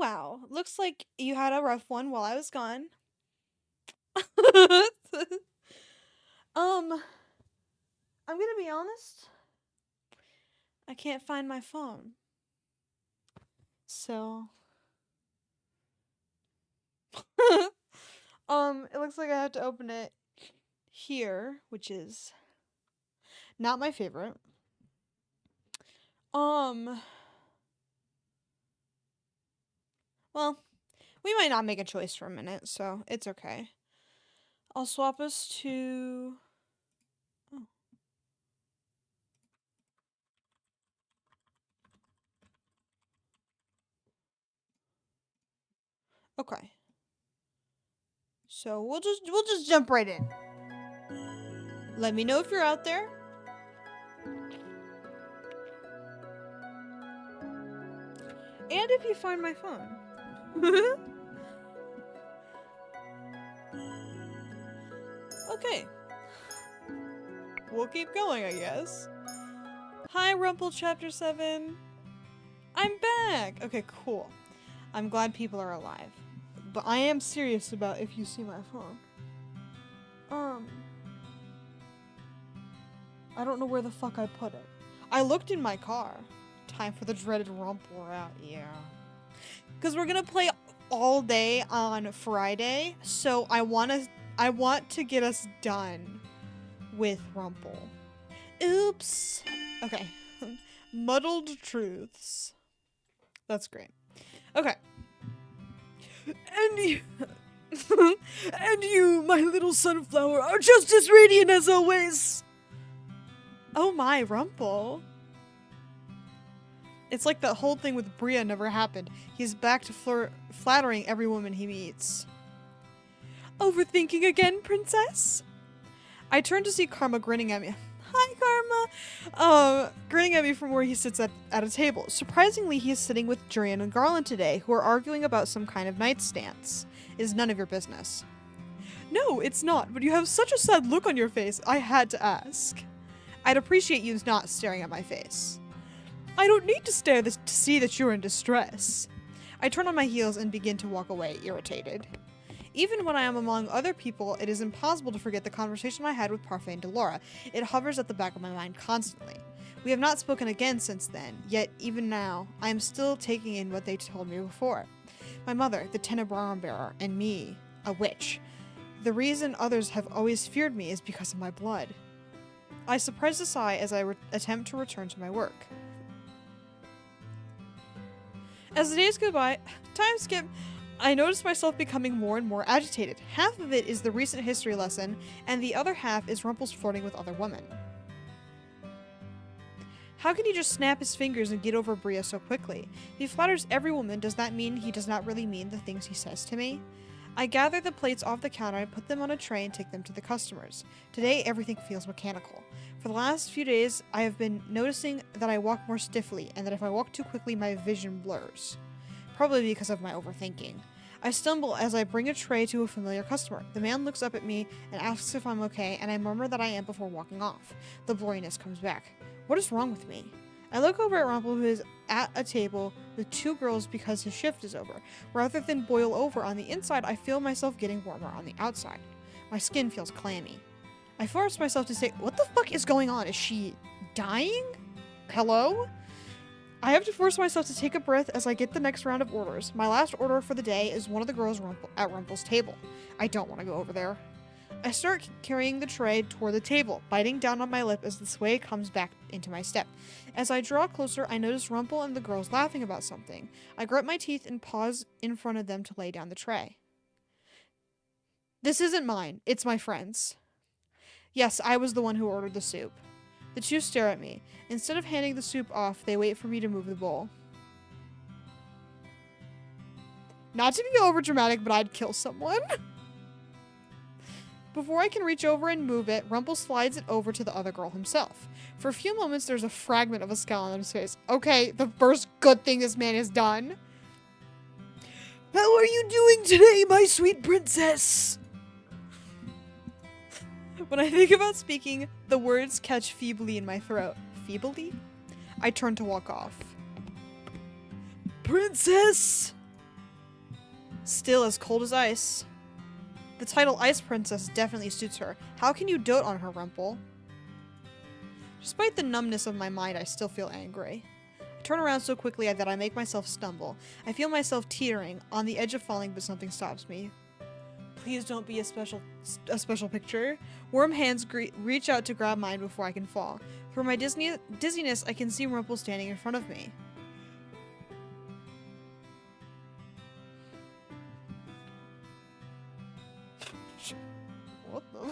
wow. Looks like you had a rough one while I was gone. um, I'm gonna be honest. I can't find my phone. So, it looks like I have to open it here, which is not my favorite. Um, well, we might not make a choice for a minute, so it's okay. I'll swap us to. Oh. Okay. So we'll just jump right in. Let me know if you're out there. And if you find my phone. Okay. We'll keep going, I guess. Hi, Rumpel Chapter 7. I'm back! Okay, cool. I'm glad people are alive. But I am serious about if you see my phone. I don't know where the fuck I put it. I looked in my car. Time for the dreaded Rumpel route, yeah. Because we're gonna play all day on Friday, so I want to get us done with Rumpel. Oops. Okay. Muddled truths. That's great. Okay. And you, and you, my little sunflower, are just as radiant as always. Oh my, Rumpel. It's like that whole thing with Bria never happened. He's back to flattering every woman he meets. Overthinking again, princess? I turn to see Karma grinning at me. Hi, Karma! Grinning at me from where he sits at a table. Surprisingly, he is sitting with Jurian and Garland today, who are arguing about some kind of nightstands. It is none of your business. No, it's not, but you have such a sad look on your face, I had to ask. I'd appreciate you not staring at my face. I don't need to stare to see that you're in distress. I turn on my heels and begin to walk away, irritated. Even when I am among other people, it is impossible to forget the conversation I had with Parfait and Delora. It hovers at the back of my mind constantly. We have not spoken again since then, yet even now, I am still taking in what they told me before. My mother, the Tenebrarum bearer, and me, a witch. The reason others have always feared me is because of my blood. I suppress a sigh as I attempt to return to my work. As the days go by, time skip, I notice myself becoming more and more agitated. Half of it is the recent history lesson, and the other half is Rumpel's flirting with other women. How can he just snap his fingers and get over Bria so quickly? If he flatters every woman, does that mean he does not really mean the things he says to me? I gather the plates off the counter and put them on a tray and take them to the customers. Today, everything feels mechanical. For the last few days, I have been noticing that I walk more stiffly, and that if I walk too quickly, my vision blurs. Probably because of my overthinking. I stumble as I bring a tray to a familiar customer. The man looks up at me and asks if I'm okay, and I murmur that I am before walking off. The blurriness comes back. What is wrong with me? I look over at Rumpel, who is at a table with two girls because his shift is over. Rather than boil over on the inside, I feel myself getting warmer on the outside. My skin feels clammy. I force myself to say, what the fuck is going on? Is she dying? Hello? I have to force myself to take a breath as I get the next round of orders. My last order for the day is one of the girls at Rumpel's table. I don't want to go over there. I start carrying the tray toward the table, biting down on my lip as the sway comes back into my step. As I draw closer, I notice Rumpel and the girls laughing about something. I grit my teeth and pause in front of them to lay down the tray. This isn't mine. It's my friend's. Yes, I was the one who ordered the soup. The two stare at me. Instead of handing the soup off, they wait for me to move the bowl. Not to be overdramatic, but I'd kill someone. Before I can reach over and move it, Rumpel slides it over to the other girl himself. For a few moments, there's a fragment of a scowl on his face. Okay, the first good thing this man has done. How are you doing today, my sweet princess? When I think about speaking, the words catch feebly in my throat. Feebly? I turn to walk off. Princess! Still as cold as ice. The title Ice Princess definitely suits her. How can you dote on her, Rumpel? Despite the numbness of my mind, I still feel angry. I turn around so quickly that I make myself stumble. I feel myself teetering, on the edge of falling, but something stops me. Please don't be a special picture. Warm hands reach out to grab mine before I can fall. For my dizziness, I can see Rumpel standing in front of me.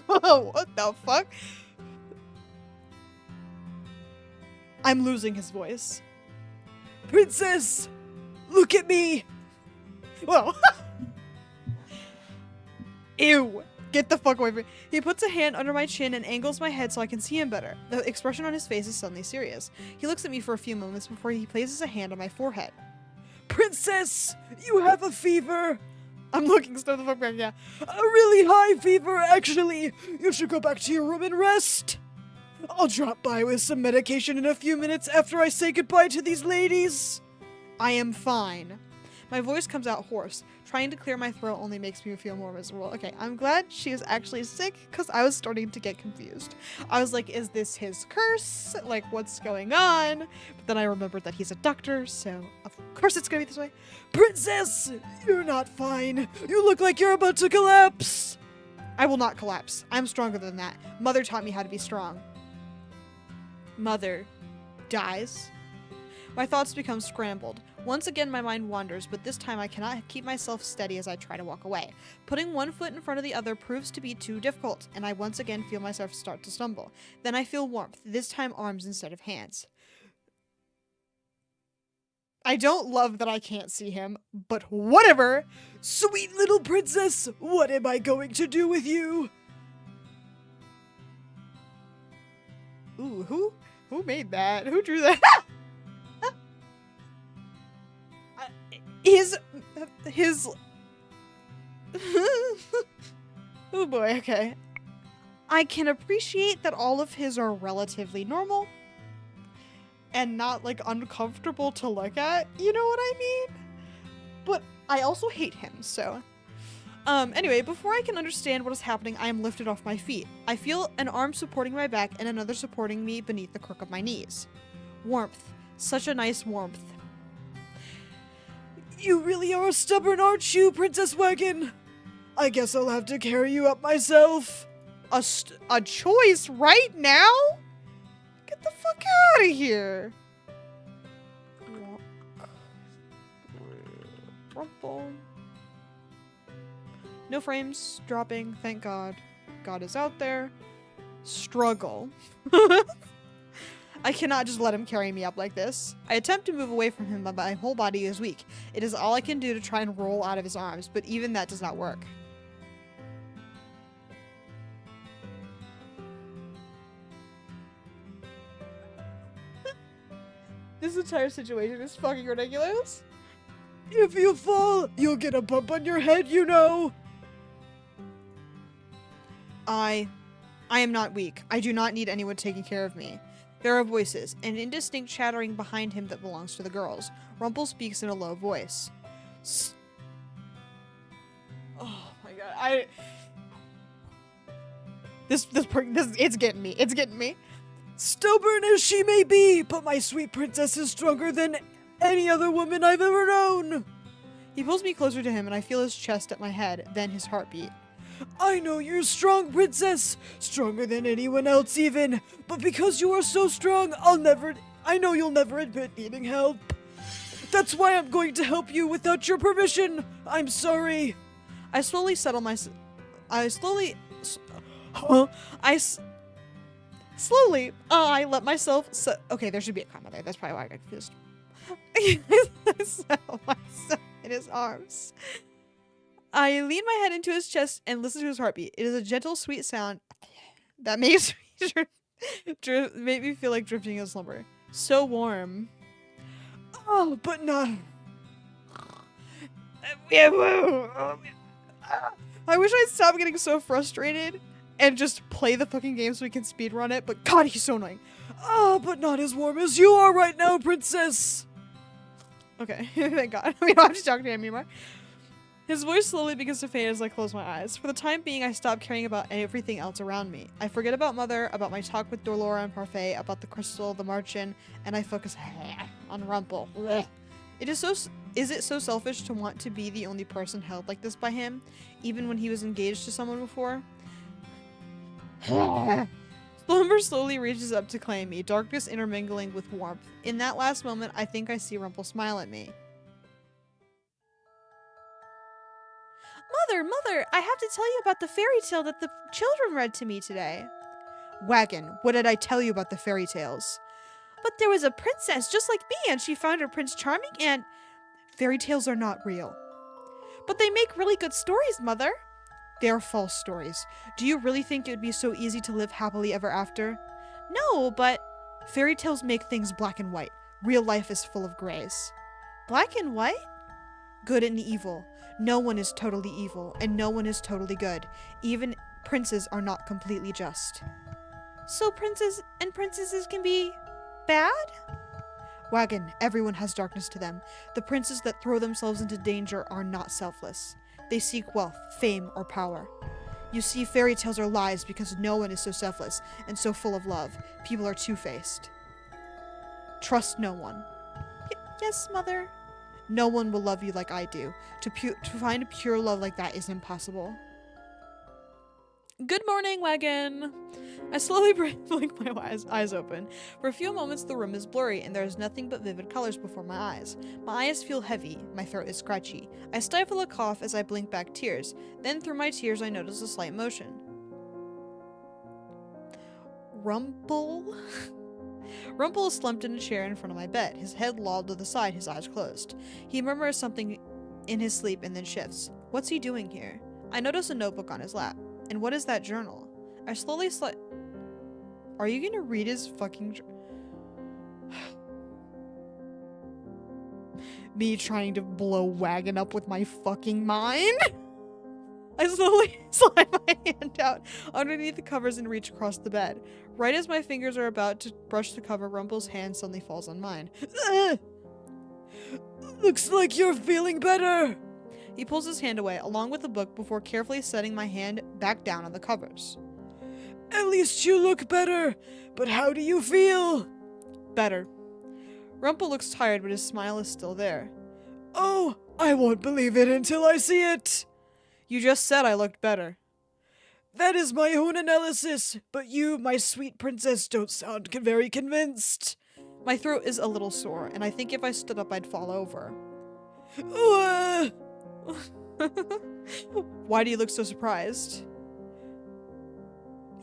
What the fuck? I'm losing his voice. Princess! Look at me! Whoa. Ew. Get the fuck away from me. He puts a hand under my chin and angles my head so I can see him better. The expression on his face is suddenly serious. He looks at me for a few moments before he places a hand on my forehead. Princess! You have a fever! I'm looking stuff the fuck back, yeah. A really high fever, actually. You should go back to your room and rest. I'll drop by with some medication in a few minutes after I say goodbye to these ladies. I am fine. My voice comes out hoarse. Trying to clear my throat only makes me feel more miserable. Okay, I'm glad she is actually sick because I was starting to get confused. I was like, is this his curse? Like, what's going on? But then I remembered that he's a doctor, so of course it's gonna be this way. Princess, you're not fine. You look like you're about to collapse. I will not collapse. I'm stronger than that. Mother taught me how to be strong. Mother dies. My thoughts become scrambled. Once again, my mind wanders, but this time I cannot keep myself steady as I try to walk away. Putting one foot in front of the other proves to be too difficult, and I once again feel myself start to stumble. Then I feel warmth, this time arms instead of hands. I don't love that I can't see him, but whatever! Sweet little princess, what am I going to do with you? Ooh, who made that? Who drew that? His oh boy, okay. I can appreciate that all of his are relatively normal and not like uncomfortable to look at, you know what I mean? But I also hate him, so. Anyway, before I can understand what is happening, I am lifted off my feet. I feel an arm supporting my back and another supporting me beneath the crook of my knees. Warmth. Such a nice warmth. You really are stubborn, aren't you, Princess Wagon? I guess I'll have to carry you up myself. A choice right now? Get the fuck out of here. Rumpel. No frames dropping, thank God. God is out there. Struggle. I cannot just let him carry me up like this. I attempt to move away from him, but my whole body is weak. It is all I can do to try and roll out of his arms, but even that does not work. This entire situation is fucking ridiculous. If you fall, you'll get a bump on your head, you know. I am not weak. I do not need anyone taking care of me. There are voices, an indistinct chattering behind him that belongs to the girls. Rumpel speaks in a low voice. Oh my god, it's getting me. It's getting me. Stubborn as she may be, but my sweet princess is stronger than any other woman I've ever known. He pulls me closer to him and I feel his chest at my head, then his heartbeat. I know you're strong, princess. Stronger than anyone else even. But because you are so strong, I know you'll never admit needing help. That's why I'm going to help you without your permission. I'm sorry. I let myself okay, there should be a comma there. That's probably why I got confused. I settle myself in his arms. I lean my head into his chest and listen to his heartbeat. It is a gentle, sweet sound that makes me make me feel like drifting in slumber. So warm. Oh, but not. I wish I'd stop getting so frustrated and just play the fucking game so we can speedrun it, but God, he's so annoying. Oh, but not as warm as you are right now, princess. Okay, thank God. We don't have to talk to him anymore. His voice slowly begins to fade as I close my eyes. For the time being, I stop caring about everything else around me. I forget about Mother, about my talk with Dolora and Parfait, about the crystal, the Marchen, and I focus on Rumpel. Is it so selfish to want to be the only person held like this by him, even when he was engaged to someone before? Slumber slowly reaches up to claim me, darkness intermingling with warmth. In that last moment, I think I see Rumpel smile at me. Mother, I have to tell you about the fairy tale that the children read to me today. Wagon, what did I tell you about the fairy tales? But there was a princess just like me, and she found her Prince Charming, and fairy tales are not real. But they make really good stories, Mother. They are false stories. Do you really think it would be so easy to live happily ever after? No, but fairy tales make things black and white. Real life is full of grays. Black and white? Good and evil. No one is totally evil, and no one is totally good. Even princes are not completely just. So princes and princesses can be bad? Wagon, everyone has darkness to them. The princes that throw themselves into danger are not selfless. They seek wealth, fame, or power. You see, fairy tales are lies because no one is so selfless and so full of love. People are two-faced. Trust no one. Yes, Mother. No one will love you like I do. To find a pure love like that is impossible. Good morning, Wagon. I slowly blink my eyes open. For a few moments, the room is blurry, and there is nothing but vivid colors before my eyes. My eyes feel heavy. My throat is scratchy. I stifle a cough as I blink back tears. Then, through my tears, I notice a slight motion. Rumpel? Rumpel is slumped in a chair in front of my bed, his head lolled to the side, his eyes closed. He murmurs something in his sleep and then shifts. What's he doing here? I notice a notebook on his lap. And what is that journal? I slowly Are you gonna read his fucking Me trying to blow Wagon up with my fucking mind? I slowly slide my hand out underneath the covers and reach across the bed. Right as my fingers are about to brush the cover, Rumpel's hand suddenly falls on mine. Looks like you're feeling better. He pulls his hand away, along with the book, before carefully setting my hand back down on the covers. At least you look better, but how do you feel? Better. Rumpel looks tired, but his smile is still there. Oh, I won't believe it until I see it. You just said I looked better. That is my own analysis, but you, my sweet princess, don't sound very convinced. My throat is a little sore, and I think if I stood up, I'd fall over. Why do you look so surprised?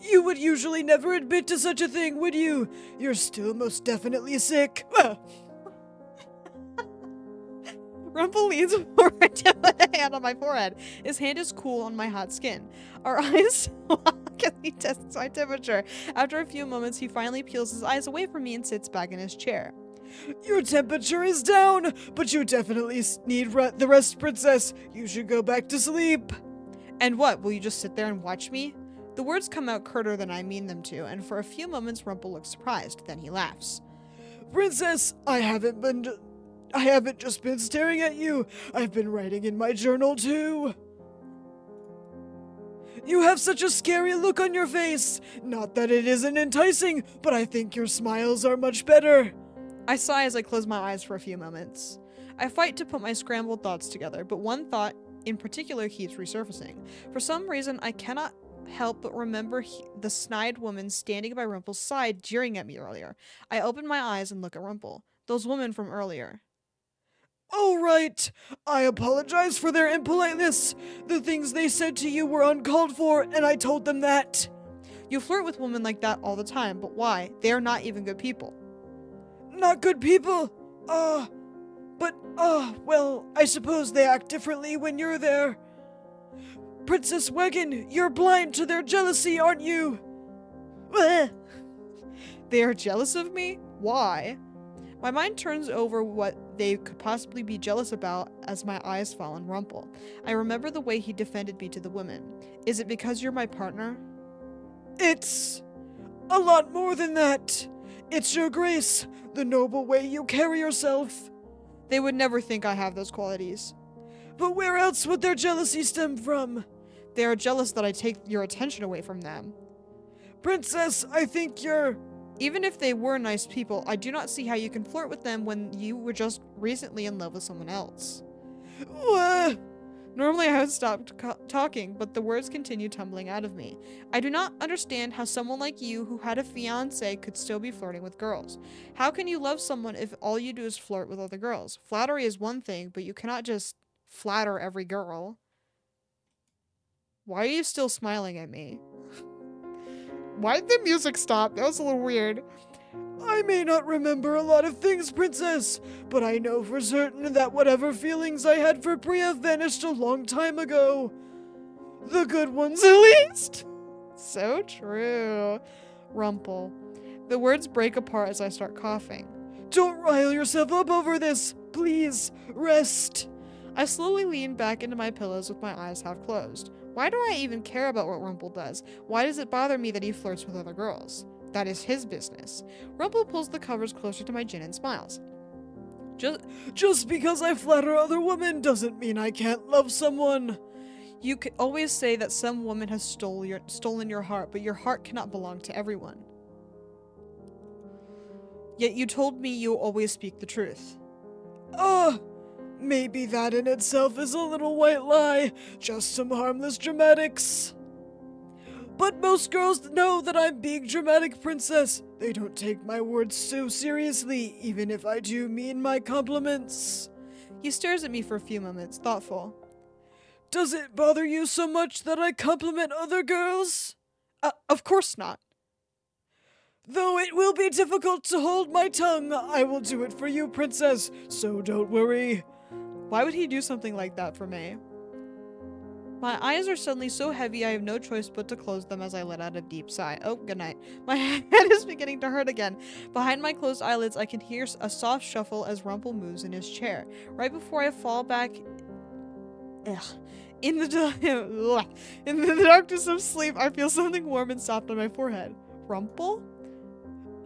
You would usually never admit to such a thing, would you? You're still most definitely sick. Rumpel leans forward to put a hand on my forehead. His hand is cool on my hot skin. Our eyes lock as he tests my temperature. After a few moments, he finally peels his eyes away from me and sits back in his chair. Your temperature is down, but you definitely need the rest, princess. You should go back to sleep. And what, will you just sit there and watch me? The words come out curter than I mean them to, and for a few moments Rumpel looks surprised, then he laughs. Princess, I haven't just been staring at you. I've been writing in my journal too. You have such a scary look on your face. Not that it isn't enticing, but I think your smiles are much better. I sigh as I close my eyes for a few moments. I fight to put my scrambled thoughts together, but one thought in particular keeps resurfacing. For some reason, I cannot help but remember the snide woman standing by Rumpel's side jeering at me earlier. I open my eyes and look at Rumpel. Those women from earlier. Oh, right. I apologize for their impoliteness. The things they said to you were uncalled for, and I told them that. You flirt with women like that all the time, but why? They are not even good people. Not good people? Well, I suppose they act differently when you're there. Princess Wagon, you're blind to their jealousy, aren't you? They are jealous of me? Why? My mind turns over what they could possibly be jealous about as my eyes fall on Rumpel. I remember the way he defended me to the women. Is it because you're my partner? It's a lot more than that. It's your grace, the noble way you carry yourself. They would never think I have those qualities. But where else would their jealousy stem from? They are jealous that I take your attention away from them. Princess, I think you're... Even if they were nice people, I do not see how you can flirt with them when you were just recently in love with someone else. What? Normally I would stop talking, but the words continue tumbling out of me. I do not understand how someone like you who had a fiancé could still be flirting with girls. How can you love someone if all you do is flirt with other girls? Flattery is one thing, but you cannot just flatter every girl. Why are you still smiling at me? Why did the music stop? That was a little weird. I may not remember a lot of things, Princess, but I know for certain that whatever feelings I had for Bria vanished a long time ago. The good ones, at least. So true. Rumpel. The words break apart as I start coughing. Don't rile yourself up over this. Please, rest. I slowly lean back into my pillows with my eyes half closed. Why do I even care about what Rumpel does? Why does it bother me that he flirts with other girls? That is his business. Rumpel pulls the covers closer to my chin and smiles. Just because I flatter other women doesn't mean I can't love someone. You can always say that some woman has stolen your heart, but your heart cannot belong to everyone. Yet you told me you always speak the truth. Maybe that in itself is a little white lie, just some harmless dramatics. But most girls know that I'm being dramatic, Princess. They don't take my words so seriously, even if I do mean my compliments. He stares at me for a few moments, thoughtful. Does it bother you so much that I compliment other girls? Of course not. Though it will be difficult to hold my tongue, I will do it for you, Princess, so don't worry. Why would he do something like that for me? My eyes are suddenly so heavy I have no choice but to close them as I let out a deep sigh. Oh, good night. My head is beginning to hurt again. Behind my closed eyelids, I can hear a soft shuffle as Rumpel moves in his chair. Right before I fall back in the darkness of sleep, I feel something warm and soft on my forehead. Rumpel?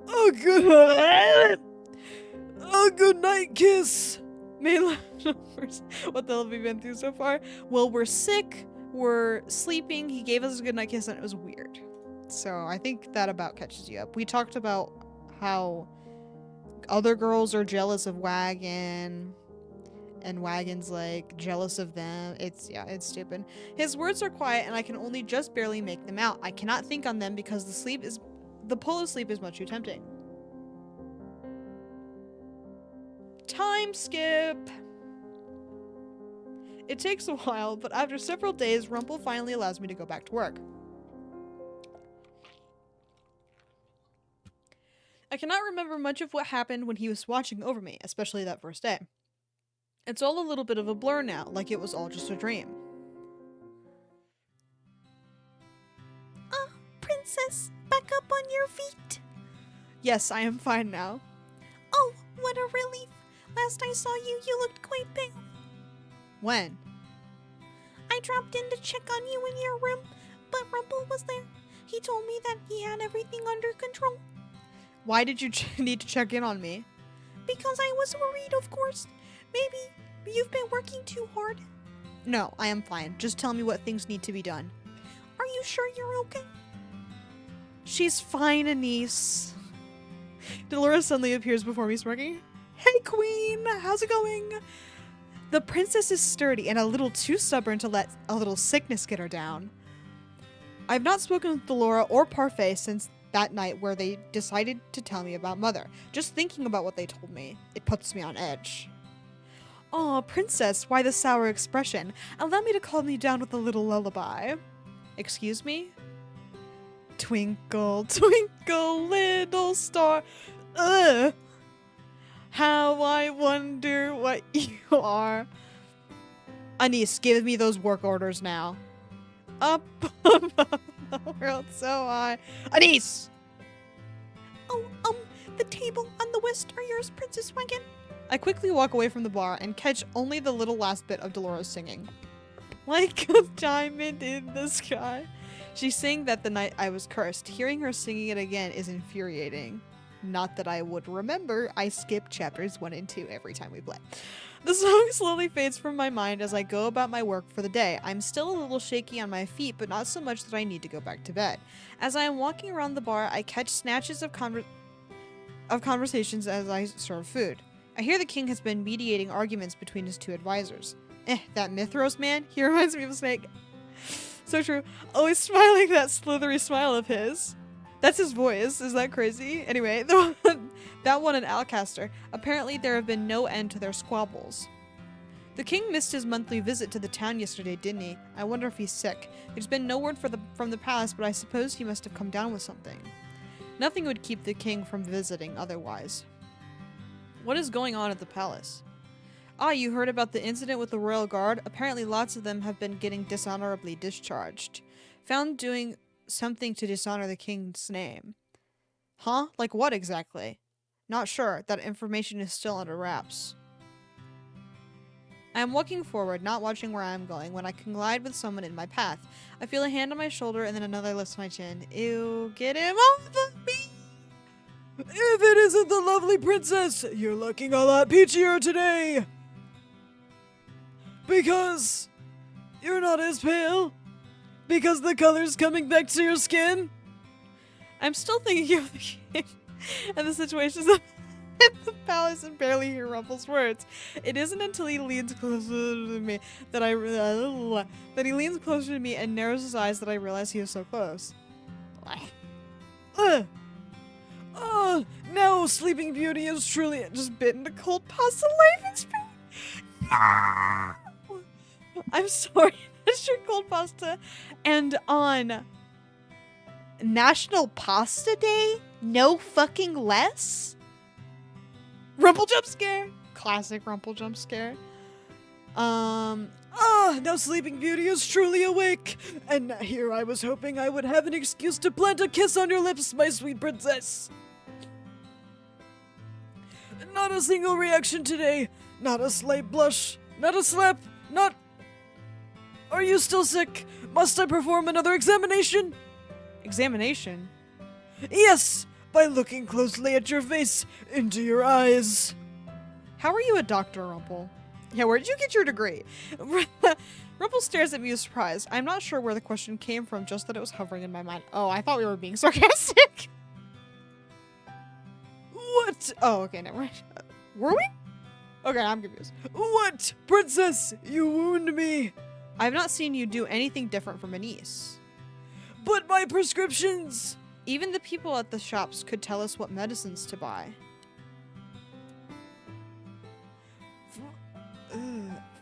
Oh, good. Oh, good night, kiss. Main leftovers. What the hell have we been through so far? Well, we're sick, we're sleeping, he gave us a goodnight kiss, and it was weird. So I think that about catches you up. We talked about how other girls are jealous of Wagon, and Wagon's like jealous of them. It's stupid. His words are quiet, and I can only just barely make them out. I cannot think on them because the pull of sleep is much too tempting. Time skip! It takes a while, but after several days, Rumpel finally allows me to go back to work. I cannot remember much of what happened when he was watching over me, especially that first day. It's all a little bit of a blur now, like it was all just a dream. Princess, back up on your feet. Yes, I am fine now. Oh, what a relief. Last I saw you, you looked quite pale. When? I dropped in to check on you in your room, but Rumpel was there. He told me that he had everything under control. Why did you need to check in on me? Because I was worried, of course. Maybe you've been working too hard. No, I am fine. Just tell me what things need to be done. Are you sure you're okay? She's fine, Anise. Dolores suddenly appears before me smirking. Hey, Queen! How's it going? The princess is sturdy and a little too stubborn to let a little sickness get her down. I've not spoken with Delora or Parfait since that night where they decided to tell me about Mother. Just thinking about what they told me, it puts me on edge. Aw, Princess, why the sour expression? Allow me to calm you down with a little lullaby. Excuse me? Twinkle, twinkle, little star. Ugh! How I wonder what you are. Anise, give me those work orders now. Up above the world so high. Anise! Oh, the table and the whist are yours, Princess Wagon. I quickly walk away from the bar and catch only the little last bit of Dolores singing. Like a diamond in the sky. She sang that the night I was cursed. Hearing her singing it again is infuriating. Not that I would remember. I skip chapters 1 and 2 every time we play. The song slowly fades from my mind as I go about my work for the day. I'm still a little shaky on my feet, but not so much that I need to go back to bed. As I am walking around the bar, I catch snatches of conversations as I serve food. I hear the king has been mediating arguments between his two advisors. That Mithros man, he reminds me of a snake. So true. Always smiling that slithery smile of his. That's his voice. Is that crazy? Anyway, that one and Alcaster. Apparently there have been no end to their squabbles. The king missed his monthly visit to the town yesterday, didn't he? I wonder if he's sick. There's been no word from the palace, but I suppose he must have come down with something. Nothing would keep the king from visiting otherwise. What is going on at the palace? Ah, you heard about the incident with the royal guard? Apparently lots of them have been getting dishonorably discharged. Found doing something to dishonor the king's name. Huh? Like what exactly? Not sure. That information is still under wraps. I am walking forward, not watching where I am going, when I collide with someone in my path. I feel a hand on my shoulder and then another lifts my chin. Ew, get him off of me! If it isn't the lovely princess, you're looking a lot peachier today! Because you're not as pale? Because the color's coming back to your skin? I'm still thinking of the king and the situations in the palace and barely hear Rumpel's words. It isn't until he leans closer to me that he leans closer to me and narrows his eyes that I realize he is so close. Now Sleeping Beauty is truly Just bit into cold pasta life experience. I'm sorry, that's your cold pasta. And on National Pasta Day, no fucking less? Rumpel jump scare. Classic Rumpel jump scare. now Sleeping Beauty is truly awake. And here I was hoping I would have an excuse to plant a kiss on your lips, my sweet princess. Not a single reaction today. Not a slight blush. Not a slap. Not... Are you still sick? Must I perform another examination? Examination? Yes, by looking closely at your face, into your eyes. How are you a doctor, Rumpel? Yeah, where did you get your degree? Rumpel stares at me with surprise. I'm not sure where the question came from, just that it was hovering in my mind. Oh, I thought we were being sarcastic. What? Oh, okay, never mind. Were we? Okay, I'm confused. What? Princess, you wound me. I've not seen you do anything different from Anise. But my prescriptions. Even the people at the shops could tell us what medicines to buy.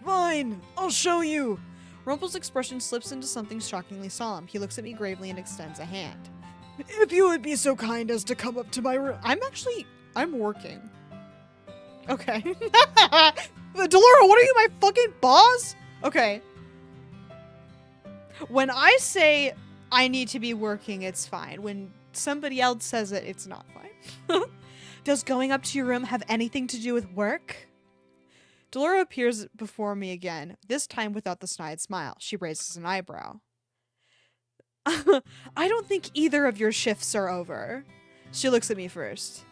Fine, I'll show you. Rumpel's expression slips into something shockingly solemn. He looks at me gravely and extends a hand. If you would be so kind as to come up to my room. I'm working. Okay. Delora, what are you, my fucking boss? Okay. When I say I need to be working, it's fine. When somebody else says it, it's not fine. Does going up to your room have anything to do with work? Delora appears before me again, this time without the snide smile. She raises an eyebrow. I don't think either of your shifts are over. She looks at me first.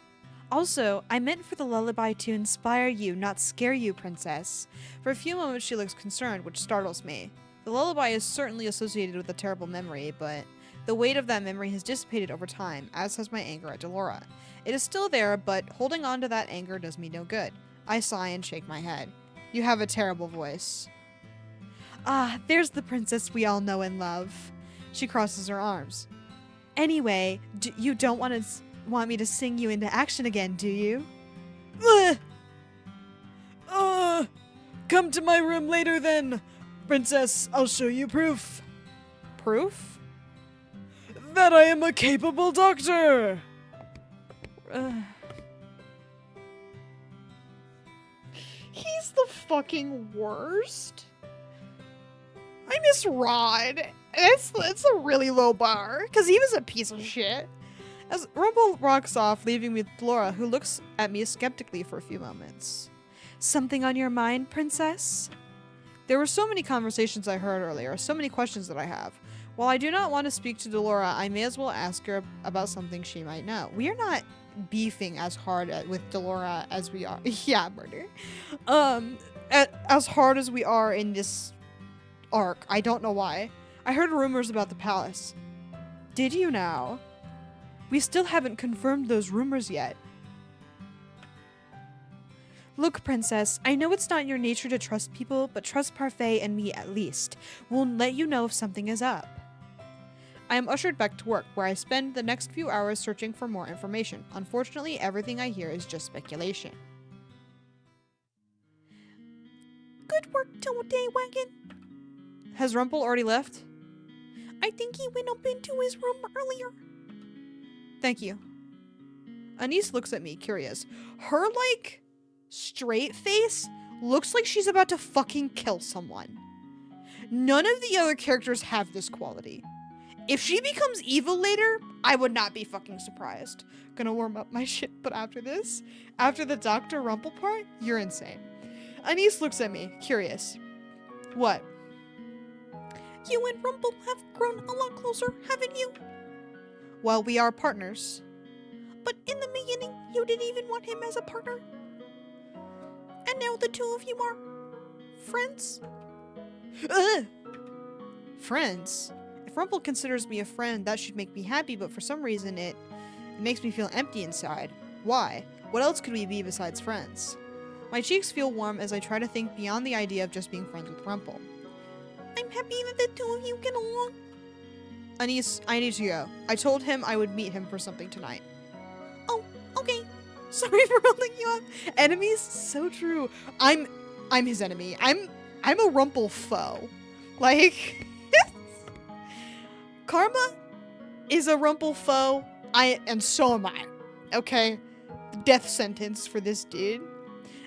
Also, I meant for the lullaby to inspire you, not scare you, princess. For a few moments she looks concerned, which startles me. The lullaby is certainly associated with a terrible memory, but the weight of that memory has dissipated over time, as has my anger at Delora. It is still there, but holding on to that anger does me no good. I sigh and shake my head. You have a terrible voice. Ah, there's the princess we all know and love. She crosses her arms. Anyway, you don't want me to sing you into action again, do you? Come to my room later then. Princess, I'll show you proof. Proof? That I am a capable doctor. He's the fucking worst. I miss Rod. It's a really low bar, because he was a piece of shit. As Rumpel rocks off, leaving me with Delora, who looks at me skeptically for a few moments. Something on your mind, princess? There were so many conversations I heard earlier, so many questions that I have. While I do not want to speak to Delora, I may as well ask her about something she might know. We are not beefing as hard with Delora as we are. Yeah, murder. as hard as we are in this arc. I don't know why. I heard rumors about the palace. Did you now? We still haven't confirmed those rumors yet. Look, Princess, I know it's not in your nature to trust people, but trust Parfait and me at least. We'll let you know if something is up. I am ushered back to work, where I spend the next few hours searching for more information. Unfortunately, everything I hear is just speculation. Good work, Toadday Wagon. Has Rumpel already left? I think he went up into his room earlier. Thank you. Anise looks at me, curious. Her, like, straight face looks like she's about to fucking kill someone. None of the other characters have this quality. If she becomes evil later, I would not be fucking surprised. Gonna warm up my shit, but after this, after the Dr. Rumpel part, you're insane. Anise looks at me, curious. What? You and Rumpel have grown a lot closer, haven't you? Well, we are partners. But in the beginning, you didn't even want him as a partner. And now the two of you are friends? Friends? If Rumpel considers me a friend, that should make me happy, but for some reason it makes me feel empty inside. Why? What else could we be besides friends? My cheeks feel warm as I try to think beyond the idea of just being friends with Rumpel. I'm happy that the two of you get along. Anise, I need to go. I told him I would meet him for something tonight. Oh, okay. Sorry for holding you up. Enemies? So true. I'm his enemy. I'm a Rumpel foe. Like, Karma is a Rumpel foe. And so am I. Okay? Death sentence for this dude.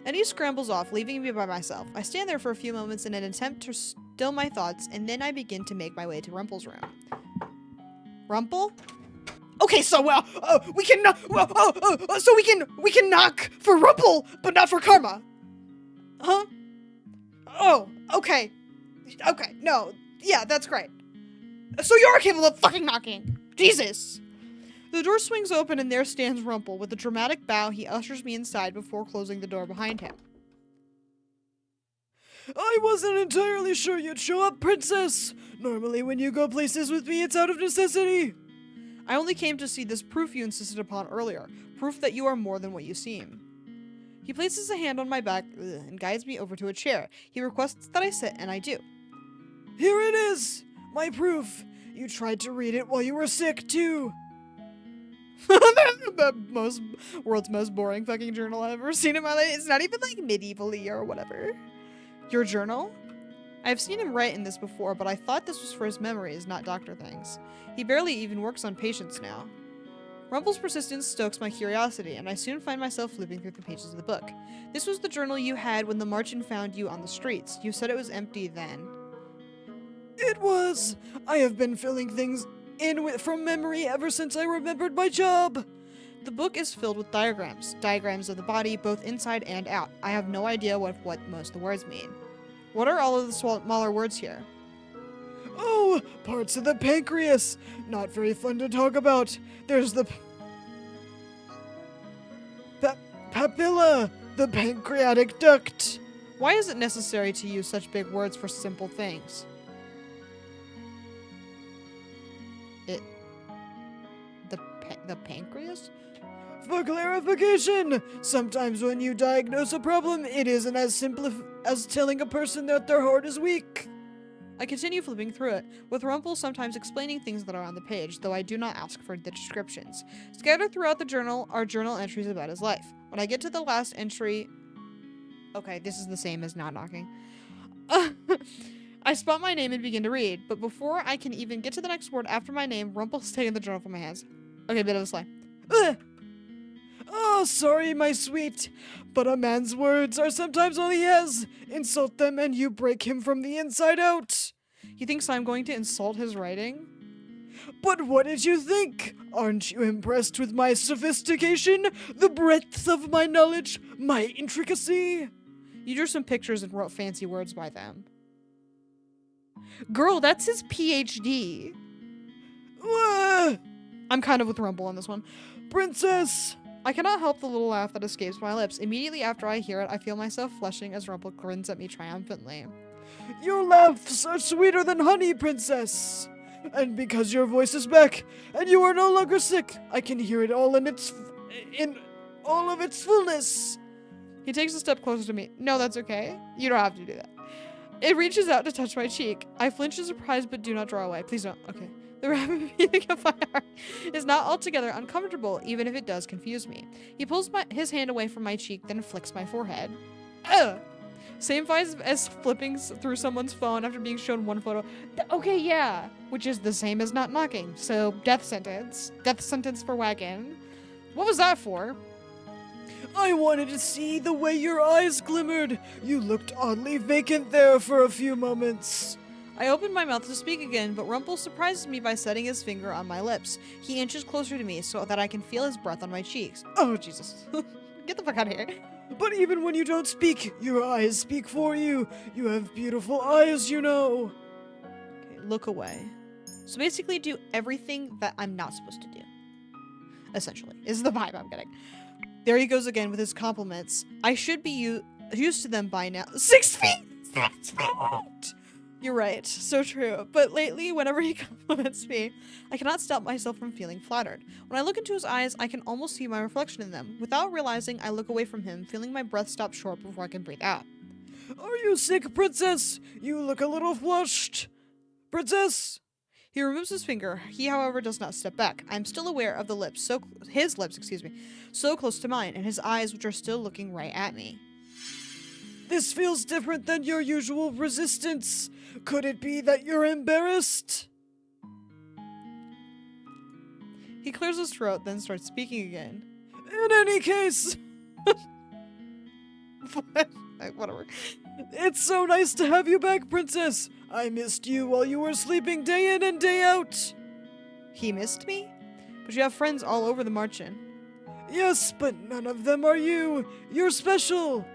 And he scrambles off, leaving me by myself. I stand there for a few moments in an attempt to still my thoughts, and then I begin to make my way to Rumpel's room. Rumpel? Okay, so we can so we can knock for Rumpel, but not for Karma. Huh? Oh, okay. Okay, no. Yeah, that's great. So you're capable of fucking knocking. Jesus. The door swings open and there stands Rumpel. With a dramatic bow, he ushers me inside before closing the door behind him. I wasn't entirely sure you'd show up, Princess. Normally when you go places with me, it's out of necessity. I only came to see this proof you insisted upon earlier. Proof that you are more than what you seem. He places a hand on my back and guides me over to a chair. He requests that I sit, and I do. Here it is! My proof. You tried to read it while you were sick, too. The world's most boring fucking journal I've ever seen in my life. It's not even like medievally or whatever. Your journal? I've seen him write in this before, but I thought this was for his memories, not doctor things. He barely even works on patients now. Rumpel's persistence stokes my curiosity, and I soon find myself flipping through the pages of the book. This was the journal you had when the Martian found you on the streets. You said it was empty then. It was. I have been filling things in from memory ever since I remembered my job. The book is filled with diagrams. Diagrams of the body, both inside and out. I have no idea what most of the words mean. What are all of the smaller words here? Oh, parts of the pancreas. Not very fun to talk about. There's the papilla, the pancreatic duct. Why is it necessary to use such big words for simple things? The pancreas? For clarification, sometimes when you diagnose a problem, it isn't as simple as telling a person that their heart is weak. I continue flipping through it, with Rumpel sometimes explaining things that are on the page, though I do not ask for the descriptions. Scattered throughout the journal are journal entries about his life. When I get to the last entry... Okay, this is the same as not knocking. I spot my name and begin to read, but before I can even get to the next word after my name, Rumpel's taking the journal from my hands. Okay, bit of a slide. Oh, sorry, my sweet, but a man's words are sometimes all he has. Insult them and you break him from the inside out. He thinks I'm going to insult his writing? But what did you think? Aren't you impressed with my sophistication, the breadth of my knowledge, my intricacy? You drew some pictures and wrote fancy words by them. Girl, that's his PhD. I'm kind of with Rumpel on this one. Princess, I cannot help the little laugh that escapes my lips. Immediately after I hear it, I feel myself flushing as Rumpel grins at me triumphantly. Your laughs are sweeter than honey, princess. And because your voice is back, and you are no longer sick, I can hear it all in all of its fullness. He takes a step closer to me. No, that's okay. You don't have to do that. It reaches out to touch my cheek. I flinch in surprise, but do not draw away. Please don't. Okay. The rapid beating of my heart is not altogether uncomfortable, even if it does confuse me. He pulls his hand away from my cheek, then flicks my forehead. Ugh! Same vibe as flipping through someone's phone after being shown one photo. Okay, yeah. Which is the same as not knocking. So, death sentence. Death sentence for wagon. What was that for? I wanted to see the way your eyes glimmered. You looked oddly vacant there for a few moments. I opened my mouth to speak again, but Rumpel surprises me by setting his finger on my lips. He inches closer to me so that I can feel his breath on my cheeks. Oh, Jesus. Get the fuck out of here. But even when you don't speak, your eyes speak for you. You have beautiful eyes, you know. Okay, look away. So basically do everything that I'm not supposed to do. Essentially, is the vibe I'm getting. There he goes again with his compliments. I should be used to them by now. 6 feet! 6 feet! You're right, so true. But lately, whenever he compliments me, I cannot stop myself from feeling flattered. When I look into his eyes, I can almost see my reflection in them. Without realizing, I look away from him, feeling my breath stop short before I can breathe out. Are you sick, princess? You look a little flushed. Princess? He removes his finger. He, however, does not step back. I am still aware of his lips, so close to mine, and his eyes, which are still looking right at me. This feels different than your usual resistance. Could it be that you're embarrassed? He clears his throat, then starts speaking again. In any case... Whatever. It's so nice to have you back, princess. I missed you while you were sleeping day in and day out. He missed me? But you have friends all over the Marchen. Yes, but none of them are you. You're special.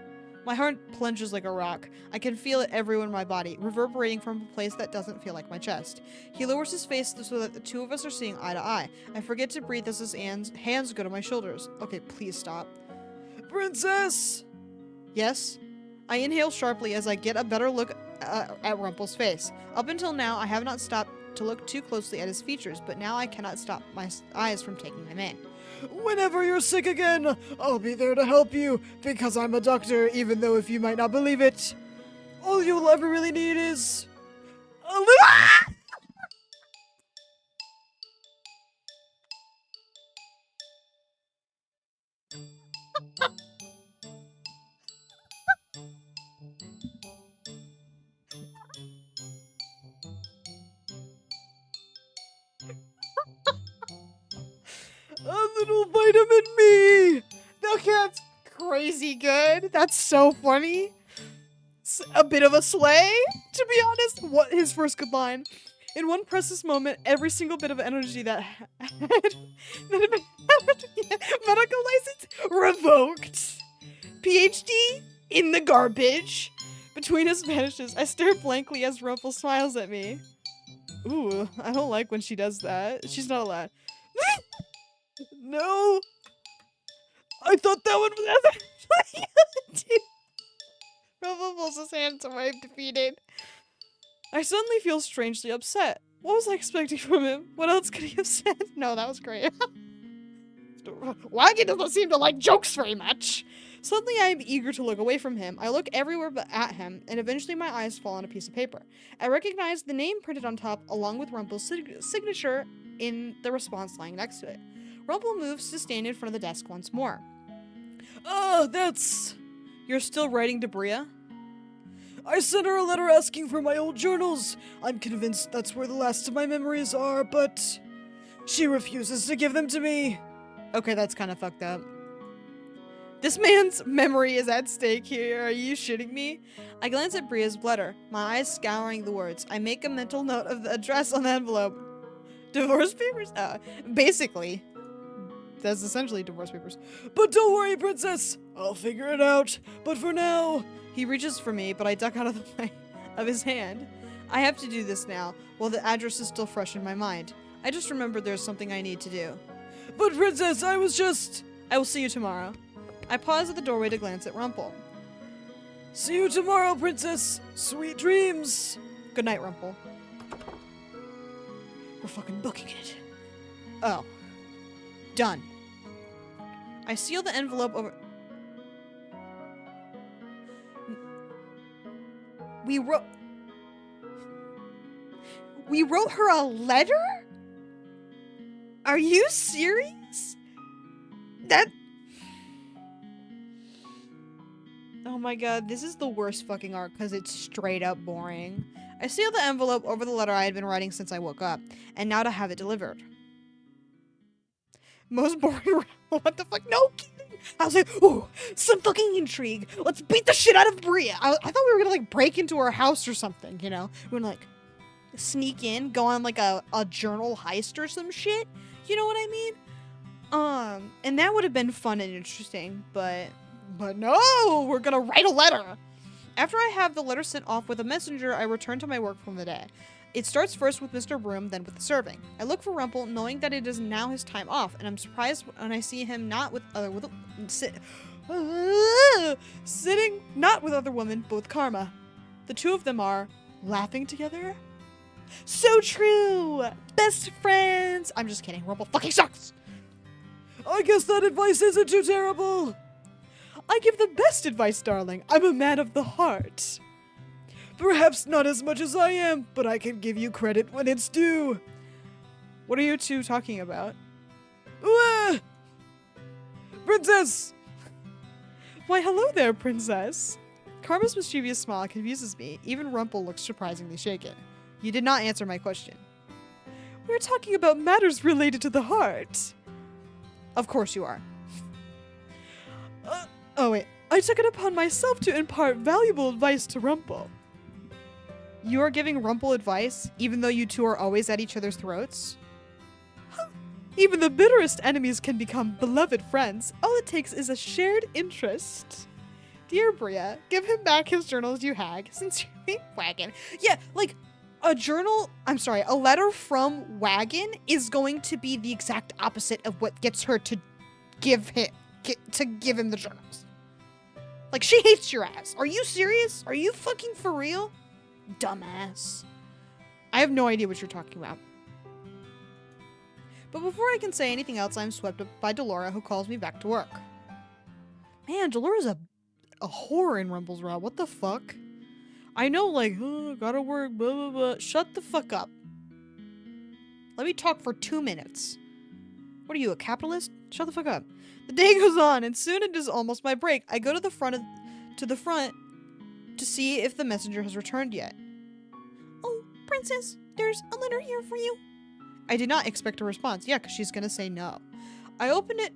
My heart plunges like a rock. I can feel it everywhere in my body, reverberating from a place that doesn't feel like my chest. He lowers his face so that the two of us are seeing eye to eye. I forget to breathe as his hands go to my shoulders. Okay, please stop. Princess! Yes? I inhale sharply as I get a better look at Rumpel's face. Up until now, I have not stopped to look too closely at his features, but now I cannot stop my eyes from taking them in. Whenever you're sick again, I'll be there to help you, because I'm a doctor, even though if you might not believe it, all you'll ever really need is a little... a little vitamin me. Okay, that's crazy good. That's so funny. A bit of a slay, to be honest. What his first good line. In one precious moment, every single bit of energy that had medical license revoked. PhD in the garbage. Between us vanishes, I stare blankly as Rumpel smiles at me. Ooh, I don't like when she does that. She's not allowed. No. I thought that one was... Rumpel pulls his hands away, defeated. I suddenly feel strangely upset. What was I expecting from him? What else could he have said? No, that was great. Wagon doesn't seem to like jokes very much. Suddenly I am eager to look away from him. I look everywhere but at him, and eventually my eyes fall on a piece of paper. I recognize the name printed on top, along with Rumpel's signature in the response lying next to it. Rumpel moves to stand in front of the desk once more. Oh, that's... You're still writing to Bria? I sent her a letter asking for my old journals. I'm convinced that's where the last of my memories are, but... she refuses to give them to me. Okay, that's kind of fucked up. This man's memory is at stake here. Are you shitting me? I glance at Bria's letter, my eyes scouring the words. I make a mental note of the address on the envelope. Divorce papers? Basically. That's essentially divorce papers. But don't worry, princess. I'll figure it out. But for now... He reaches for me, but I duck out of the way of his hand. I have to do this now, while the address is still fresh in my mind. I just remembered there's something I need to do. But princess, I I will see you tomorrow. I pause at the doorway to glance at Rumpel. See you tomorrow, princess. Sweet dreams. Good night, Rumpel. We're fucking booking it. Oh. Done. I seal the envelope over... We wrote her a letter? Are you serious? Oh my god, this is the worst fucking art because it's straight up boring. I sealed the envelope over the letter I had been writing since I woke up, and now to have it delivered. Most boring. What the fuck? No kidding. I was like, ooh, some fucking intrigue. Let's beat the shit out of Bria. I thought we were gonna like break into her house or something, you know? We're gonna like sneak in, go on like a journal heist or some shit. You know what I mean? And that would have been fun and interesting, but no, we're gonna write a letter. After I have the letter sent off with a messenger, I return to my work from the day. It starts first with Mr. Broom, then with the serving. I look for Rumpel, knowing that it is now his time off, and I'm surprised when I see him not with sitting not with other women, but with Karma. The two of them are laughing together. So true! Best friends! I'm just kidding. Rumpel fucking sucks! I guess that advice isn't too terrible. I give the best advice, darling. I'm a man of the heart. Perhaps not as much as I am, but I can give you credit when it's due. What are you two talking about? Princess! Why, hello there, princess. Karma's mischievous smile confuses me. Even Rumpel looks surprisingly shaken. You did not answer my question. We're talking about matters related to the heart. Of course you are. Oh wait, I took it upon myself to impart valuable advice to Rumpel. You are giving Rumpel advice, even though you two are always at each other's throats? Huh. Even the bitterest enemies can become beloved friends. All it takes is a shared interest. Dear Bria, give him back his journals, you hag. Sincerely, Wagon. Yeah, like, a letter from Wagon is going to be the exact opposite of what gets her to give him the journals. Like, she hates your ass. Are you serious? Are you fucking for real? Dumbass. I have no idea what you're talking about. But before I can say anything else, I'm swept up by Delora, who calls me back to work. Man, Delora's a whore in Rumpel's Row. What the fuck? I know, like, oh, gotta work, blah, blah, blah. Shut the fuck up. Let me talk for 2 minutes. What are you, a capitalist? Shut the fuck up. The day goes on, and soon it is almost my break. I go to the front to see if the messenger has returned yet. Oh, princess, there's a letter here for you. I did not expect a response. Yeah, because she's gonna say no. I open it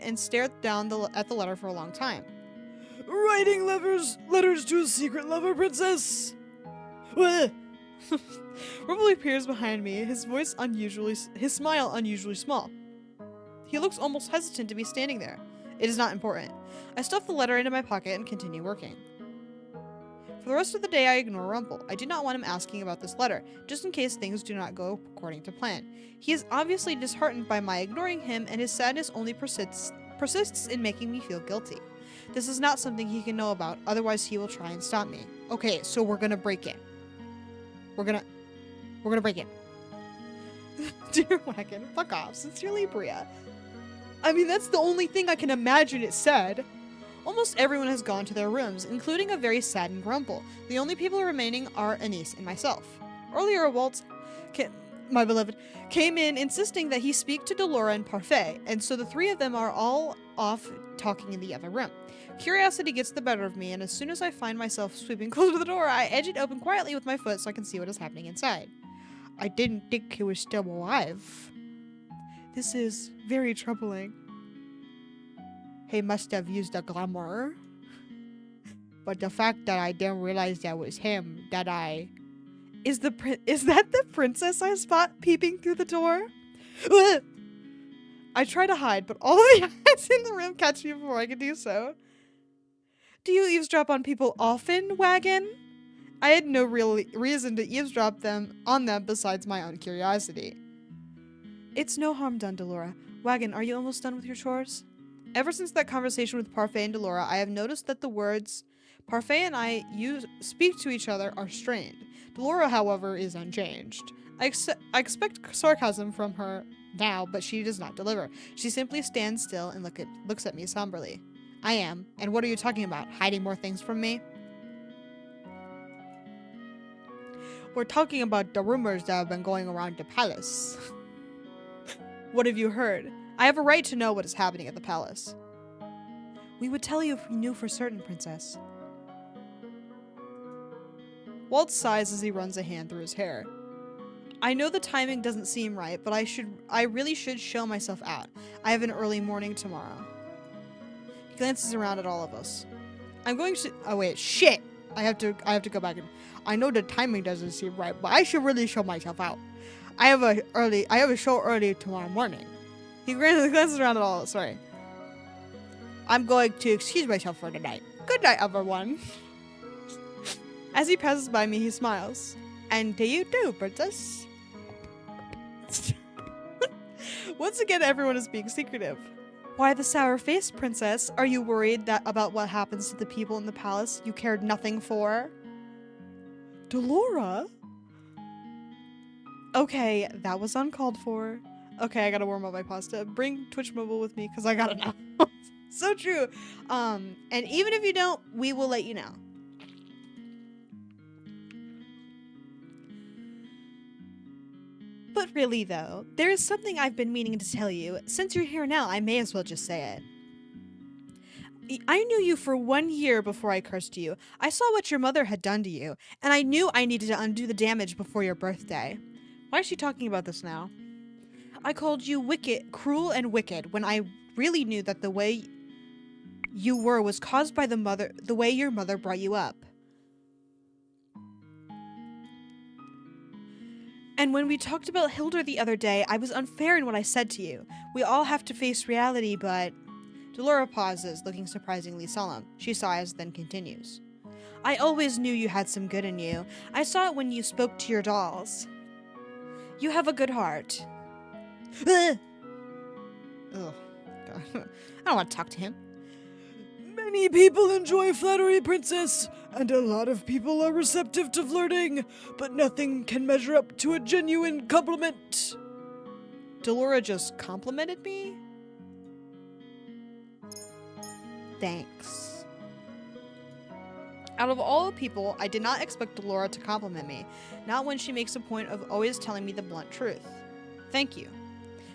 and stare down at the letter for a long time. Writing letters to a secret lover, princess. Rumpel appears behind me, his smile unusually small. He looks almost hesitant to be standing there. It is not important. I stuff the letter into my pocket and continue working. For the rest of the day, I ignore Rumpel. I do not want him asking about this letter, just in case things do not go according to plan. He is obviously disheartened by my ignoring him, and his sadness only persists in making me feel guilty. This is not something he can know about, otherwise he will try and stop me. Okay, so we're gonna break in. We're gonna break in. Dear Wagon, fuck off. Sincerely, Bria. I mean, that's the only thing I can imagine it said. Almost everyone has gone to their rooms, including a very saddened Rumpel. The only people remaining are Anise and myself. Earlier, Waltz, my beloved, came in insisting that he speak to Delora and Parfait, and so the three of them are all off talking in the other room. Curiosity gets the better of me, and as soon as I find myself sweeping close to the door, I edge it open quietly with my foot so I can see what is happening inside. I didn't think he was still alive. This is very troubling. He must have used a glamour. But the fact that I didn't realize that was him, Is that the princess I spot peeping through the door? I try to hide, but all the eyes in the room catch me before I can do so. Do you eavesdrop on people often, Wagon? I had no real reason to eavesdrop on them besides my own curiosity. It's no harm done, Delora. Wagon, are you almost done with your chores? Ever since that conversation with Parfait and Delora, I have noticed that the words Parfait and I speak to each other are strained. Delora, however, is unchanged. I expect sarcasm from her now, but she does not deliver. She simply stands still and looks at me somberly. I am. And what are you talking about? Hiding more things from me? We're talking about the rumors that have been going around the palace. What have you heard? I have a right to know what is happening at the palace. We would tell you if we knew for certain, Princess. Walt sighs as he runs a hand through his hair. I know the timing doesn't seem right, but I really should show myself out. I have an early morning tomorrow. He glances around at all of us. I'm going to. Oh wait, shit! I have to go back and. I know the timing doesn't seem right, but I should really show myself out. I have a show early tomorrow morning. He glances around at all of us. Sorry. I'm going to excuse myself for tonight. Good night, everyone. As he passes by me, he smiles. And do you too, Princess? Once again, everyone is being secretive. Why the sour face, Princess? Are you worried about what happens to the people in the palace you cared nothing for? Delora? Okay, that was uncalled for. Okay, I gotta warm up my pasta. Bring Twitch Mobile with me, because I gotta know. So true. And even if you don't, we will let you know. But really, though, there is something I've been meaning to tell you. Since you're here now, I may as well just say it. I knew you for 1 year before I cursed you. I saw what your mother had done to you, and I knew I needed to undo the damage before your birthday. Why is she talking about this now? I called you wicked, cruel and wicked, when I really knew that the way you were was caused by the way your mother brought you up. And when we talked about Hilda the other day, I was unfair in what I said to you. We all have to face reality, but... Delora pauses, looking surprisingly solemn. She sighs, then continues. I always knew you had some good in you. I saw it when you spoke to your dolls. You have a good heart. Ugh. God. I don't want to talk to him. Many people enjoy flattery, Princess, and a lot of people are receptive to flirting, but nothing can measure up to a genuine compliment. Delora just complimented me? Thanks. Out of all the people, I did not expect Delora to compliment me, not when she makes a point of always telling me the blunt truth. Thank you.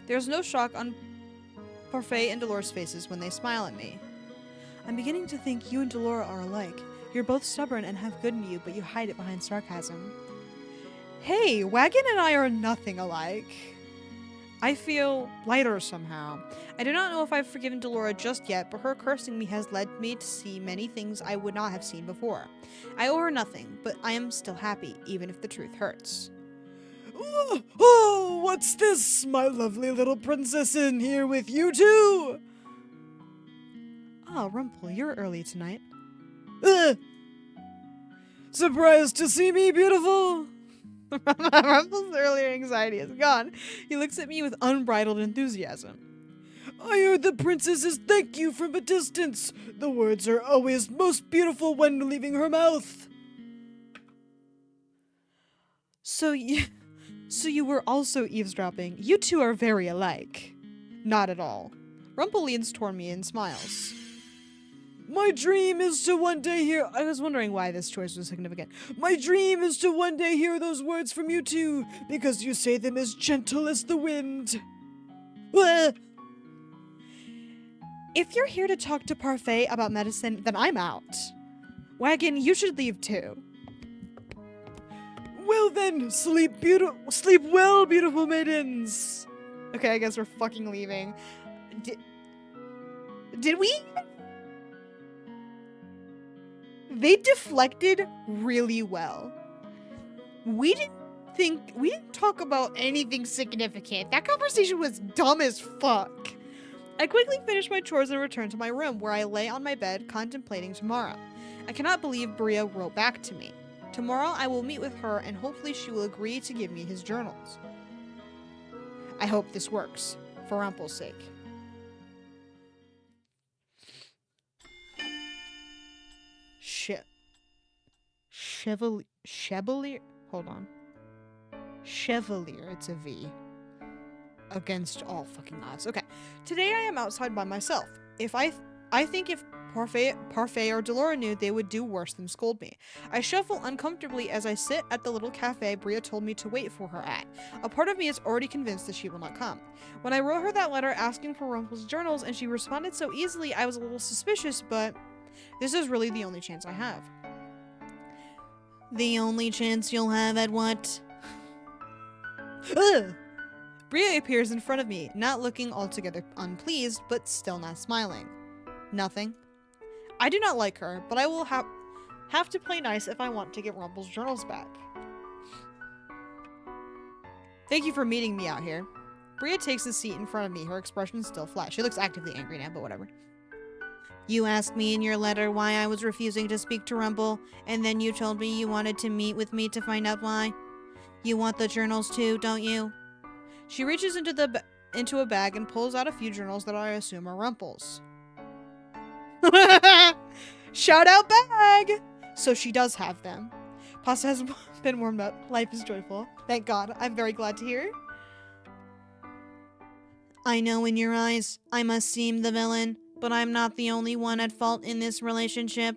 There's no shock on Parfait and Delora's faces when they smile at me. I'm beginning to think you and Delora are alike. You're both stubborn and have good in you, but you hide it behind sarcasm. Hey, Wagon and I are nothing alike. I feel lighter somehow. I do not know if I've forgiven Delora just yet, but her cursing me has led me to see many things I would not have seen before. I owe her nothing, but I am still happy, even if the truth hurts. Oh, what's this? My lovely little princess in here with you too? Oh, Rumpel, you're early tonight. Surprised to see me, beautiful? Rumpel's earlier anxiety is gone. He looks at me with unbridled enthusiasm. I heard the princess's thank you from a distance. The words are always most beautiful when leaving her mouth. So you were also eavesdropping. You two are very alike. Not at all. Rumpel leans toward me and smiles. My dream is to one day hear... I was wondering why this choice was significant. My dream is to one day hear those words from you two, because you say them as gentle as the wind. If you're here to talk to Parfait about medicine, then I'm out. Wagon, you should leave too. Well then, sleep well, beautiful maidens. Okay, I guess we're fucking leaving. Did we? They deflected really well. We didn't talk about anything significant. That conversation was dumb as fuck. I quickly finished my chores and returned to my room, where I lay on my bed contemplating tomorrow. I cannot believe Bria wrote back to me. Tomorrow I will meet with her and hopefully she will agree to give me his journals. I hope this works, for Rumpel's sake. Chevalier? Hold on. Chevalier, it's a V. Against all fucking odds. Okay. Today I am outside by myself. I think if Parfait or Delora knew, they would do worse than scold me. I shuffle uncomfortably as I sit at the little cafe Bria told me to wait for her at. A part of me is already convinced that she will not come. When I wrote her that letter asking for Rumpel's journals and she responded so easily, I was a little suspicious, but this is really the only chance I have. The only chance you'll have at what? Ugh. Bria appears in front of me, not looking altogether unpleased, but still not smiling. Nothing. I do not like her, but I will have to play nice if I want to get Rumpel's journals back. Thank you for meeting me out here. Bria takes a seat in front of me, her expression still flat. She looks actively angry now, but whatever. You asked me in your letter why I was refusing to speak to Rumpel, and then you told me you wanted to meet with me to find out why. You want the journals too, don't you? She reaches into a bag and pulls out a few journals that I assume are Rumpel's. Shout out bag! So she does have them. Pasta has been warmed up. Life is joyful. Thank God. I'm very glad to hear. I know in your eyes I must seem the villain, but I'm not the only one at fault in this relationship.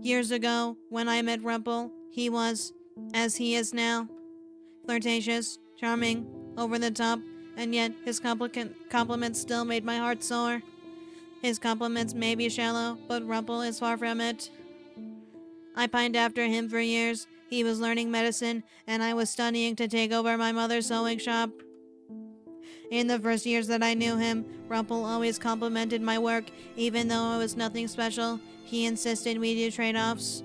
Years ago, when I met Rumpel, he was, as he is now, flirtatious, charming, over the top, and yet his compliments still made my heart sore. His compliments may be shallow, but Rumpel is far from it. I pined after him for years. He was learning medicine, and I was studying to take over my mother's sewing shop. In the first years that I knew him, Rumpel always complimented my work, even though it was nothing special. He insisted we do trade-offs.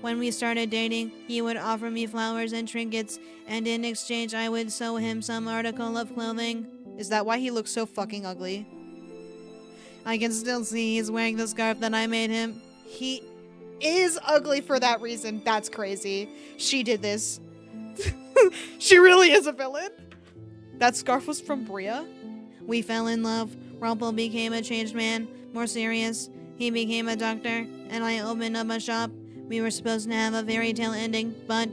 When we started dating, he would offer me flowers and trinkets, and in exchange I would sew him some article of clothing. Is that why he looks so fucking ugly? I can still see he's wearing the scarf that I made him. He is ugly for that reason. That's crazy. She did this. She really is a villain. That scarf was from Bria? We fell in love. Rumpel became a changed man, more serious. He became a doctor, and I opened up a shop. We were supposed to have a fairy tale ending, but...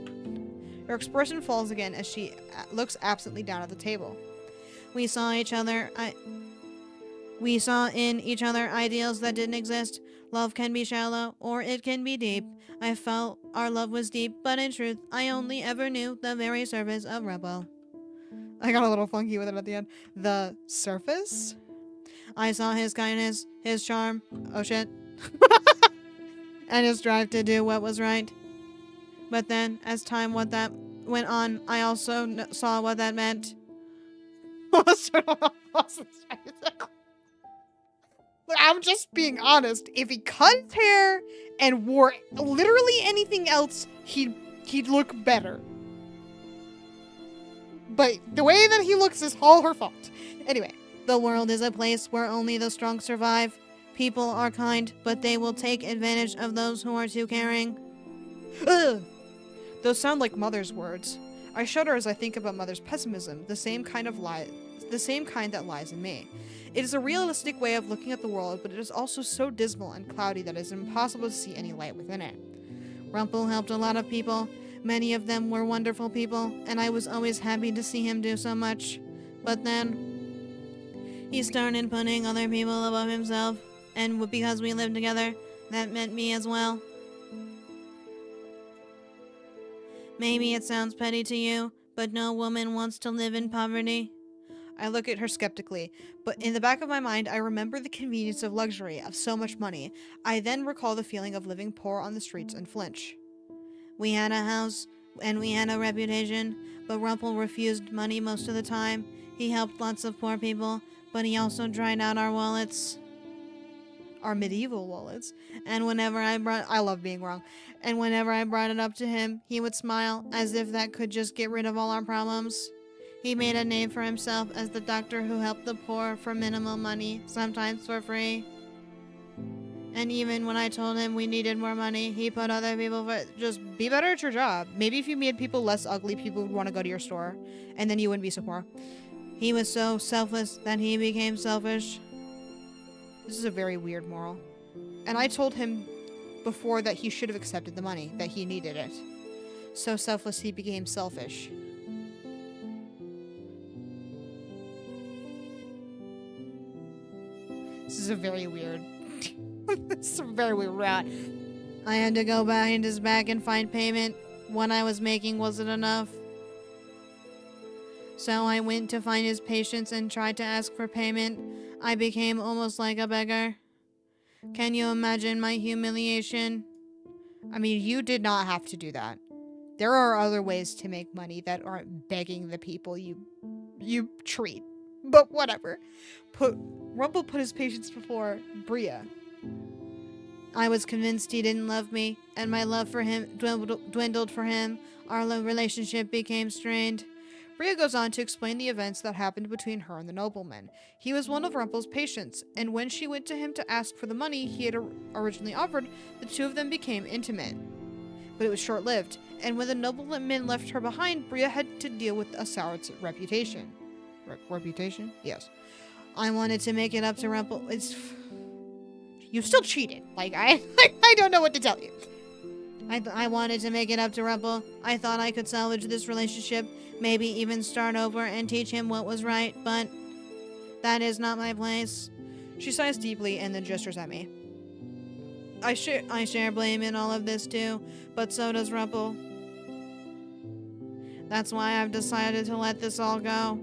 Her expression falls again as she looks absently down at the table. We saw in each other ideals that didn't exist. Love can be shallow, or it can be deep. I felt our love was deep, but in truth, I only ever knew the very surface of Rumpel. I got a little funky with it at the end. The surface? I saw his kindness, his charm, oh shit, and his drive to do what was right. But then, as time went on, I also saw what that meant. I'm just being honest. If he cut his hair and wore literally anything else, he'd look better. But the way that he looks is all her fault. Anyway. The world is a place where only the strong survive. People are kind, but they will take advantage of those who are too caring. Ugh. Those sound like Mother's words. I shudder as I think about Mother's pessimism, the same kind that lies in me. It is a realistic way of looking at the world, but it is also so dismal and cloudy that it is impossible to see any light within it. Rumpel helped a lot of people. Many of them were wonderful people, and I was always happy to see him do so much. But then... he started putting other people above himself, and because we lived together, that meant me as well. Maybe it sounds petty to you, but no woman wants to live in poverty. I look at her skeptically, but in the back of my mind, I remember the convenience of luxury, of so much money. I then recall the feeling of living poor on the streets and flinch. We had a house, and we had a reputation, but Rumpel refused money most of the time. He helped lots of poor people, but he also dried out our wallets. Our medieval wallets. And whenever I love being wrong. And whenever I brought it up to him, he would smile, as if that could just get rid of all our problems. He made a name for himself as the doctor who helped the poor for minimal money, sometimes for free. And even when I told him we needed more money, he put other people for... Just be better at your job. Maybe if you made people less ugly, people would want to go to your store. And then you wouldn't be so poor. He was so selfless that he became selfish. This is a very weird moral. And I told him before that he should have accepted the money, that he needed it. So selfless he became selfish. This is a very weird... this is a very weird route. I had to go behind his back and find payment. What I was making wasn't enough. So I went to find his patients and tried to ask for payment. I became almost like a beggar. Can you imagine my humiliation? I mean, you did not have to do that. There are other ways to make money that aren't begging the people you treat. But whatever. Rumpel put his patients before Bria. I was convinced he didn't love me, and my love for him dwindled for him. Our relationship became strained. Bria goes on to explain the events that happened between her and the nobleman. He was one of Rumpel's patients, and when she went to him to ask for the money he had originally offered, the two of them became intimate. But it was short-lived, and when the nobleman left her behind, Bria had to deal with a sour reputation. Reputation? Yes. I wanted to make it up to Rumpel. You still cheated. I don't know what to tell you. I wanted to make it up to Rumpel. I thought I could salvage this relationship, maybe even start over and teach him what was right, but that is not my place. She sighs deeply and then gestures at me. I share blame in all of this too, but so does Rumpel. That's why I've decided to let this all go.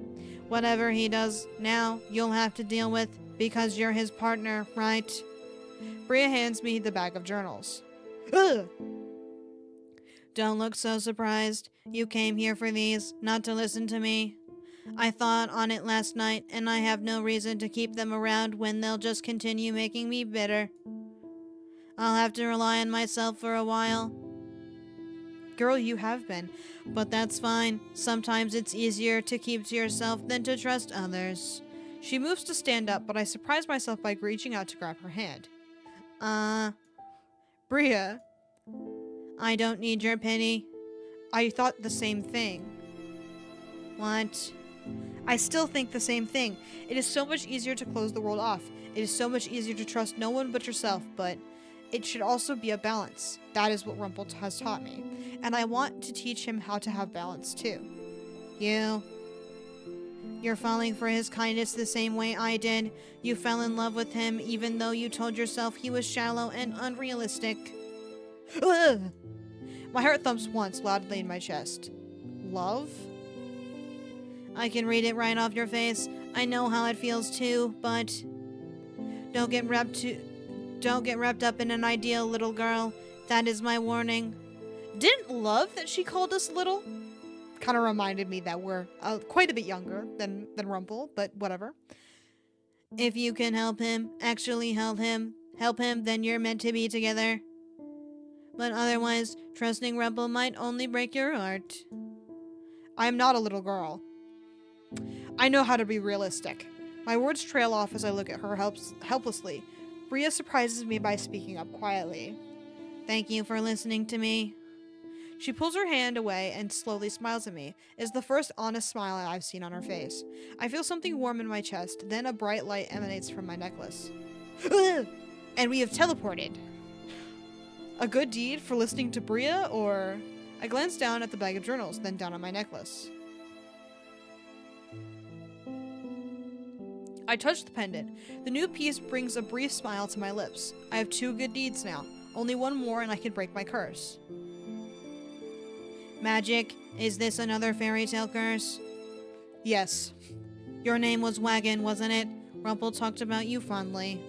Whatever he does now, you'll have to deal with because you're his partner, right? Bria hands me the bag of journals. Ugh! Don't look so surprised. You came here for these, not to listen to me. I thought on it last night, and I have no reason to keep them around when they'll just continue making me bitter. I'll have to rely on myself for a while. Girl, you have been. But that's fine. Sometimes it's easier to keep to yourself than to trust others. She moves to stand up, but I surprise myself by reaching out to grab her hand. Bria. I don't need your pity. I thought the same thing. What? I still think the same thing. It is so much easier to close the world off. It is so much easier to trust no one but yourself, but it should also be a balance. That is what Rumpel has taught me. And I want to teach him how to have balance too. You're falling for his kindness the same way I did. You fell in love with him even though you told yourself he was shallow and unrealistic. Ugh. My heart thumps once loudly in my chest. Love? I can read it right off your face. I know how it feels too, but don't get wrapped up in an ideal, little girl. That is my warning. Didn't love that she called us little? Kind of reminded me that we're quite a bit younger than Rumpel, but whatever. If you can help him, actually help him, then you're meant to be together. But otherwise, trusting Rumpel might only break your heart. I am not a little girl. I know how to be realistic. My words trail off as I look at her helplessly. Bria surprises me by speaking up quietly. Thank you for listening to me. She pulls her hand away and slowly smiles at me. It's the first honest smile I've seen on her face. I feel something warm in my chest, then a bright light emanates from my necklace. And we have teleported. A good deed for listening to Bria, or... I glance down at the bag of journals, then down at my necklace. I touch the pendant. The new piece brings a brief smile to my lips. I have 2 good deeds now. Only one more and I can break my curse. Magic? Is this another fairy tale curse? Yes. Your name was Wagon, wasn't it? Rumpel talked about you fondly.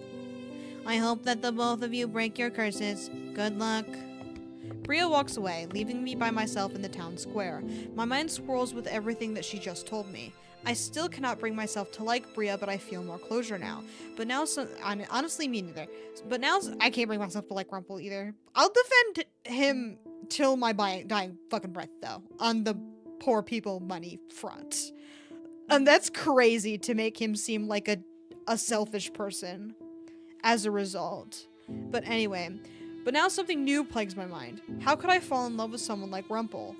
I hope that the both of you break your curses. Good luck. Bria walks away, leaving me by myself in the town square. My mind swirls with everything that she just told me. I still cannot bring myself to like Bria, but I feel more closure now. But now, honestly, me neither. But now, I can't bring myself to like Rumpel either. I'll defend him till my dying fucking breath, though, on the poor people money front. And that's crazy to make him seem like a selfish person as a result. But anyway, but now something new plagues my mind. How could I fall in love with someone like Rumpel?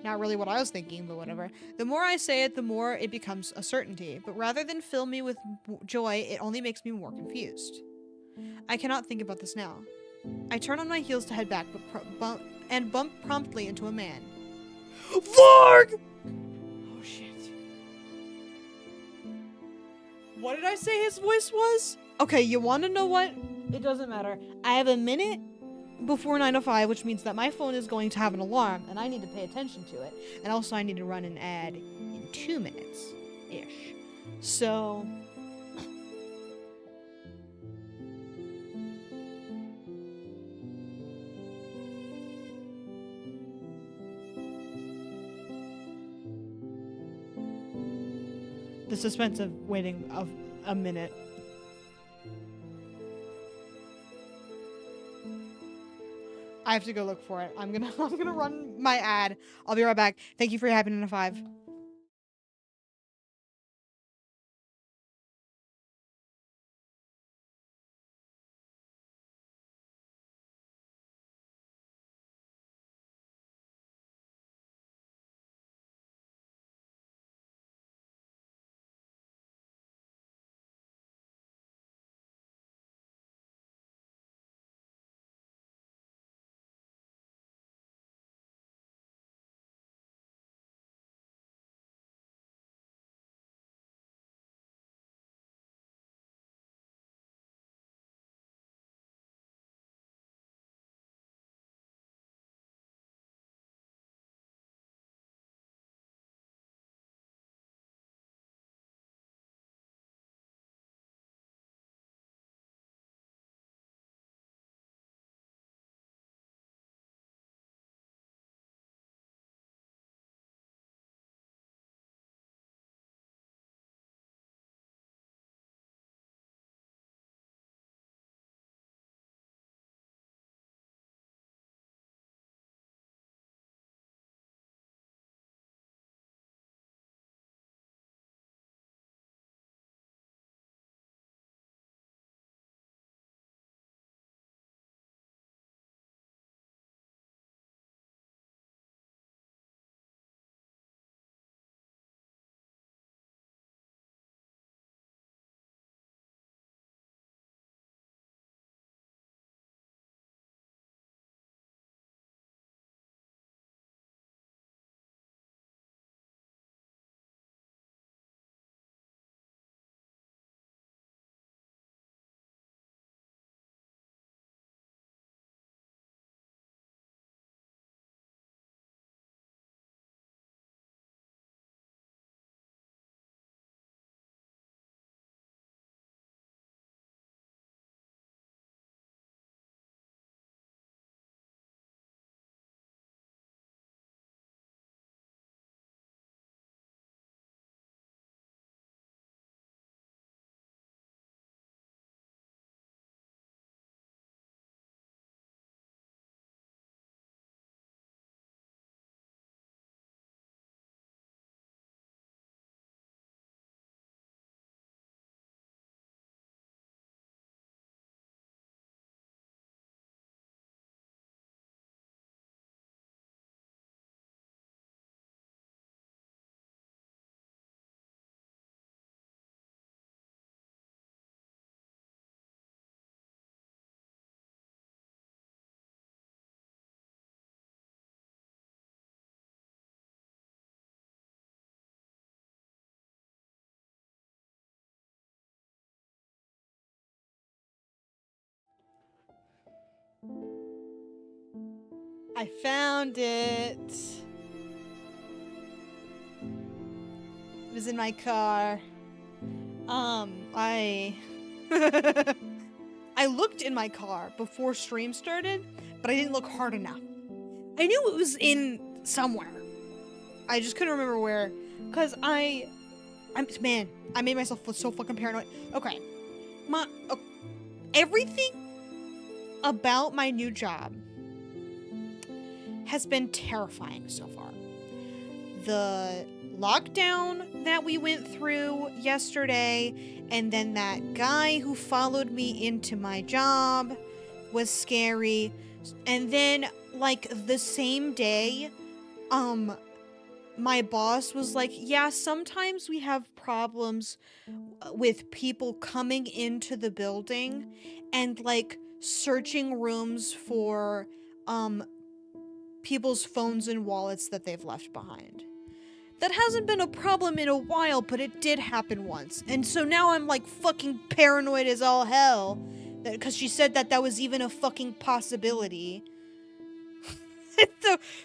Not really what I was thinking, but whatever. The more I say it, the more it becomes a certainty. But rather than fill me with joy, it only makes me more confused. I cannot think about this now. I turn on my heels to head back, but bump promptly into a man. Varg! Oh shit. What did I say his voice was? Okay, you want to know what? It doesn't matter. I have a minute before 9:05, which means that my phone is going to have an alarm, and I need to pay attention to it. And also, I need to run an ad in 2 minutes-ish. So... the suspense of waiting of a minute. I have to go look for it. I'm gonna run my ad. I'll be right back. Thank you for your happy 9 to 5. I found it. It was in my car. I I looked in my car before stream started, but I didn't look hard enough. I knew it was in somewhere. I just couldn't remember where, cause I made myself feel so fucking paranoid. Okay, everything about my new job has been terrifying so far. The lockdown that we went through yesterday, and then that guy who followed me into my job was scary. And then, like, the same day, my boss was like, yeah, sometimes we have problems with people coming into the building and like searching rooms for people's phones and wallets that they've left behind. That hasn't been a problem in a while, but it did happen once. And so now I'm like fucking paranoid as all hell because she said that that was even a fucking possibility.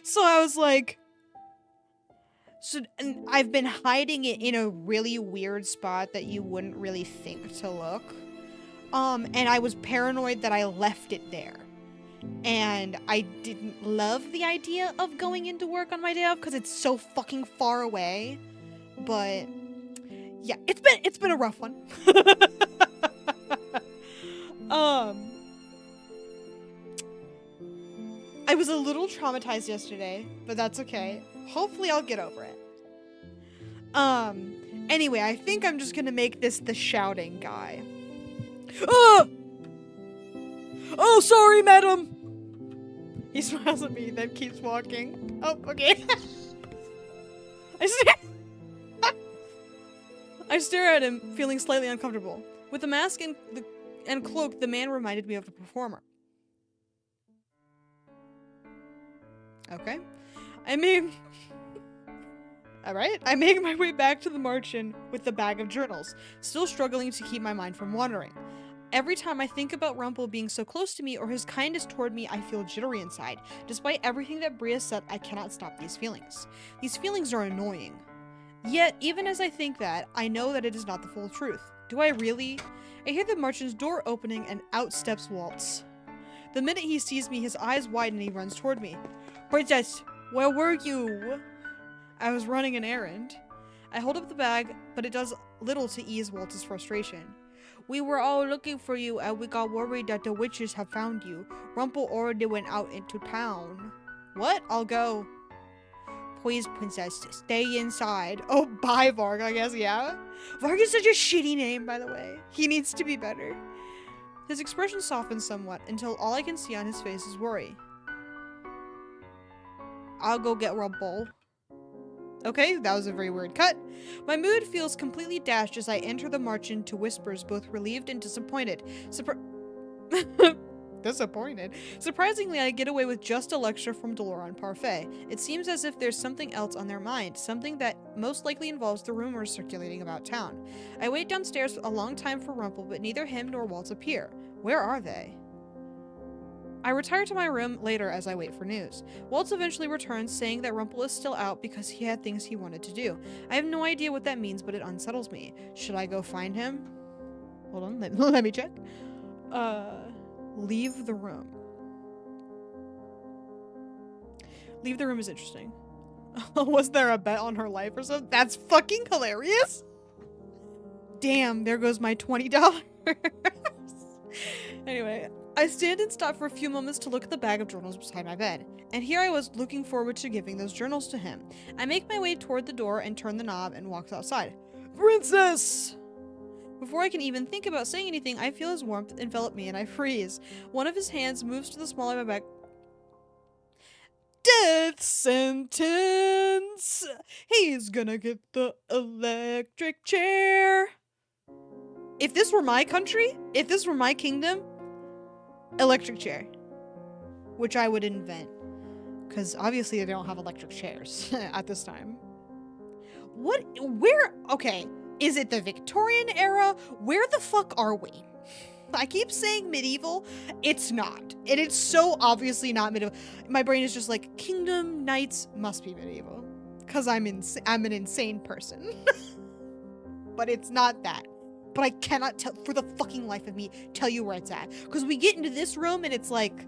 so I was like, and I've been hiding it in a really weird spot that you wouldn't really think to look. And I was paranoid that I left it there. And I didn't love the idea of going into work on my day off because it's so fucking far away. But yeah, it's been a rough one. I was a little traumatized yesterday, but that's okay. Hopefully I'll get over it. Anyway, I think I'm just gonna make this the shouting guy. Ah! Oh, sorry, madam. He smiles at me, then keeps walking. Oh, okay. I stare at him, feeling slightly uncomfortable. With the mask and cloak, the man reminded me of a performer. Okay. Alright, I make my way back to the margin with the bag of journals, still struggling to keep my mind from wandering. Every time I think about Rumpel being so close to me or his kindness toward me, I feel jittery inside. Despite everything that Bria said, I cannot stop these feelings. These feelings are annoying. Yet, even as I think that, I know that it is not the full truth. Do I really? I hear the merchant's door opening and out steps Waltz. The minute he sees me, his eyes widen and he runs toward me. Princess, where were you? I was running an errand. I hold up the bag, but it does little to ease Waltz's frustration. We were all looking for you and we got worried that the witches have found you. Rumpel already went out into town. What? I'll go. Please, princess, stay inside. Oh, bye, Varg, I guess, yeah? Varg is such a shitty name, by the way. He needs to be better. His expression softens somewhat until all I can see on his face is worry. I'll go get Rumpel. Okay, that was a very weird cut. My mood feels completely dashed as I enter the margin to whispers, both relieved and disappointed. Disappointed. Surprisingly, I get away with just a lecture from Doloran Parfait. It seems as if there's something else on their mind, something that most likely involves the rumors circulating about town. I wait downstairs a long time for Rumpel, but neither him nor Waltz appear. Where are they? I retire to my room later as I wait for news. Waltz eventually returns, saying that Rumpel is still out because he had things he wanted to do. I have no idea what that means, but it unsettles me. Should I go find him? Hold on, let me check. Leave the room. Leave the room is interesting. Was there a bet on her life or something? That's fucking hilarious. Damn, there goes my $20. Anyway, I stand and stop for a few moments to look at the bag of journals beside my bed, and here I was looking forward to giving those journals to him. I make my way toward the door and turn the knob and walk outside. Princess! Before I can even think about saying anything, I feel his warmth envelop me and I freeze. One of his hands moves to the small of my back. Death sentence! He's gonna get the electric chair. If this were my country, if this were my kingdom, electric chair. Which I would invent. Because obviously they don't have electric chairs at this time. Okay. Is it the Victorian era? Where the fuck are we? I keep saying medieval. It's not. And it's so obviously not medieval. My brain is just like, kingdom, knights, must be medieval. Because I'm an insane person. But it's not that. But I cannot tell, for the fucking life of me, tell you where it's at. Because we get into this room and it's like,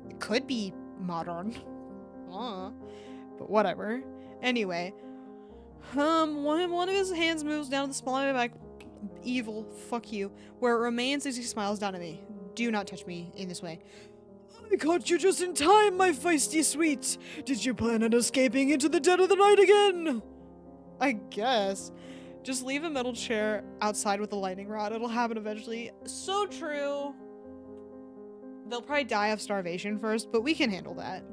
it could be modern. But whatever. Anyway. One of his hands moves down to the small of my back. Evil. Fuck you. Where it remains as he smiles down at me. Do not touch me in this way. I caught you just in time, my feisty sweet. Did you plan on escaping into the dead of the night again? I guess. Just leave a metal chair outside with a lightning rod. It'll happen eventually. So true. They'll probably die of starvation first, but we can handle that.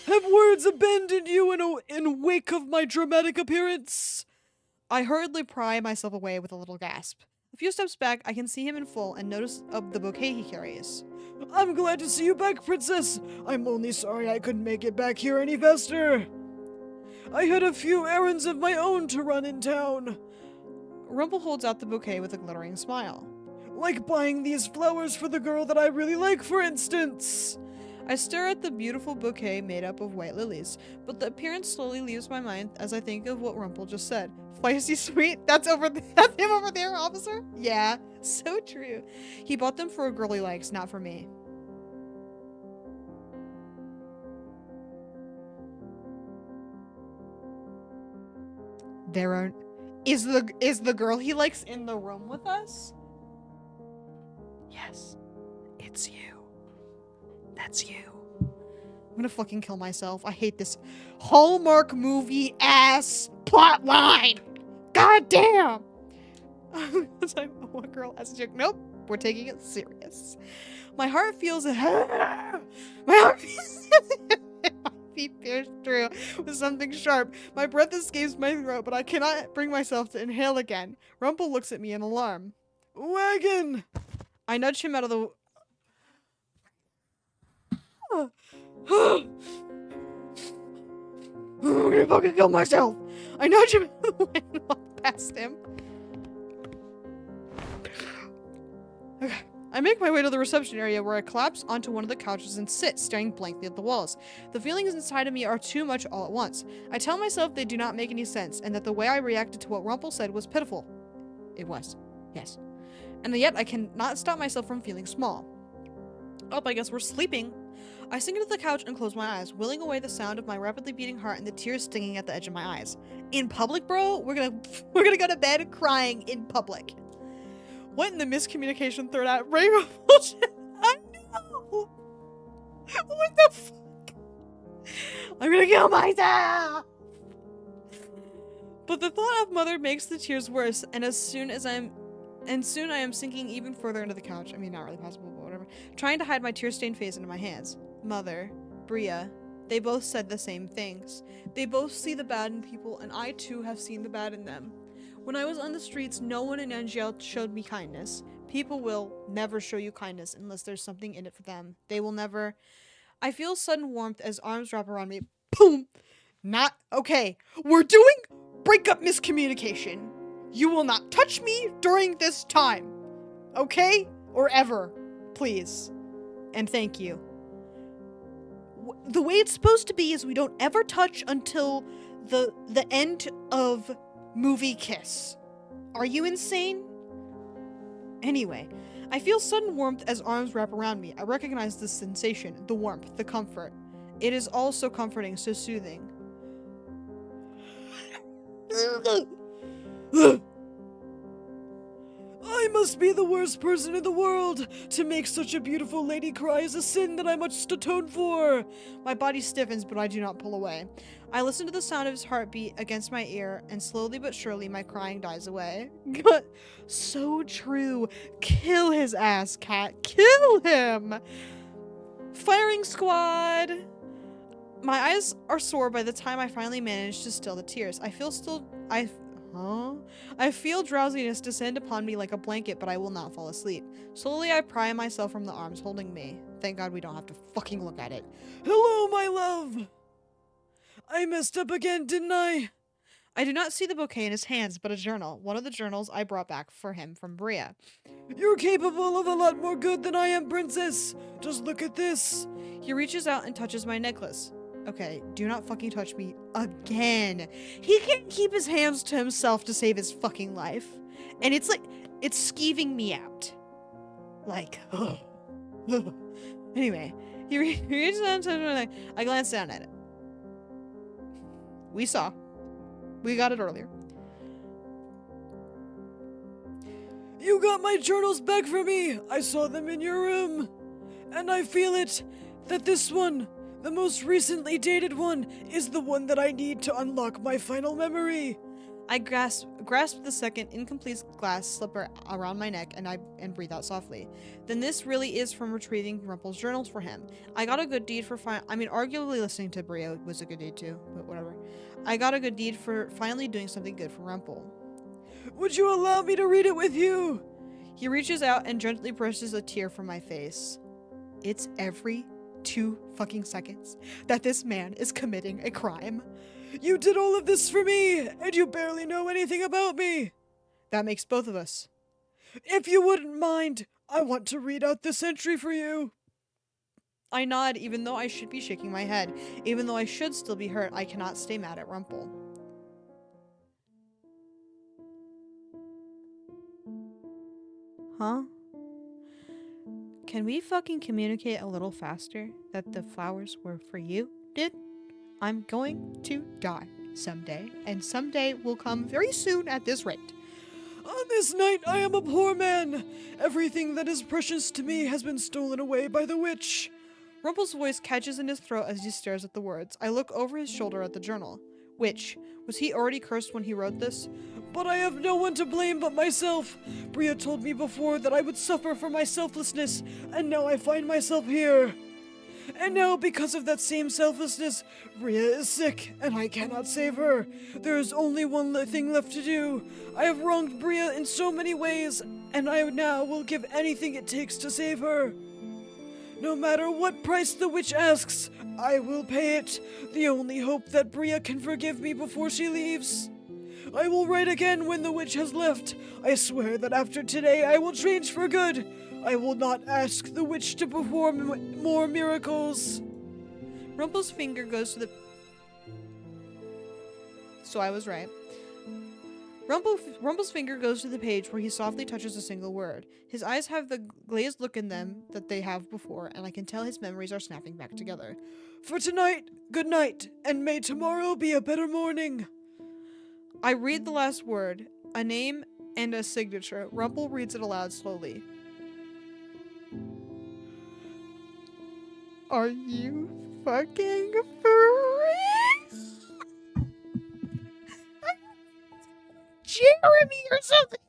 Have words abandoned you in wake of my dramatic appearance? I hurriedly pry myself away with a little gasp. A few steps back, I can see him in full and notice of the bouquet he carries. I'm glad to see you back, Princess. I'm only sorry I couldn't make it back here any faster. I had a few errands of my own to run in town. Rumpel holds out the bouquet with a glittering smile. Like buying these flowers for the girl that I really like, for instance. I stare at the beautiful bouquet made up of white lilies, but the appearance slowly leaves my mind as I think of what Rumpel just said. Feisty sweet? That's him over there, officer? Yeah, so true. He bought them for a girl he likes, not for me. There are... Is the girl he likes in the room with us? Yes, it's you. That's you. I'm gonna fucking kill myself. I hate this Hallmark movie ass plotline. God damn. One girl has a joke. Nope, we're taking it serious. My heart feels my heart feels be pierced through with something sharp. My breath escapes my throat, but I cannot bring myself to inhale again. Rumpel looks at me in alarm. Wagon! I nudge him out of the... I'm gonna fucking kill myself. I nudge him out of the way and walk past him. Okay. I make my way to the reception area where I collapse onto one of the couches and sit, staring blankly at the walls. The feelings inside of me are too much all at once. I tell myself they do not make any sense, and that the way I reacted to what Rumpel said was pitiful. It was. Yes. And yet I cannot stop myself from feeling small. Oh, I guess we're sleeping. I sink into the couch and close my eyes, willing away the sound of my rapidly beating heart and the tears stinging at the edge of my eyes. In public, bro? We're gonna go to bed crying in public. What in the miscommunication third act? Ray bullshit. I know. What the fuck? I'm gonna kill myself. But the thought of mother makes the tears worse, and soon I am sinking even further into the couch. I mean, not really possible, but whatever. Trying to hide my tear-stained face into my hands. Mother, Bria, they both said the same things. They both see the bad in people, and I too have seen the bad in them. When I was on the streets, no one in Angel showed me kindness. People will never show you kindness unless there's something in it for them. They will never... I feel sudden warmth as arms wrap around me. Boom! Not okay. We're doing breakup miscommunication. You will not touch me during this time. Okay? Or ever. Please. And thank you. The way it's supposed to be is we don't ever touch until the end of movie kiss. Are you insane? Anyway, I feel sudden warmth as arms wrap around me. I recognize the sensation, the warmth, the comfort. It is all so comforting, so soothing. I must be the worst person in the world. To make such a beautiful lady cry is a sin that I must atone for. My body stiffens, but I do not pull away. I listen to the sound of his heartbeat against my ear, and slowly but surely my crying dies away. So true. Kill his ass, cat. Kill him! Firing squad! My eyes are sore by the time I finally manage to still the tears. I feel drowsiness descend upon me like a blanket, but I will not fall asleep. Slowly, I pry myself from the arms holding me. Thank God we don't have to fucking look at it. Hello, my love! I messed up again, didn't I? I do not see the bouquet in his hands, but a journal. One of the journals I brought back for him from Bria. You're capable of a lot more good than I am, princess. Just look at this. He reaches out and touches my necklace. Okay, do not fucking touch me again. He can't keep his hands to himself to save his fucking life. And it's like, it's skeeving me out. Like, Anyway, he reaches out and touches my neck. I glance down at it. We saw. We got it earlier. You got my journals back for me. I saw them in your room. And I feel it, that this one, the most recently dated one, is the one that I need to unlock my final memory. I grasp the second incomplete glass slipper around my neck and breathe out softly. Then this really is from retrieving Rumpel's journals for him. I got a good deed for arguably listening to Bria was a good deed too, but whatever. I got a good deed for finally doing something good for Rumpel. Would you allow me to read it with you? He reaches out and gently brushes a tear from my face. It's every 2 fucking seconds that this man is committing a crime. You did all of this for me, and you barely know anything about me. That makes both of us. If you wouldn't mind, I want to read out this entry for you. I nod, even though I should be shaking my head. Even though I should still be hurt, I cannot stay mad at Rumpel. Huh? Can we fucking communicate a little faster that the flowers were for you, dude? I'm going to die someday, and someday will come very soon at this rate. On this night I am a poor man. Everything that is precious to me has been stolen away by the witch. Rumpel's voice catches in his throat as he stares at the words. I look over his shoulder at the journal. Witch. Was he already cursed when he wrote this? But I have no one to blame but myself. Bria told me before that I would suffer for my selflessness, and now I find myself here. And now, because of that same selflessness, Bria is sick, and I cannot save her. There is only one thing left to do. I have wronged Bria in so many ways, and I now will give anything it takes to save her. No matter what price the witch asks, I will pay it. The only hope that Bria can forgive me before she leaves. I will write again when the witch has left. I swear that after today I will change for good. I will not ask the witch to perform more miracles. Rumpel's finger goes to the... So I was right. Rumpel's finger goes to the page where he softly touches a single word. His eyes have the glazed look in them that they have before, and I can tell his memories are snapping back together. For tonight, good night, and may tomorrow be a better morning. I read the last word, a name and a signature. Rumpel reads it aloud slowly. Are you fucking free? Jeremy or something.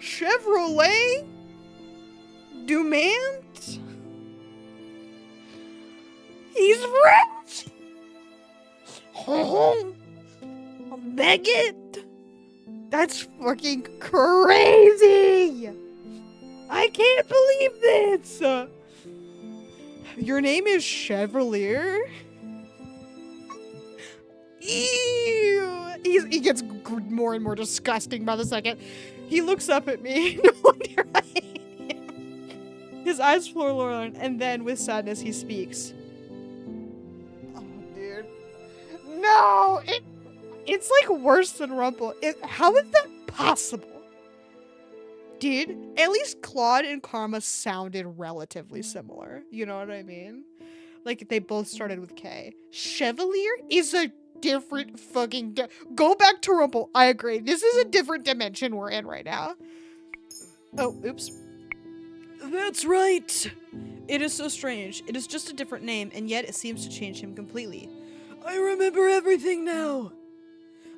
Chevrolet? Dumont? He's rich! Oh, Megan? That's fucking crazy! I can't believe this! Your name is Chevalier? Ew! He gets more and more disgusting by the second. He looks up at me. No wonder I hate him. His eyes forlorn, and then with sadness he speaks. Oh, dude. No! It's like worse than Rumpel. How is that possible? Dude, at least Claude and Karma sounded relatively similar. You know what I mean? Like, they both started with K. Chevalier is a different fucking... Go back to Rumpel. I agree. This is a different dimension we're in right now. Oh, oops. That's right. It is so strange. It is just a different name, and yet it seems to change him completely. I remember everything now.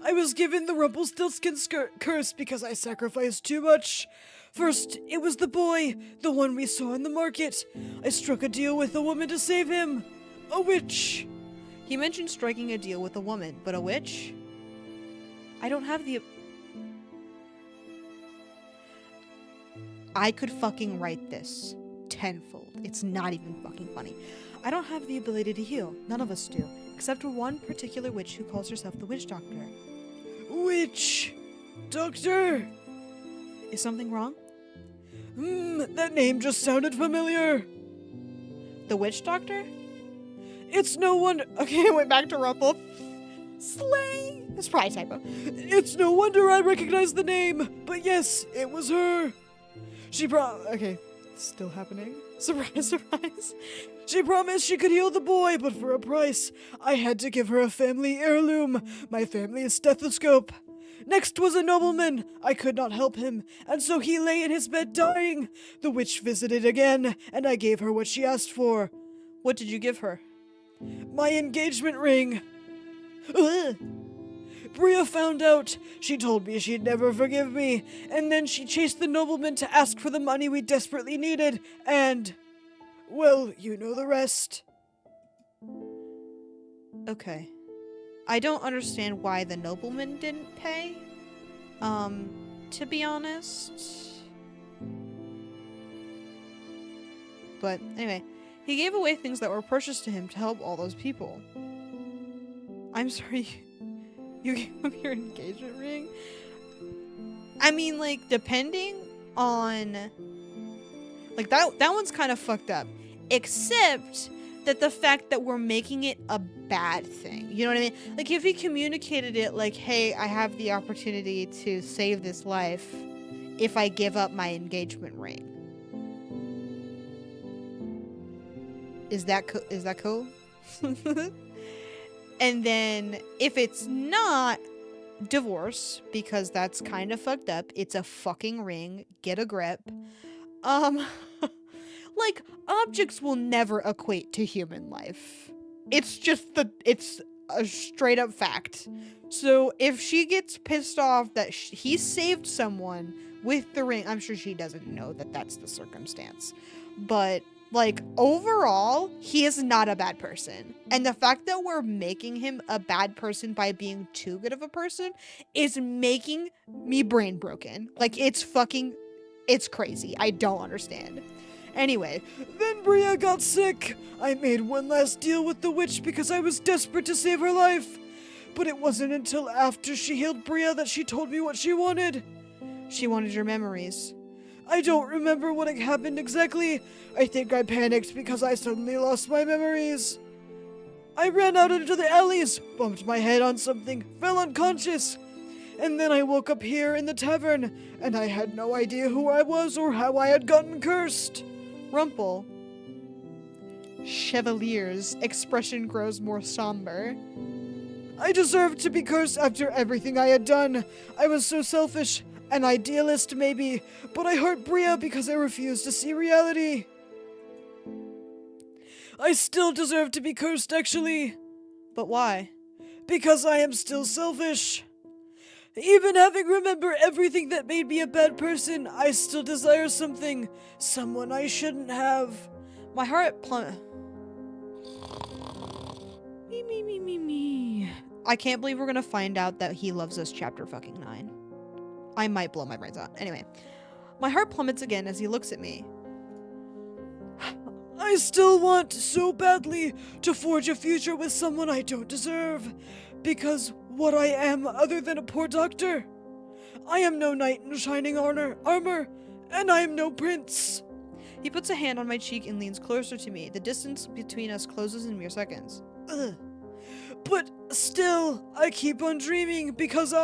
I was given the Rumpelstiltskin curse because I sacrificed too much. First, it was the boy, the one we saw in the market. I struck a deal with a woman to save him. A witch. He mentioned striking a deal with a woman, but a witch? I don't have the... I could fucking write this tenfold. It's not even fucking funny. I don't have the ability to heal. None of us do. Except for one particular witch who calls herself the Witch Doctor. Witch Doctor? Is something wrong? That name just sounded familiar. The Witch Doctor? It's no wonder... Okay, I went back to Rumpel. Slay! That's probably a typo. It's no wonder I recognize the name. But yes, it was her. Okay, still happening. Surprise, surprise. She promised she could heal the boy, but for a price. I had to give her a family heirloom, my family's stethoscope. Next was a nobleman. I could not help him, and so he lay in his bed dying. The witch visited again, and I gave her what she asked for. What did you give her? My engagement ring. Ugh. Bria found out. She told me she'd never forgive me, and then she chased the nobleman to ask for the money we desperately needed, and... well, you know the rest. Okay. I don't understand why the nobleman didn't pay. To be honest. But anyway, he gave away things that were precious to him to help all those people. I'm sorry, you gave him your engagement ring? I mean, like, depending on... like, that one's kind of fucked up. Except that the fact that we're making it a bad thing. You know what I mean? Like, if he communicated it like, hey, I have the opportunity to save this life if I give up my engagement ring. Is that cool? And then if it's not, divorce, because that's kind of fucked up. It's a fucking ring. Get a grip. Like, objects will never equate to human life. It's just it's a straight up fact. So if she gets pissed off that he saved someone with the ring, I'm sure she doesn't know that that's the circumstance. But, like, overall, he is not a bad person. And the fact that we're making him a bad person by being too good of a person is making me brain broken. Like, it's crazy. I don't understand. Anyway, then Bria got sick. I made one last deal with the witch because I was desperate to save her life. But it wasn't until after she healed Bria that she told me what she wanted. She wanted your memories. I don't remember what happened exactly. I think I panicked because I suddenly lost my memories. I ran out into the alleys, bumped my head on something, fell unconscious. And then I woke up here in the tavern, and I had no idea who I was or how I had gotten cursed. Rumpel. Chevalier's expression grows more somber. I deserved to be cursed after everything I had done. I was so selfish. An idealist, maybe, but I hurt Bria because I refused to see reality. I still deserve to be cursed, actually. But why? Because I am still selfish. Even having remembered everything that made me a bad person, I still desire something. Someone I shouldn't have. My heart Me. I can't believe we're gonna find out that he loves us chapter fucking 9. I might blow my brains out. Anyway, my heart plummets again as he looks at me. I still want so badly to forge a future with someone I don't deserve. Because what I am other than a poor doctor. I am no knight in shining armor, and I am no prince. He puts a hand on my cheek and leans closer to me. The distance between us closes in mere seconds. Ugh. But still, I keep on dreaming because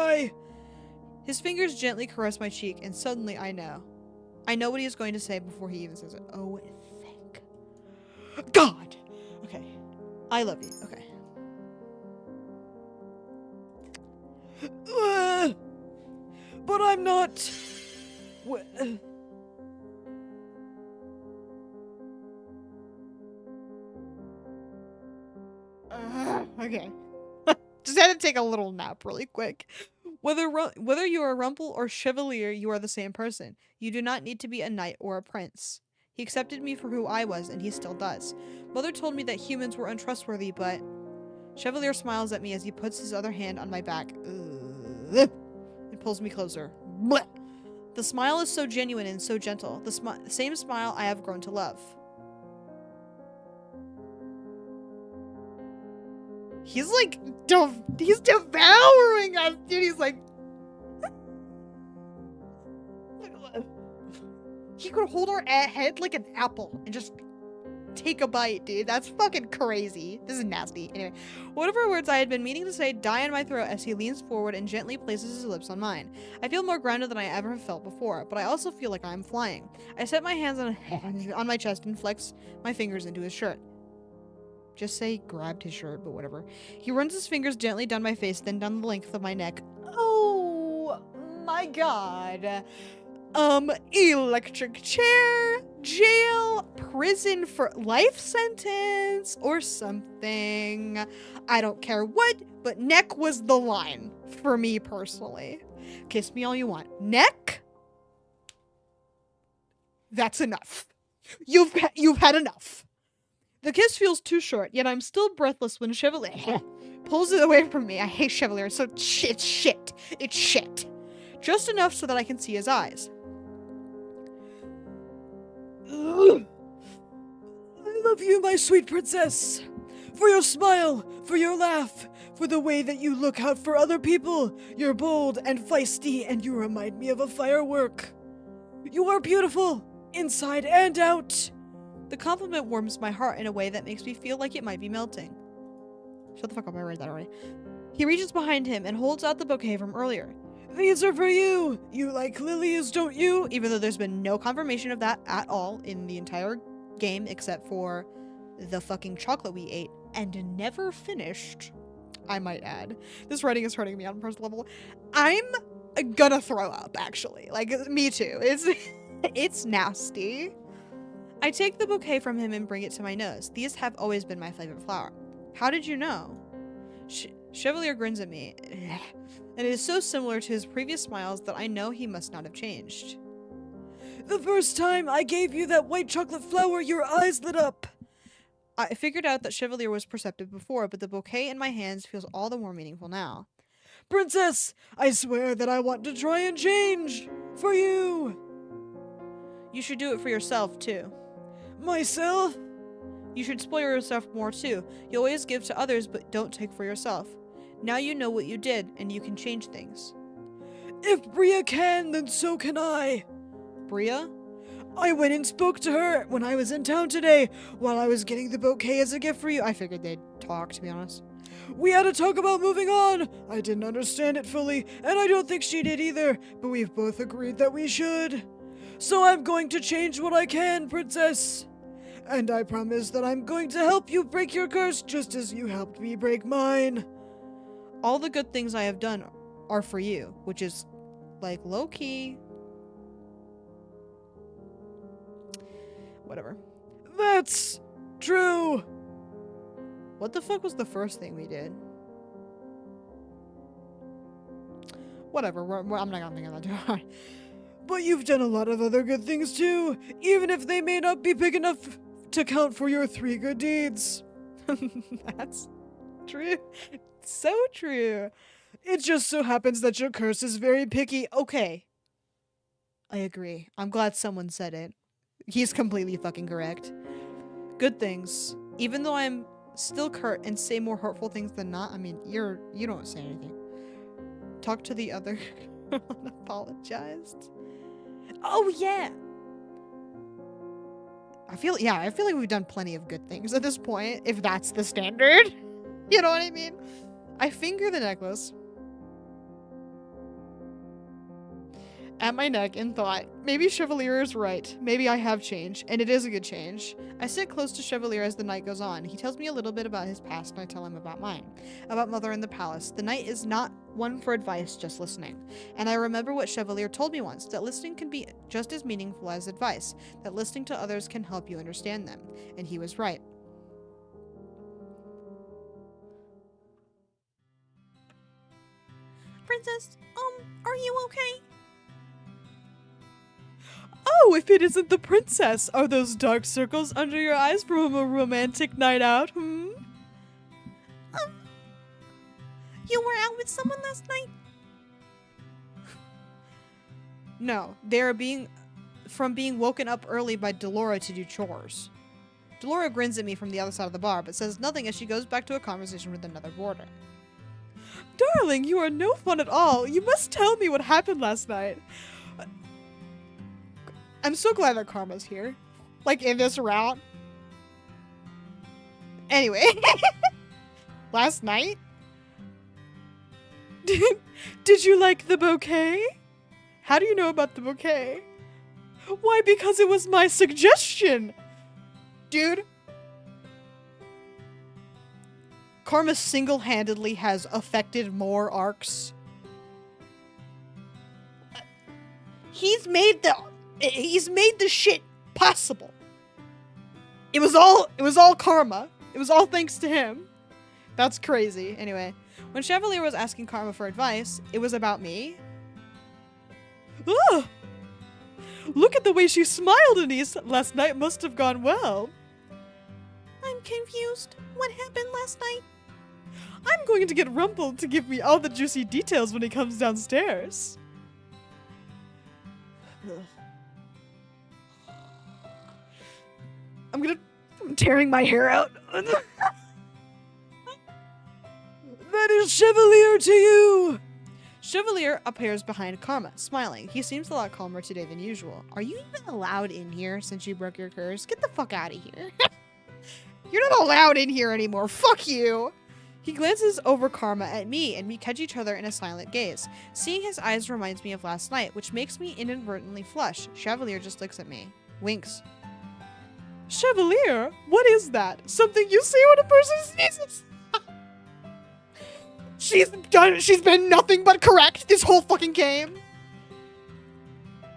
His fingers gently caress my cheek, and suddenly I know. I know what he is going to say before he even says it. Oh, thank God! Okay. I love you. Okay. But I'm not... Okay. Just had to take a little nap really quick. Whether you are Rumpel or Chevalier, you are the same person. You do not need to be a knight or a prince. He accepted me for who I was, and he still does. Mother told me that humans were untrustworthy, but... Chevalier smiles at me as he puts his other hand on my back. And pulls me closer. Blech. The smile is so genuine and so gentle. The same smile I have grown to love. He's like, he's devouring us, dude. He's like, he could hold our head like an apple and just take a bite, dude. That's fucking crazy. This is nasty. Anyway, whatever words I had been meaning to say die in my throat as he leans forward and gently places his lips on mine. I feel more grounded than I ever have felt before, but I also feel like I'm flying. I set my hands on my chest and flex my fingers into his shirt. Just say grabbed his shirt, but whatever. He runs his fingers gently down my face, then down the length of my neck. Oh my god. Electric chair, jail, prison for life sentence or something. I don't care what, but neck was the line for me personally. Kiss me all you want. Neck? That's enough. You've had enough. The kiss feels too short, yet I'm still breathless when Chevalier pulls it away from me. I hate Chevalier, so it's shit. It's shit. Just enough so that I can see his eyes. Ugh. I love you, my sweet princess. For your smile, for your laugh, for the way that you look out for other people. You're bold and feisty, and you remind me of a firework. You are beautiful, inside and out. The compliment warms my heart in a way that makes me feel like it might be melting. Shut the fuck up, I read that already. He reaches behind him and holds out the bouquet from earlier. These are for you. You like lilies, don't you? Even though there's been no confirmation of that at all in the entire game, except for the fucking chocolate we ate and never finished, I might add. This writing is hurting me on a personal level. I'm gonna throw up, actually. Like, me too. It's nasty. I take the bouquet from him and bring it to my nose. These have always been my favorite flower. How did you know? Chevalier grins at me, and it is so similar to his previous smiles that I know he must not have changed. The first time I gave you that white chocolate flower, your eyes lit up. I figured out that Chevalier was perceptive before, but the bouquet in my hands feels all the more meaningful now. Princess, I swear that I want to try and change. For you. You should do it for yourself, too. Myself? You should spoil yourself more, too. You always give to others, but don't take for yourself. Now you know what you did, and you can change things. If Bria can, then so can I. Bria? I went and spoke to her when I was in town today, while I was getting the bouquet as a gift for you. I figured they'd talk, to be honest. We had a talk about moving on. I didn't understand it fully, and I don't think she did either, but we've both agreed that we should. So I'm going to change what I can, Princess. And I promise that I'm going to help you break your curse just as you helped me break mine. All the good things I have done are for you, which is, like, low-key. Whatever. That's true. What the fuck was the first thing we did? Whatever, I'm not gonna think of that too hard. But you've done a lot of other good things too, even if they may not be big enough to count for your 3 good deeds. That's true. So true. It just so happens that your curse is very picky. Okay. I agree. I'm glad someone said it. He's completely fucking correct. Good things. Even though I'm still curt and say more hurtful things than not, I mean, you don't say anything. Talk to the other and apologized. Oh, yeah. I feel like we've done plenty of good things at this point, if that's the standard. You know what I mean? I finger the necklace at my neck and thought, maybe Chevalier is right. Maybe I have changed, and it is a good change. I sit close to Chevalier as the night goes on. He tells me a little bit about his past, and I tell him about mine. About Mother in the Palace. The night is not one for advice, just listening. And I remember what Chevalier told me once, that listening can be just as meaningful as advice, that listening to others can help you understand them. And he was right. Princess, are you okay? Oh, if it isn't the princess! Are those dark circles under your eyes from a romantic night out, You were out with someone last night? No, they're from being woken up early by Delora to do chores. Delora grins at me from the other side of the bar, but says nothing as she goes back to a conversation with another boarder. Darling, you are no fun at all. You must tell me what happened last night. I'm so glad that Karma's here. Like, in this route. Anyway. Last night? Did you like the bouquet? How do you know about the bouquet? Why, because it was my suggestion! Dude. Karma single-handedly has affected more arcs. He's made the shit possible. It was all karma. It was all thanks to him. That's crazy. Anyway, when Chevalier was asking Karma for advice, it was about me. Ah! Look at the way she smiled, Anise. Last night must have gone well. I'm confused. What happened last night? I'm going to get Rumpel to give me all the juicy details when he comes downstairs. I'm tearing my hair out. That is Chevalier to you! Chevalier appears behind Karma, smiling. He seems a lot calmer today than usual. Are you even allowed in here since you broke your curse? Get the fuck out of here. You're not allowed in here anymore. Fuck you. He glances over Karma at me, and we catch each other in a silent gaze. Seeing his eyes reminds me of last night, which makes me inadvertently flush. Chevalier just looks at me. Winks. Chevalier? What is that? Something you say when a person sneezes? She's been nothing but correct this whole fucking game.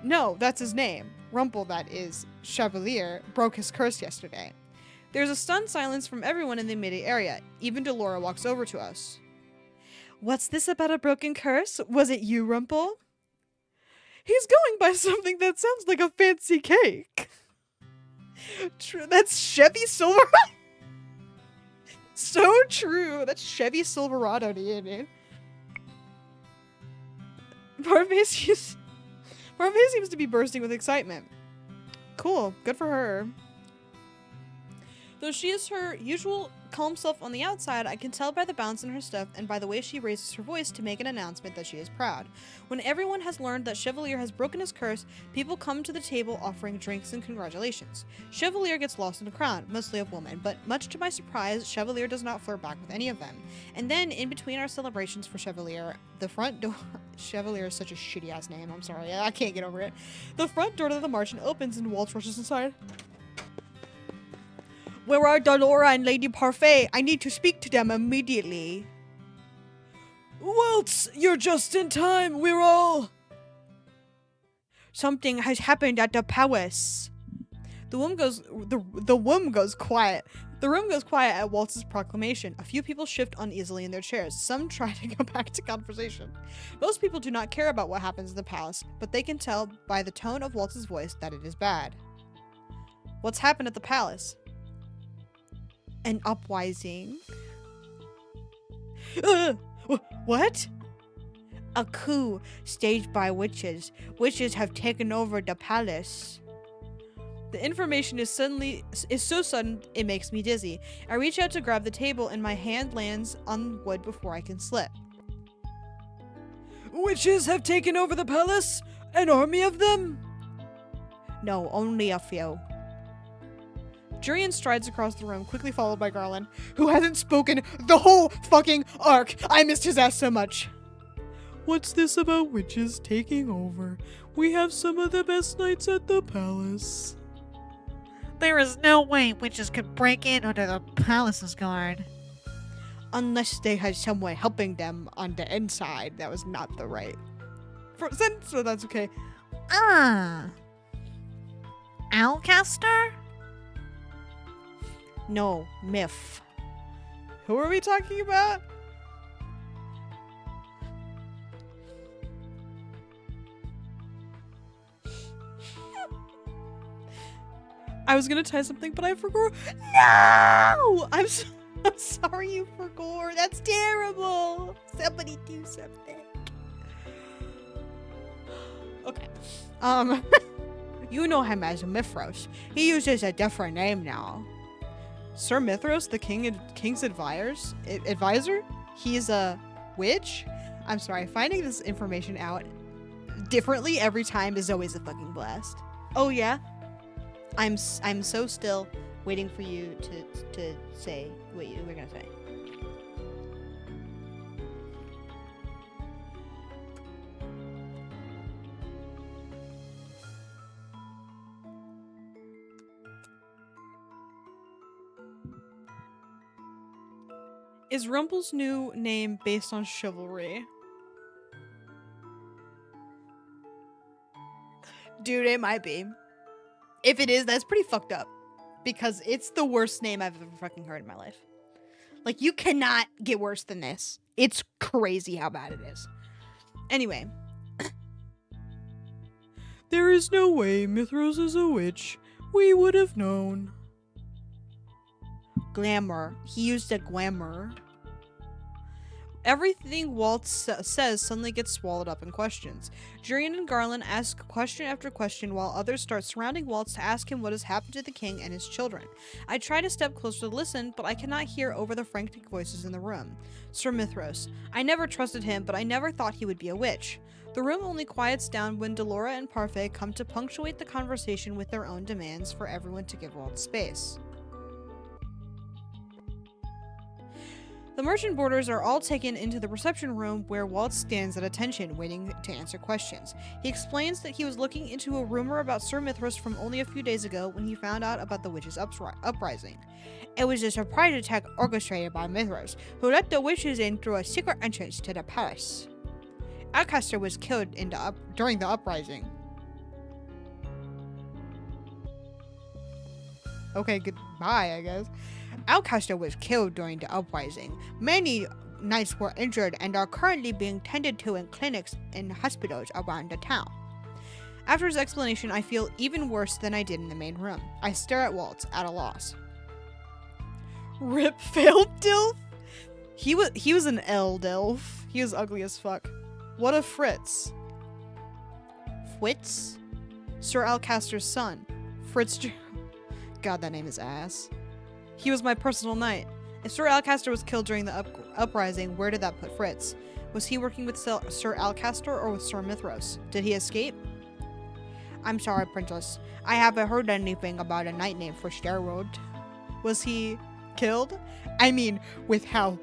No, that's his name. Rumpel, that is. Chevalier broke his curse yesterday. There's a stunned silence from everyone in the immediate area. Even Delora walks over to us. What's this about a broken curse? Was it you, Rumpel? He's going by something that sounds like a fancy cake. That's Chevy Silverado. So true. That's Chevy Silverado to you, dude. Parfait seems to be bursting with excitement. Cool. Good for her. Though she is her usual calm self on the outside, I can tell by the bounce in her step and by the way she raises her voice to make an announcement that she is proud. When everyone has learned that Chevalier has broken his curse, people come to the table offering drinks and congratulations. Chevalier gets lost in a crowd, mostly of women, but much to my surprise, Chevalier does not flirt back with any of them. And then, in between our celebrations for Chevalier, the front door... Chevalier is such a shitty-ass name, I'm sorry, I can't get over it. The front door to the mansion opens and Waltz rushes inside. Where are Delora and Lady Parfait? I need to speak to them immediately. Waltz, you're just in time. We're all... Something has happened at the palace. The room goes quiet. The room goes quiet at Waltz's proclamation. A few people shift uneasily in their chairs. Some try to go back to conversation. Most people do not care about what happens in the palace, but they can tell by the tone of Waltz's voice that it is bad. What's happened at the palace? An uprising. What? A coup staged by witches. Witches have taken over the palace. The information is so sudden it makes me dizzy. I reach out to grab the table and my hand lands on wood before I can slip. Witches have taken over the palace? An army of them? No, only a few. Jurian strides across the room, quickly followed by Garland, who hasn't spoken the whole fucking arc. I missed his ass so much. What's this about witches taking over? We have some of the best knights at the palace. There is no way witches could break in under the palace's guard. Unless they had someone helping them on the inside. That was not the right sentence, so that's okay. Alcaster? No, myth. Who are we talking about? I was gonna tie something, but I forgot. No! I'm sorry you forgot. That's terrible. Somebody do something. Okay. You know him as Mithros. He uses a different name now. Sir Mithros, the king's advisor? He's a witch? I'm sorry, finding this information out differently every time is always a fucking blast. Oh yeah? I'm so still waiting for you to say what you were gonna say. Is Rumpel's new name based on chivalry? Dude, it might be. If it is, that's pretty fucked up. because it's the worst name I've ever fucking heard in my life. Like, you cannot get worse than this. It's crazy how bad it is. Anyway. There is no way Mithros is a witch. We would have known. Glamour. He used a glamour. Everything Waltz says suddenly gets swallowed up in questions. Jurian and Garland ask question after question while others start surrounding Waltz to ask him what has happened to the king and his children. I try to step closer to listen, but I cannot hear over the frantic voices in the room. Sir Mithros. I never trusted him, but I never thought he would be a witch. The room only quiets down when Delora and Parfait come to punctuate the conversation with their own demands for everyone to give Waltz space. The merchant boarders are all taken into the reception room where Waltz stands at attention, waiting to answer questions. He explains that he was looking into a rumor about Sir Mithros from only a few days ago when he found out about the witches' uprising. It was a surprise attack orchestrated by Mithros, who let the witches in through a secret entrance to the palace. Alcaster was killed during the uprising. Okay, goodbye, I guess. Alcaster was killed during the uprising. Many knights were injured and are currently being tended to in clinics and hospitals around the town. After his explanation, I feel even worse than I did in the main room. I stare at Waltz, at a loss. Rip failed Dilf? He was an Eldelf. He was ugly as fuck. What of Fritz? Fritz? Sir Alcaster's son. Fritz God, that name is ass. He was my personal knight. If Sir Alcaster was killed during the uprising, where did that put Fritz? Was he working with Sir Alcaster or with Sir Mithros? Did he escape? I'm sorry, Princess. I haven't heard anything about a knight named Fitzgerald. Was he killed? I mean, with how,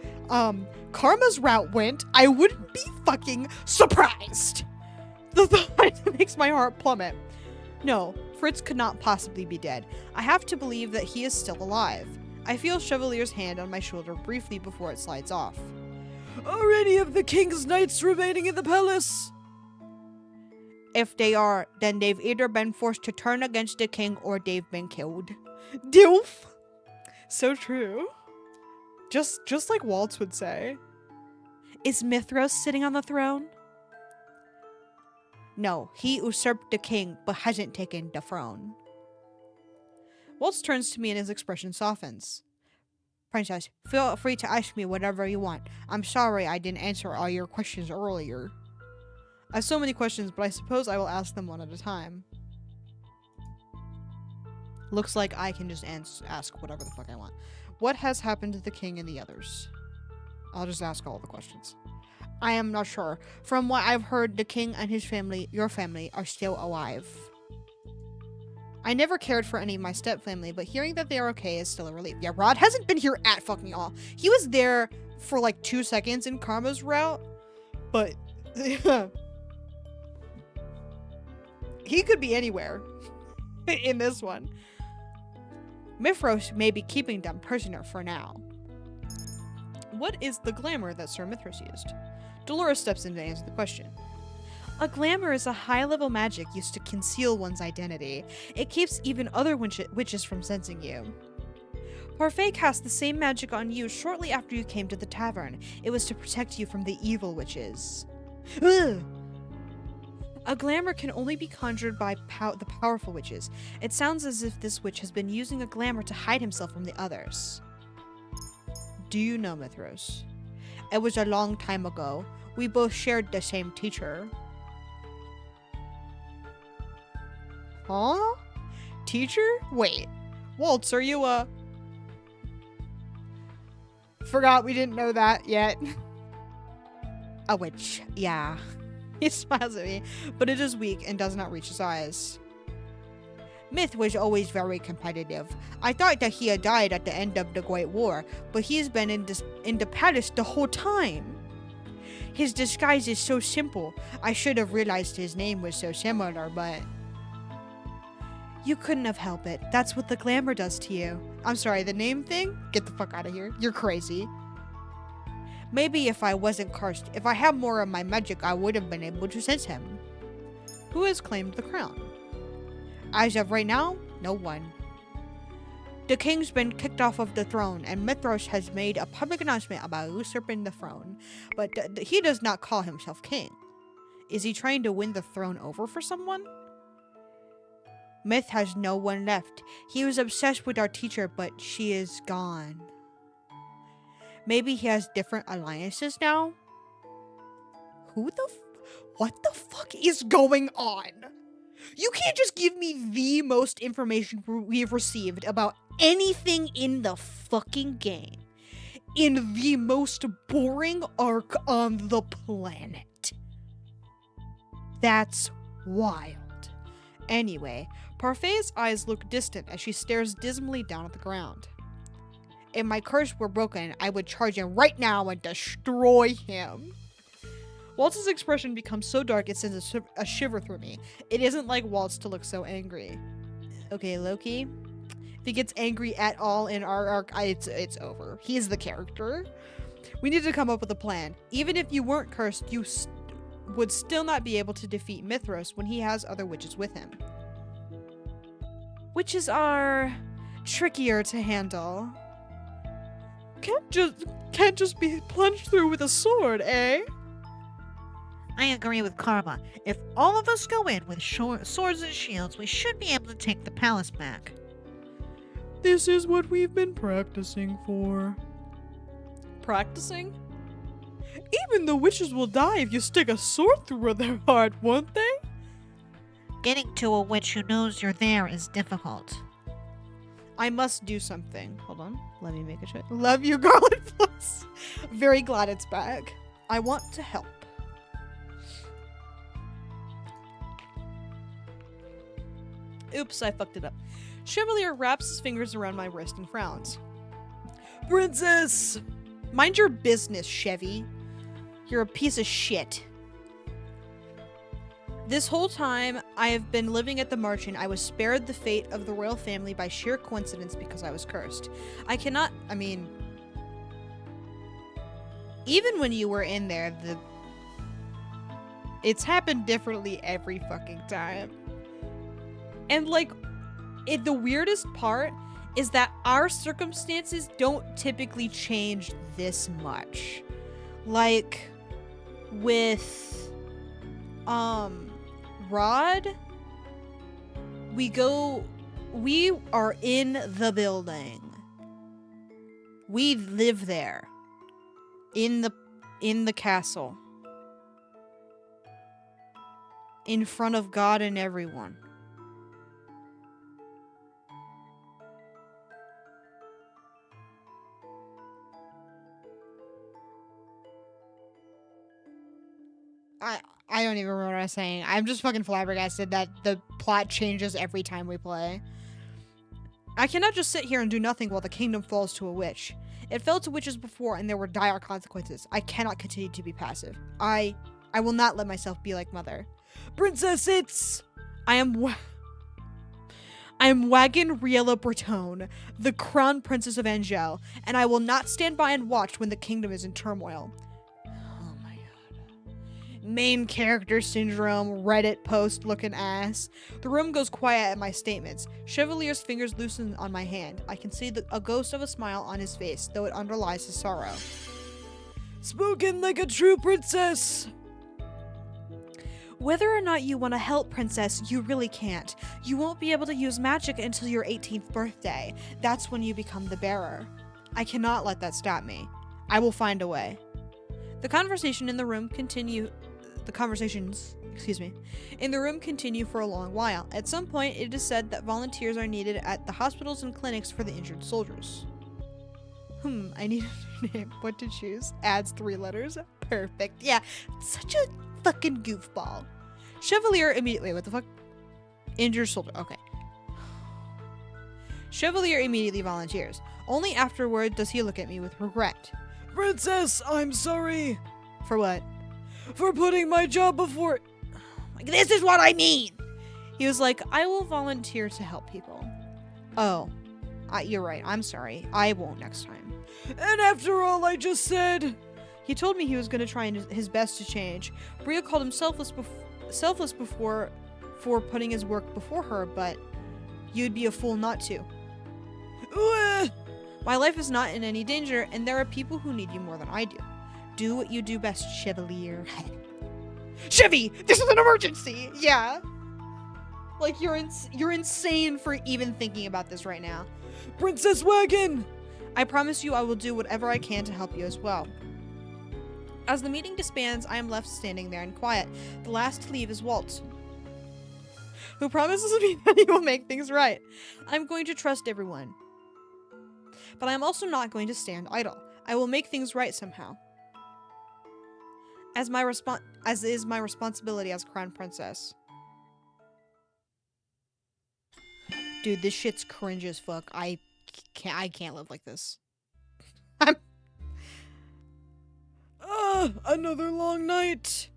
Karma's route went, I wouldn't be fucking surprised. The thought makes my heart plummet. No, Fritz could not possibly be dead. I have to believe that he is still alive. I feel Chevalier's hand on my shoulder briefly before it slides off. Are any of the king's knights remaining in the palace? If they are, then they've either been forced to turn against the king or they've been killed. Dilf! So true. Just like Waltz would say. Is Mithros sitting on the throne? No, he usurped the king, but hasn't taken the throne. Waltz turns to me and his expression softens. Princess, feel free to ask me whatever you want. I'm sorry I didn't answer all your questions earlier. I have so many questions, but I suppose I will ask them one at a time. Looks like I can just ask whatever the fuck I want. What has happened to the king and the others? I'll just ask all the questions. I am not sure. From what I've heard, the king and his family, your family, are still alive. I never cared for any of my step family, but hearing that they are okay is still a relief. Yeah, Rod hasn't been here at fucking all. He was there for like 2 seconds in Karma's route, but he could be anywhere in this one. Mithros may be keeping them prisoner for now. What is the glamour that Sir Mithros used? Dolores steps in to answer the question. A glamour is a high-level magic used to conceal one's identity. It keeps even other witches from sensing you. Parfait cast the same magic on you shortly after you came to the tavern. It was to protect you from the evil witches. Ugh. A glamour can only be conjured by the powerful witches. It sounds as if this witch has been using a glamour to hide himself from the others. Do you know Mithros? It was a long time ago. We both shared the same teacher. Huh? Teacher? Wait. Waltz, are you Forgot we didn't know that yet. A witch, yeah. He smiles at me, but it is weak and does not reach his eyes. Myth was always very competitive. I thought that he had died at the end of the Great War, but he's been in the palace the whole time. His disguise is so simple. I should have realized his name was so similar, but... You couldn't have helped it. That's what the glamour does to you. I'm sorry, the name thing? Get the fuck out of here. You're crazy. Maybe if I wasn't cursed, if I had more of my magic, I would have been able to sense him. Who has claimed the crown? As of right now, no one. The king's been kicked off of the throne, and Mithras has made a public announcement about usurping the throne. But he does not call himself king. Is he trying to win the throne over for someone? Myth has no one left. He was obsessed with our teacher, but she is gone. Maybe he has different alliances now? What the fuck is going on? You can't just give me the most information we've received about anything in the fucking game in the most boring arc on the planet. That's wild. Anyway, Parfait's eyes look distant as she stares dismally down at the ground. If my curse were broken, I would charge him right now and destroy him. Waltz's expression becomes so dark it sends a shiver through me. It isn't like Waltz to look so angry. Okay, Loki. If he gets angry at all in our arc, it's over. He's the character. We need to come up with a plan. Even if you weren't cursed, you would still not be able to defeat Mithras when he has other witches with him. Witches are trickier to handle. Can't just be plunged through with a sword, eh? I agree with Karma. If all of us go in with swords and shields, we should be able to take the palace back. This is what we've been practicing for. Practicing? Even the witches will die if you stick a sword through their heart, won't they? Getting to a witch who knows you're there is difficult. I must do something. Hold on. Let me make a check. Love you, Garlic Plus. Very glad it's back. I want to help. Oops, I fucked it up. Chevalier wraps his fingers around my wrist and frowns. Princess! Mind your business, Chevy. You're a piece of shit. This whole time I have been living at the Marchant, I was spared the fate of the royal family by sheer coincidence because I was cursed. Even when you were in there, it's happened differently every fucking time. And the weirdest part is that our circumstances don't typically change this much. Like with Rod, we are in the building. We live there. In the castle. In front of God and everyone. I don't even remember what I was saying. I'm just fucking flabbergasted that the plot changes every time we play. I cannot just sit here and do nothing while the kingdom falls to a witch. It fell to witches before and there were dire consequences. I cannot continue to be passive. I will not let myself be like Mother. Princess, I am Wagon Riella Breton, the crown princess of Angel, and I will not stand by and watch when the kingdom is in turmoil. Main character syndrome, Reddit post looking ass. The room goes quiet at my statements. Chevalier's fingers loosen on my hand. I can see a ghost of a smile on his face, though it underlies his sorrow. spoken like a true princess. Whether or not you want to help, Princess, you really can't. You won't be able to use magic until your 18th birthday. That's when you become the bearer. I cannot let that stop me. I will find a way. The conversations in the room continue for a long while. At some point, it is said that volunteers are needed at the hospitals and clinics for the injured soldiers. I need a name. What to choose? Adds 3 letters. Perfect. Yeah, such a fucking goofball. Chevalier immediately. What the fuck? Injured soldier. Okay. Chevalier immediately volunteers. Only afterward does he look at me with regret. Princess, I'm sorry. For what? For putting my job before... This is what I mean! He was like, I will volunteer to help people. Oh. You're right. I'm sorry. I won't next time. And after all I just said... He told me he was going to try his best to change. Bria called him selfless before for putting his work before her, but you'd be a fool not to. My life is not in any danger, and there are people who need you more than I do. Do what you do best, Chevalier. Chevy, this is an emergency! Yeah. Like, you're insane for even thinking about this right now. Princess Wagon! I promise you I will do whatever I can to help you as well. As the meeting disbands, I am left standing there and quiet. The last to leave is Walt, who promises me that he will make things right. I'm going to trust everyone. But I am also not going to stand idle. I will make things right somehow. As is my responsibility as Crown Princess. Dude, this shit's cringe as fuck. I can't live like this. Another long night.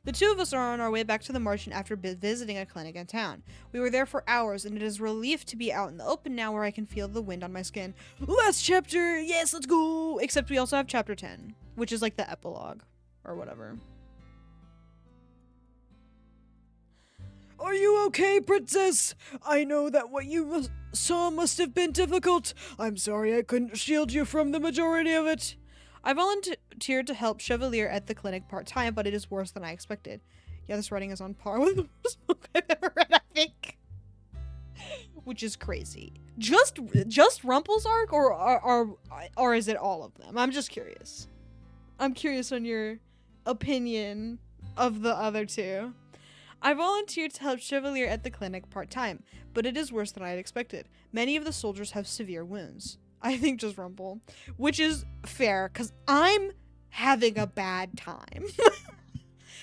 The two of us are on our way back to the Martian after visiting a clinic in town. We were there for hours, and it is a relief to be out in the open now where I can feel the wind on my skin. Last chapter, yes, let's go. Except we also have chapter 10, which is like the epilogue, or whatever. Are you okay, Princess? I know that what you saw must have been difficult. I'm sorry I couldn't shield you from the majority of it. I volunteered to help Chevalier at the clinic part-time, but it is worse than I expected. Yeah, this writing is on par with the worst book I've ever read, I think. Which is crazy. Just Rumpel's arc, or is it all of them? I'm just curious. I'm curious on your opinion of the other two. I volunteered to help Chevalier at the clinic part-time, but it is worse than I had expected. Many of the soldiers have severe wounds. I think just Rumpel, which is fair, because I'm having a bad time.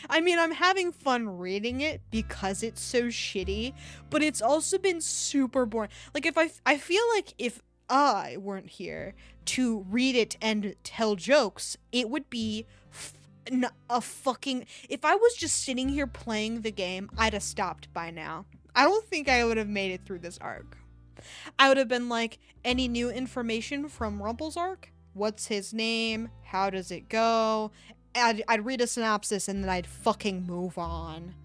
I mean, I'm having fun reading it because it's so shitty, but it's also been super boring. Like, I feel like if I weren't here to read it and tell jokes, it would be if I was just sitting here playing the game, I'd have stopped by now. I don't think I would have made it through this arc. I would have been like, any new information from Rumpel's arc? What's his name? How does it go? I'd read a synopsis and then I'd fucking move on.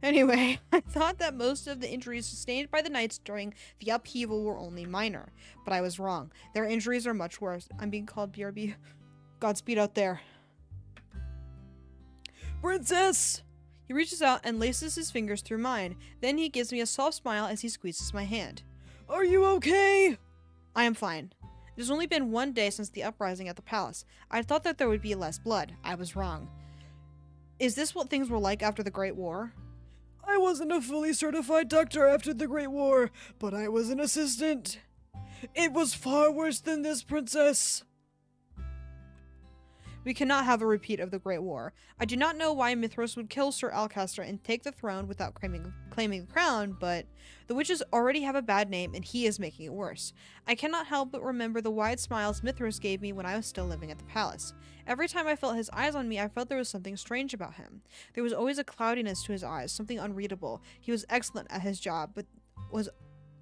Anyway, I thought that most of the injuries sustained by the knights during the upheaval were only minor, but I was wrong. Their injuries are much worse. I'm being called BRB. Godspeed out there. Princess! He reaches out and laces his fingers through mine. Then he gives me a soft smile as he squeezes my hand. Are you okay? I am fine. It has only been 1 day since the uprising at the palace. I thought that there would be less blood. I was wrong. Is this what things were like after the Great War? I wasn't a fully certified doctor after the Great War, but I was an assistant. It was far worse than this, Princess. We cannot have a repeat of the Great War. I do not know why Mithras would kill Sir Alcaster and take the throne without claiming the crown, but the witches already have a bad name and he is making it worse. I cannot help but remember the wide smiles Mithras gave me when I was still living at the palace. Every time I felt his eyes on me, I felt there was something strange about him. There was always a cloudiness to his eyes, something unreadable. He was excellent at his job, but was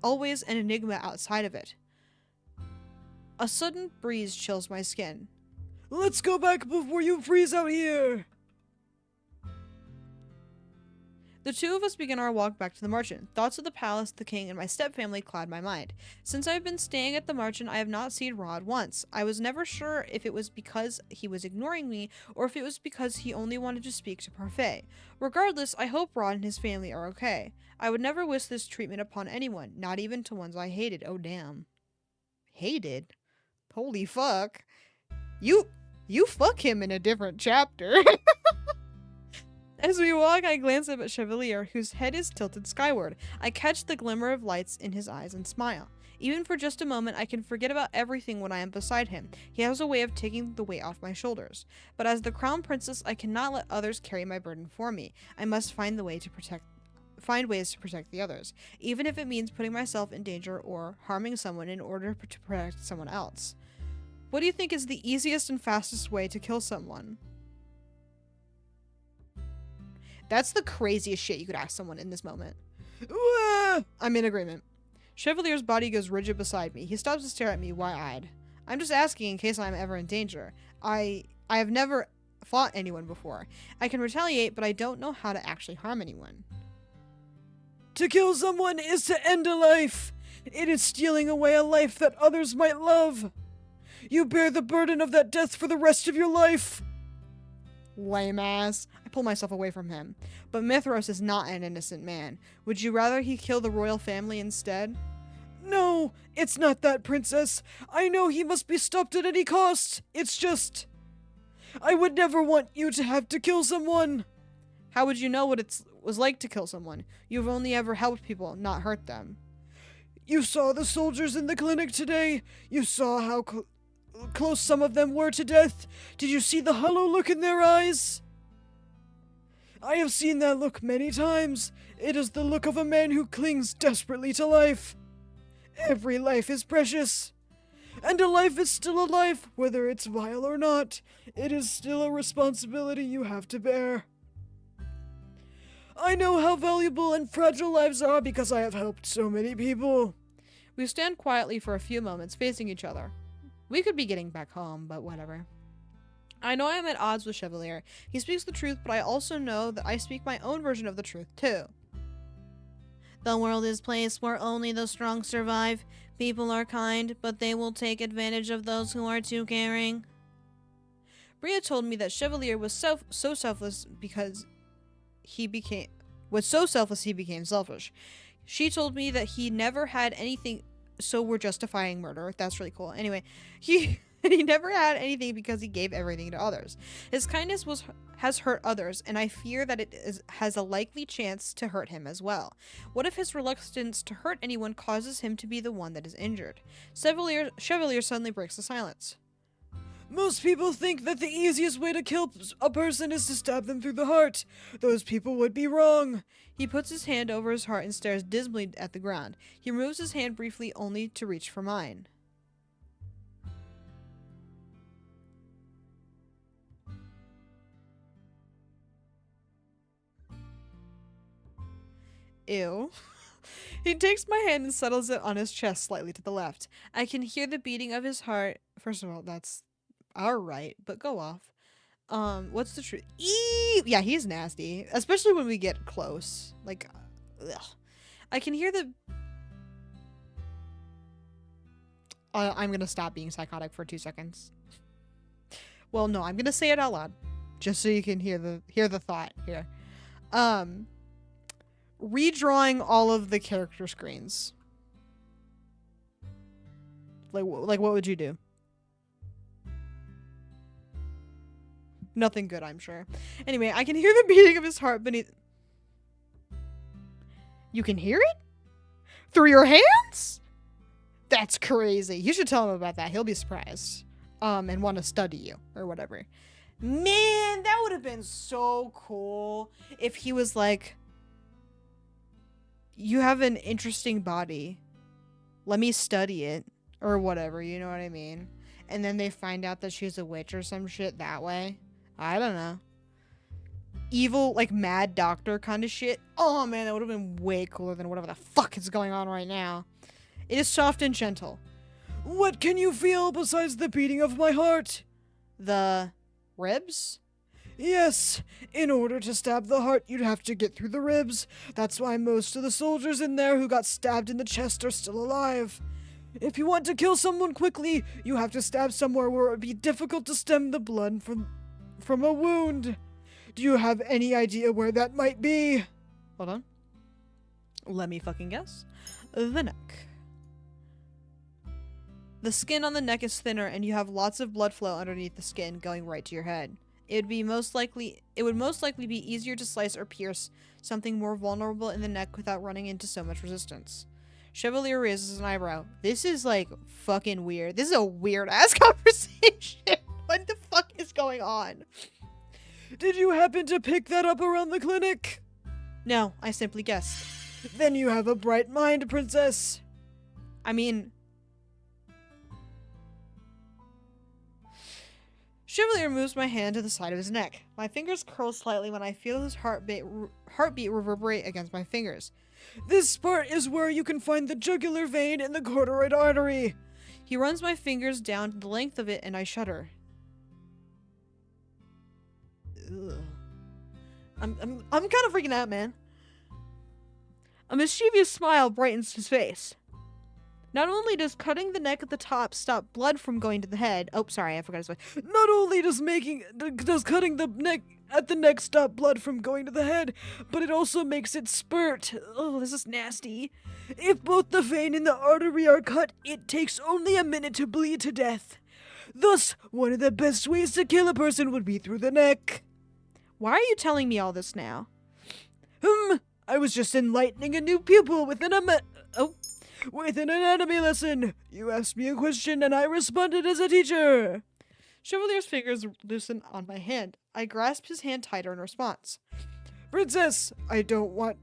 always an enigma outside of it. A sudden breeze chills my skin. Let's go back before you freeze out here. The two of us begin our walk back to the Marchant. Thoughts of the palace, the king, and my stepfamily cloud my mind. Since I've been staying at the Marchant, I have not seen Rod once. I was never sure if it was because he was ignoring me, or if it was because he only wanted to speak to Parfait. Regardless, I hope Rod and his family are okay. I would never wish this treatment upon anyone, not even to ones I hated. Oh damn. Hated? Holy fuck. You fuck him in a different chapter. As we walk, I glance up at Chevalier, whose head is tilted skyward. I catch the glimmer of lights in his eyes and smile. Even for just a moment, I can forget about everything when I am beside him. He has a way of taking the weight off my shoulders. But as the crown princess, I cannot let others carry my burden for me. I must find ways to protect the others, even if it means putting myself in danger or harming someone in order to protect someone else. What do you think is the easiest and fastest way to kill someone? That's the craziest shit you could ask someone in this moment. I'm in agreement. Chevalier's body goes rigid beside me. He stops to stare at me wide-eyed. I'm just asking in case I'm ever in danger. I have never fought anyone before. I can retaliate, but I don't know how to actually harm anyone. To kill someone is to end a life. It is stealing away a life that others might love. You bear the burden of that death for the rest of your life. Lame ass. I pull myself away from him. But Mithros is not an innocent man. Would you rather he kill the royal family instead? No, it's not that, Princess. I know he must be stopped at any cost. It's just... I would never want you to have to kill someone. How would you know what it was like to kill someone? You've only ever helped people, not hurt them. You saw the soldiers in the clinic today. You saw how close some of them were to death. Did you see the hollow look in their eyes? I have seen that look many times. It is the look of a man who clings desperately to life. Every life is precious. And a life is still a life, whether it's vile or not. It is still a responsibility you have to bear. I know how valuable and fragile lives are because I have helped so many people. We stand quietly for a few moments, facing each other. We could be getting back home, but whatever. I know I am at odds with Chevalier. He speaks the truth, but I also know that I speak my own version of the truth, too. The world is a place where only the strong survive. People are kind, but they will take advantage of those who are too caring. Bria told me that Chevalier was so selfless because he became selfish. She told me that he never had anything, so we're justifying murder. That's really cool. Anyway, he never had anything because he gave everything to others. His kindness has hurt others, and I fear that has a likely chance to hurt him as well. What if his reluctance to hurt anyone causes him to be the one that is injured? Chevalier suddenly breaks the silence. Most people think that the easiest way to kill a person is to stab them through the heart. Those people would be wrong. He puts his hand over his heart and stares dismally at the ground. He removes his hand briefly, only to reach for mine. Ew. He takes my hand and settles it on his chest slightly to the left. I can hear the beating of his heart. First of all, that's alright, but go off. What's the truth? Yeah, he's nasty. Especially when we get close. Like, ugh. I can hear the... I'm gonna stop being psychotic for 2 seconds. Well, no, I'm gonna say it out loud. Just so you can hear the thought here. Redrawing all of the character screens. Like what would you do? Nothing good, I'm sure. Anyway, I can hear the beating of his heart beneath... You can hear it? Through your hands? That's crazy. You should tell him about that. He'll be surprised. And want to study you, or whatever. Man, that would have been so cool if he was like... You have an interesting body. Let me study it. Or whatever, you know what I mean? And then they find out that she's a witch or some shit that way. I don't know. Evil, like, mad doctor kind of shit. Oh, man, that would have been way cooler than whatever the fuck is going on right now. It is soft and gentle. What can you feel besides the beating of my heart? The ribs? Yes, in order to stab the heart, you'd have to get through the ribs. That's why most of the soldiers in there who got stabbed in the chest are still alive. If you want to kill someone quickly, you have to stab somewhere where it would be difficult to stem the blood from a wound. Do you have any idea where that might be? Hold on. Let me fucking guess. The neck. The skin on the neck is thinner and you have lots of blood flow underneath the skin going right to your head. It would most likely be easier to slice or pierce something more vulnerable in the neck without running into so much resistance. Chevalier raises an eyebrow. This is like fucking weird. This is a weird ass conversation. What the fuck is going on? Did you happen to pick that up around the clinic? No, I simply guessed. Then you have a bright mind, Princess. I mean... Chevalier moves my hand to the side of his neck. My fingers curl slightly when I feel his heartbeat reverberate against my fingers. This part is where you can find the jugular vein and the corduroid artery. He runs my fingers down the length of it and I shudder. Ugh. I'm kind of freaking out, man. A mischievous smile brightens his face. Not only does cutting the neck at the top stop blood from going to the head. Oh, sorry, I forgot his voice. Not only does cutting the neck at the neck stop blood from going to the head, but it also makes it spurt. Oh, this is nasty. If both the vein and the artery are cut, it takes only a minute to bleed to death. Thus, one of the best ways to kill a person would be through the neck. Why are you telling me all this now? I was just enlightening a new pupil with an anatomy lesson. You asked me a question and I responded as a teacher. Chevalier's fingers loosen on my hand. I grasp his hand tighter in response. Princess, I don't want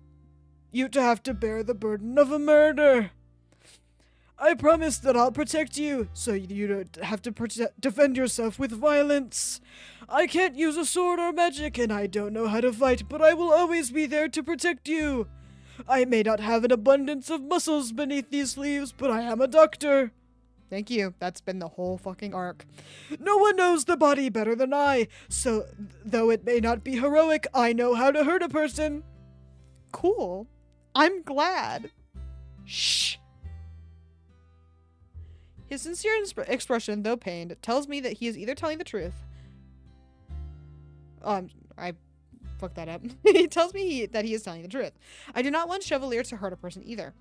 you to have to bear the burden of a murder. I promise that I'll protect you, so you don't have to defend yourself with violence. I can't use a sword or magic, and I don't know how to fight, but I will always be there to protect you. I may not have an abundance of muscles beneath these sleeves, but I am a doctor. Thank you. That's been the whole fucking arc. No one knows the body better than I, so though it may not be heroic, I know how to hurt a person. Cool. I'm glad. Shh. His sincere expression, though pained, tells me that he is either telling the truth. I fucked that up. He tells me that he is telling the truth. I do not want Chevalier to hurt a person either.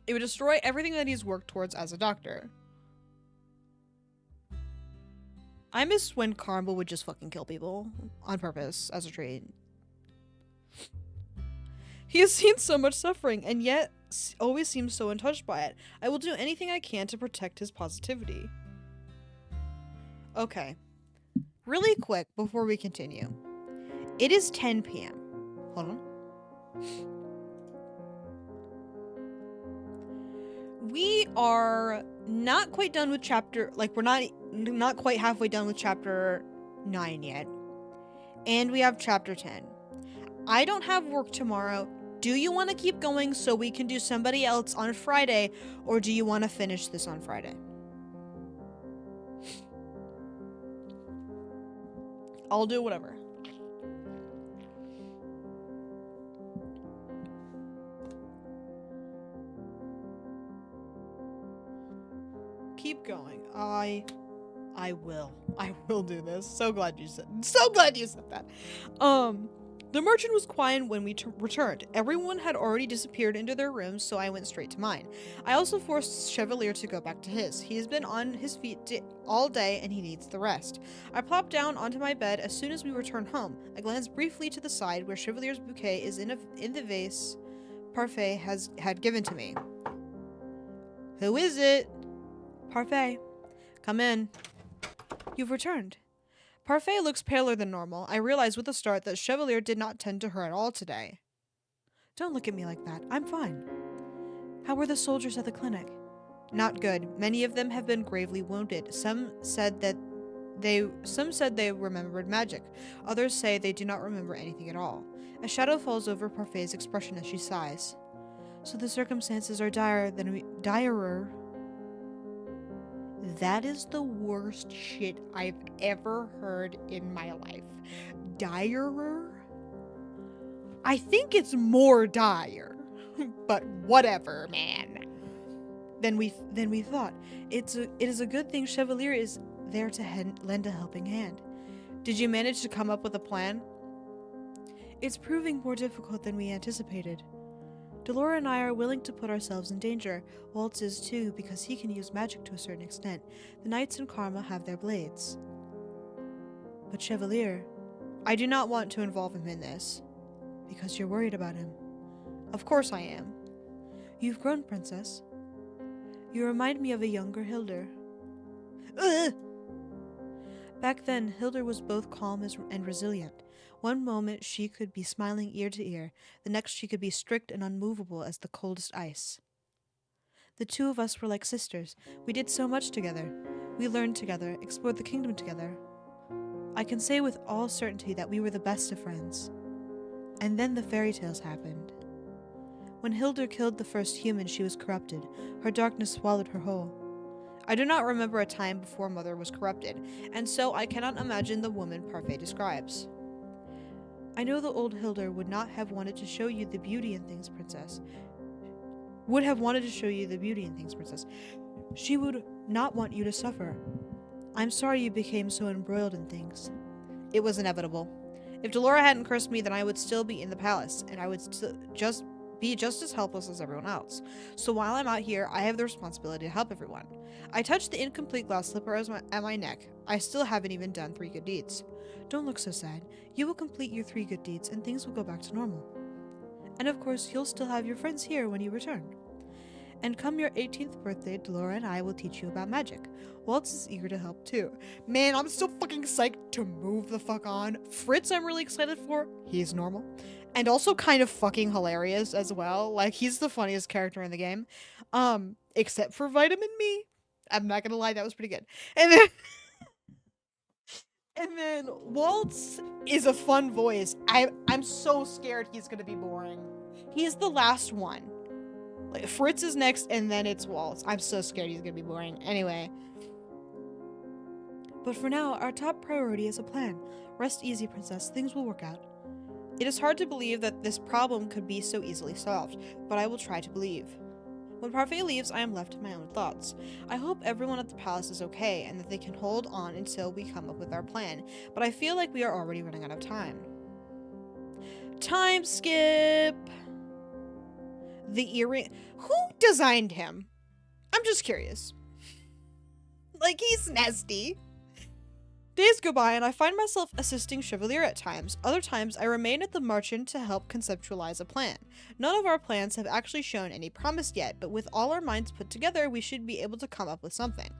It would destroy everything that he's worked towards as a doctor. I miss when Carmel would just fucking kill people on purpose as a treat. He has seen so much suffering and yet always seems so untouched by it. I will do anything I can to protect his positivity. Okay. Really quick before we continue. It is 10 p.m. Hold on. We are not quite done with we're not quite halfway done with chapter 9 yet. And we have chapter 10. I don't have work tomorrow. Do you want to keep going so we can do somebody else on Friday, or do you want to finish this on Friday? I'll do whatever. Keep going. I will do this. So glad you said that. The merchant was quiet when we returned. Everyone had already disappeared into their rooms, so I went straight to mine. I also forced Chevalier to go back to his. He has been on his feet all day and he needs the rest. I plopped down onto my bed as soon as we returned home. I glanced briefly to the side where Chevalier's bouquet is in the vase Parfait had given to me. Who is it? Parfait. Come in. You've returned. Parfait looks paler than normal. I realized with a start that Chevalier did not tend to her at all today. Don't look at me like that. I'm fine. How were the soldiers at the clinic? Not good. Many of them have been gravely wounded. Some said they remembered magic. Others say they do not remember anything at all. A shadow falls over Parfait's expression as she sighs. So the circumstances are direr. That is the worst shit I've ever heard in my life. Direr? I think it's more dire. But whatever, man. Then we thought. It is a good thing Chevalier is there to lend a helping hand. Did you manage to come up with a plan? It's proving more difficult than we anticipated. Delora and I are willing to put ourselves in danger. Waltz is too, because he can use magic to a certain extent. The knights and Karma have their blades. But Chevalier, I do not want to involve him in this. Because you're worried about him. Of course I am. You've grown, princess. You remind me of a younger Hildur. Ugh! Back then, Hildur was both calm and resilient. One moment she could be smiling ear to ear, the next she could be strict and unmovable as the coldest ice. The two of us were like sisters. We did so much together. We learned together, explored the kingdom together. I can say with all certainty that we were the best of friends. And then the fairy tales happened. When Hildur killed the first human, she was corrupted. Her darkness swallowed her whole. I do not remember a time before Mother was corrupted, and so I cannot imagine the woman Parfait describes. I know the old Hildur would not have wanted to show you the beauty in things, princess. would have wanted to show you the beauty in things, Princess. She would not want you to suffer. I'm sorry you became so embroiled in things. It was inevitable. If Delora hadn't cursed me, then I would still be in the palace, and I would just be just as helpless as everyone else. So while I'm out here, I have the responsibility to help everyone. I touched the incomplete glass slipper at my neck. I still haven't even done 3 good deeds. Don't look so sad. You will complete your 3 good deeds, and things will go back to normal. And of course, you'll still have your friends here when you return. And come your 18th birthday, Delora and I will teach you about magic. Waltz is eager to help too. Man, I'm so fucking psyched to move the fuck on. Fritz, I'm really excited for. He's normal. And also kind of fucking hilarious as well. Like, he's the funniest character in the game. Except for Vitamin Me. I'm not gonna lie, that was pretty good. And then... and then Waltz is a fun voice. I'm so scared he's gonna be boring. He's the last one. Like, Fritz is next, and then it's Waltz. I'm so scared he's gonna be boring. Anyway. But for now, our top priority is a plan. Rest easy, Princess. Things will work out. It is hard to believe that this problem could be so easily solved, but I will try to believe. When Parfait leaves, I am left to my own thoughts. I hope everyone at the palace is okay, and that they can hold on until we come up with our plan, but I feel like we are already running out of time. Time skip! The earring. Who designed him? I'm just curious. Like, he's nasty. Days go by and I find myself assisting Chevalier at times. Other times I remain at the Marchand to help conceptualize a plan. None of our plans have actually shown any promise yet, but with all our minds put together, we should be able to come up with something.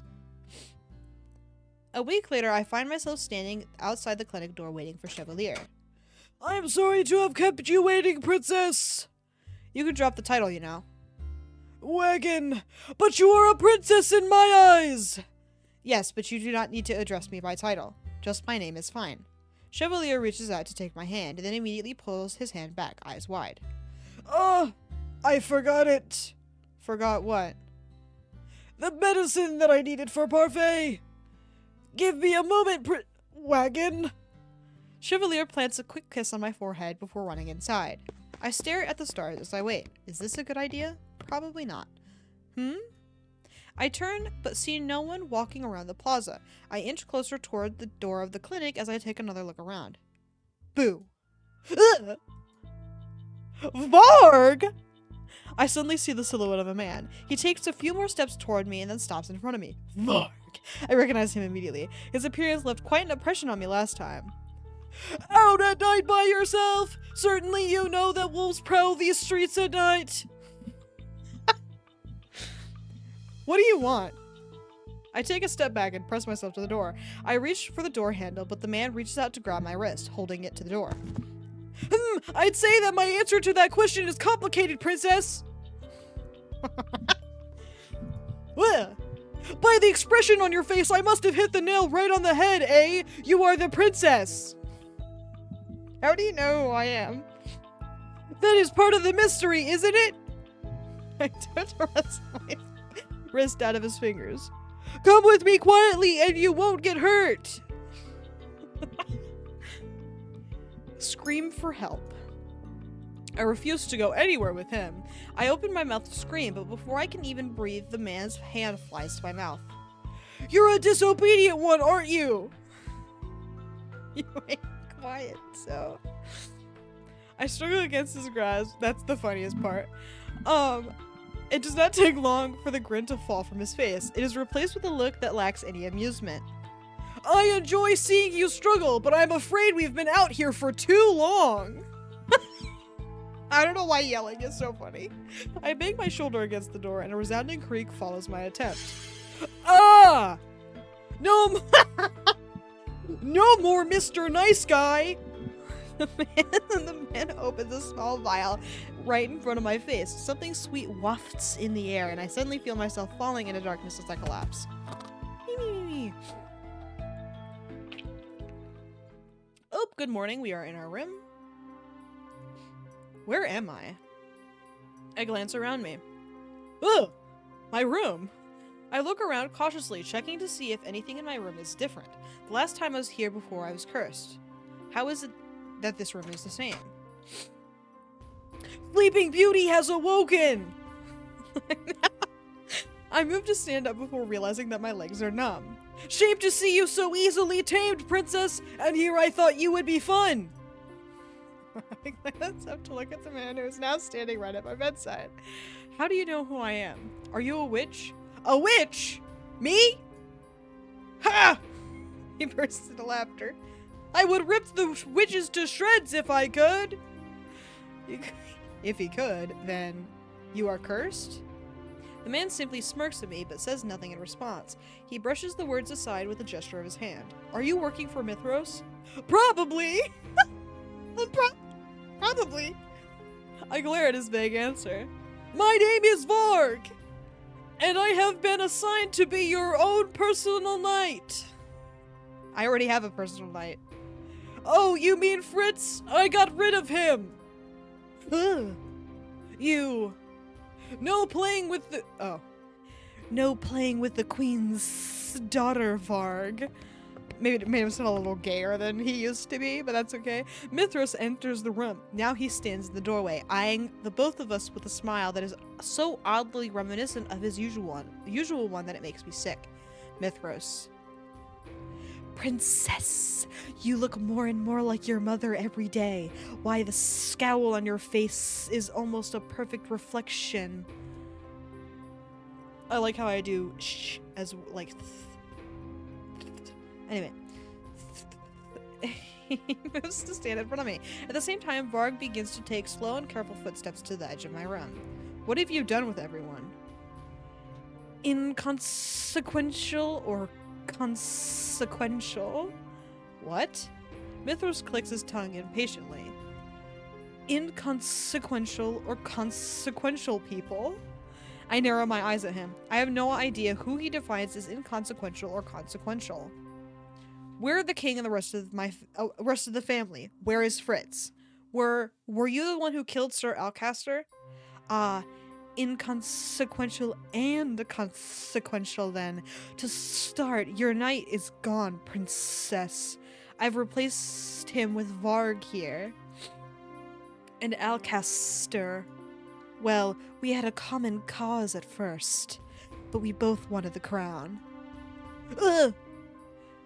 A week later, I find myself standing outside the clinic door waiting for Chevalier. I am sorry to have kept you waiting, Princess. You can drop the title, you know. Wagon, but you are a princess in my eyes. Yes, but you do not need to address me by title. Just my name is fine. Chevalier reaches out to take my hand, and then immediately pulls his hand back, eyes wide. I forgot it. Forgot what? The medicine that I needed for Parfait. Give me a moment, Wagon. Chevalier plants a quick kiss on my forehead before running inside. I stare at the stars as I wait. Is this a good idea? Probably not. I turn, but see no one walking around the plaza. I inch closer toward the door of the clinic as I take another look around. Boo. Varg! I suddenly see the silhouette of a man. He takes a few more steps toward me and then stops in front of me. Varg! I recognize him immediately. His appearance left quite an impression on me last time. Out at night by yourself? Certainly you know that wolves prowl these streets at night. What do you want? I take a step back and press myself to the door. I reach for the door handle, but the man reaches out to grab my wrist, holding it to the door. I'd say that my answer to that question is complicated, Princess. Well, by the expression on your face, I must have hit the nail right on the head, eh? You are the princess. How do you know who I am? That is part of the mystery, isn't it? I don't wrest my wrist out of his fingers. Come with me quietly and you won't get hurt. Scream for help. I refuse to go anywhere with him. I open my mouth to scream, but before I can even breathe, the man's hand flies to my mouth. You're a disobedient one, aren't you? You ain't quiet, so... I struggle against his grasp. That's the funniest part. It does not take long for the grin to fall from his face. It is replaced with a look that lacks any amusement. I enjoy seeing you struggle, but I'm afraid we've been out here for too long. I don't know why yelling is so funny. I bang my shoulder against the door and a resounding creak follows my attempt. Ah! No, no more Mr. Nice Guy. The man opens a small vial right in front of my face. Something sweet wafts in the air, and I suddenly feel myself falling into darkness as I collapse. Oh, good morning. We are in our room. Where am I? I glance around me. Oh, my room. I look around cautiously, checking to see if anything in my room is different. The last time I was here before I was cursed. How is it that this room is the same? Sleeping Beauty has awoken! I moved to stand up before realizing that my legs are numb. Shame to see you so easily tamed, princess, and here I thought you would be fun. I glance up to look at the man who is now standing right at my bedside. How do you know who I am? Are you a witch? A witch? Me? Ha! He bursts into laughter. I would rip the witches to shreds if I could. If he could, then you are cursed? The man simply smirks at me but says nothing in response. He brushes the words aside with a gesture of his hand. Are you working for Mithros? Probably. Probably. I glare at his vague answer. My name is Varg, and I have been assigned to be your own personal knight. I already have a personal knight. Oh, you mean Fritz? I got rid of him. You. No playing with the... Oh. No playing with the queen's daughter, Varg. Maybe it made him sound a little gayer than he used to be, but that's okay. Mithros enters the room. Now he stands in the doorway, eyeing the both of us with a smile that is so oddly reminiscent of his usual one that it makes me sick. Mithros. Princess, you look more and more like your mother every day. Why, the scowl on your face is almost a perfect reflection. I like how I do shh as like... Anyway. He moves to stand in front of me. At the same time, Varg begins to take slow and careful footsteps to the edge of my room. What have you done with everyone? Inconsequential or consequential? What? Mithros clicks his tongue impatiently. Inconsequential or consequential people? I narrow my eyes at him. I have no idea who he defines as inconsequential or consequential. Where are the king and the rest of the family? Where is Fritz? Were you the one who killed Sir Alcaster? Inconsequential and consequential then. To start, your knight is gone, princess. I've replaced him with Varg here. And Alcaster. Well, we had a common cause at first, but we both wanted the crown. Ugh!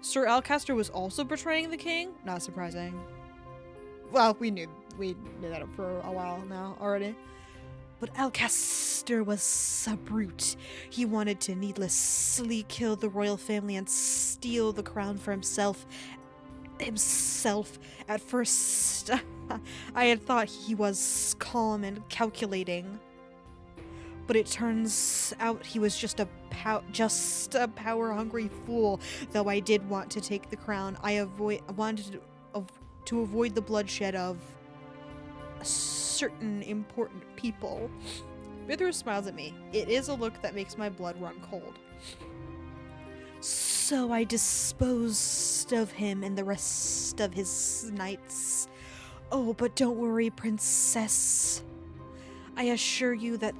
Sir Alcaster was also betraying the king? Not surprising. Well, we knew that for a while now already. But Alcaster was a brute. He wanted to needlessly kill the royal family and steal the crown for himself. At first, I had thought he was calm and calculating. But it turns out he was just a power-hungry fool. Though I did want to take the crown, I wanted to avoid the bloodshed of certain important people. Mithros smiles at me. It is a look that makes my blood run cold. So I disposed of him and the rest of his knights. Oh, but don't worry, princess. I assure you that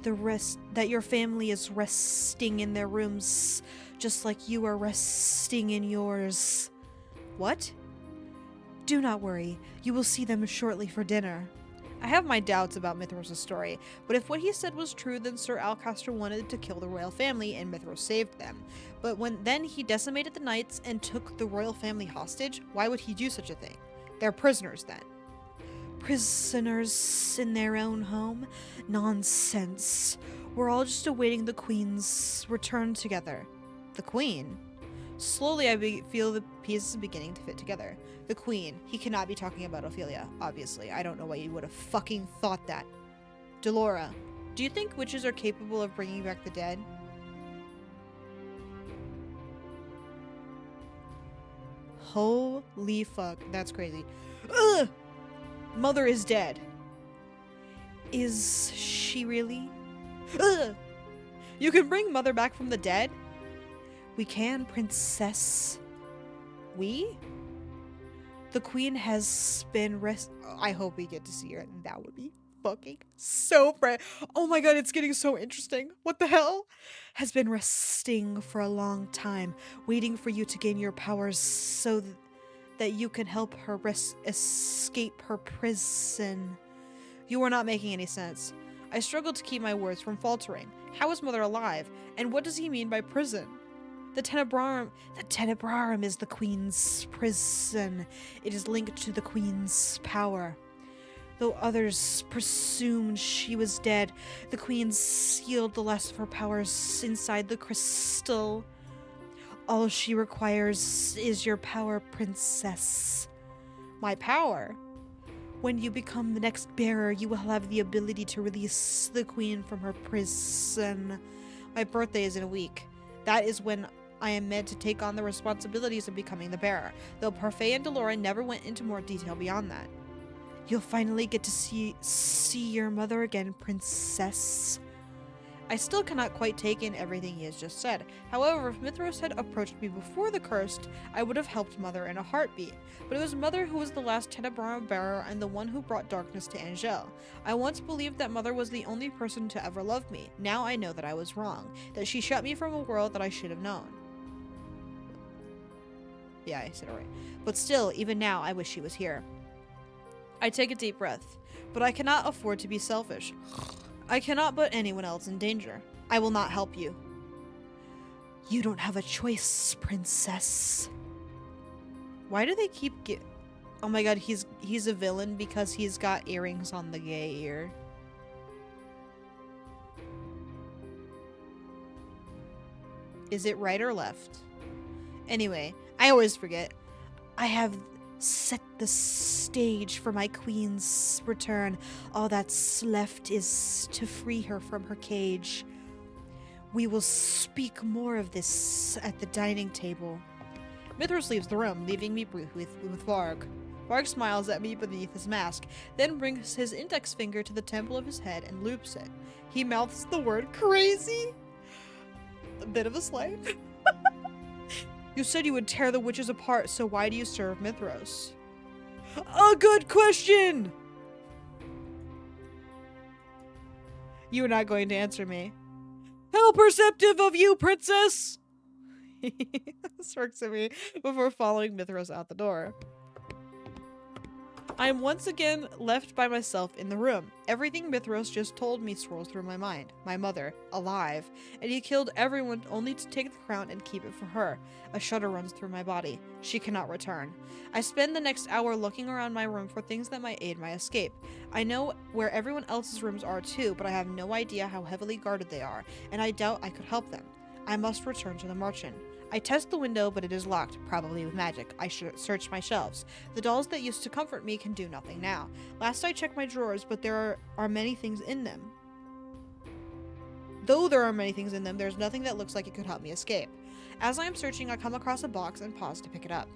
that your family is resting in their rooms, just like you are resting in yours. What? Do not worry. You will see them shortly for dinner. I have my doubts about Mithros' story, but if what he said was true, then Sir Alcaster wanted to kill the royal family and Mithros saved them. But then he decimated the knights and took the royal family hostage, why would he do such a thing? They're prisoners then. Prisoners in their own home? Nonsense. We're all just awaiting the queen's return together. The queen? Slowly I feel the pieces beginning to fit together. The queen. He cannot be talking about Ophelia, obviously. I don't know why you would have fucking thought that. Delora, do you think witches are capable of bringing back the dead? Holy fuck, that's crazy. Ugh! Mother is dead. Is she really? Ugh! You can bring Mother back from the dead? We can, princess. We? The queen has been I hope we get to see her. That would be fucking so oh my god, it's getting so interesting. What the hell? Has been resting for a long time, waiting for you to gain your powers so that you can help her escape her prison. You are not making any sense. I struggled to keep my words from faltering. How is Mother alive? And what does he mean by prison? The Tenebrarum is the Queen's prison. It is linked to the Queen's power. Though others presumed she was dead, the Queen sealed the last of her powers inside the crystal. All she requires is your power, Princess. My power? When you become the next bearer, you will have the ability to release the Queen from her prison. My birthday is in a week. That is when I am meant to take on the responsibilities of becoming the bearer, though Parfait and Delora never went into more detail beyond that. You'll finally get to see your mother again, Princess. I still cannot quite take in everything he has just said. However, if Mithros had approached me before the cursed, I would have helped Mother in a heartbeat. But it was Mother who was the last Tenebrarum bearer and the one who brought darkness to Angel. I once believed that Mother was the only person to ever love me. Now I know that I was wrong, that she shut me from a world that I should have known. Yeah, I said it right. But still, even now, I wish she was here. I take a deep breath, but I cannot afford to be selfish. I cannot put anyone else in danger. I will not help you. You don't have a choice, Princess. Why do they keep Oh my god, he's a villain because he's got earrings on the gay ear. Is it right or left? Anyway, I always forget. I have set the stage for my queen's return. All that's left is to free her from her cage. We will speak more of this at the dining table. Mithros leaves the room, leaving me with Varg. Varg smiles at me beneath his mask, then brings his index finger to the temple of his head and loops it. He mouths the word crazy. A bit of a slang. You said you would tear the witches apart, so why do you serve Mithros? A good question! You are not going to answer me. How perceptive of you, Princess! He smirks at me before following Mithros out the door. I am once again left by myself in the room. Everything Mithros just told me swirls through my mind. My mother, alive, and he killed everyone only to take the crown and keep it for her. A shudder runs through my body. She cannot return. I spend the next hour looking around my room for things that might aid my escape. I know where everyone else's rooms are too, but I have no idea how heavily guarded they are, and I doubt I could help them. I must return to the merchant. I test the window, but it is locked, probably with magic. I should search my shelves. The dolls that used to comfort me can do nothing now. Last I checked my drawers, but there are many things in them. Though there are many things in them, there's nothing that looks like it could help me escape. As I am searching, I come across a box and pause to pick it up.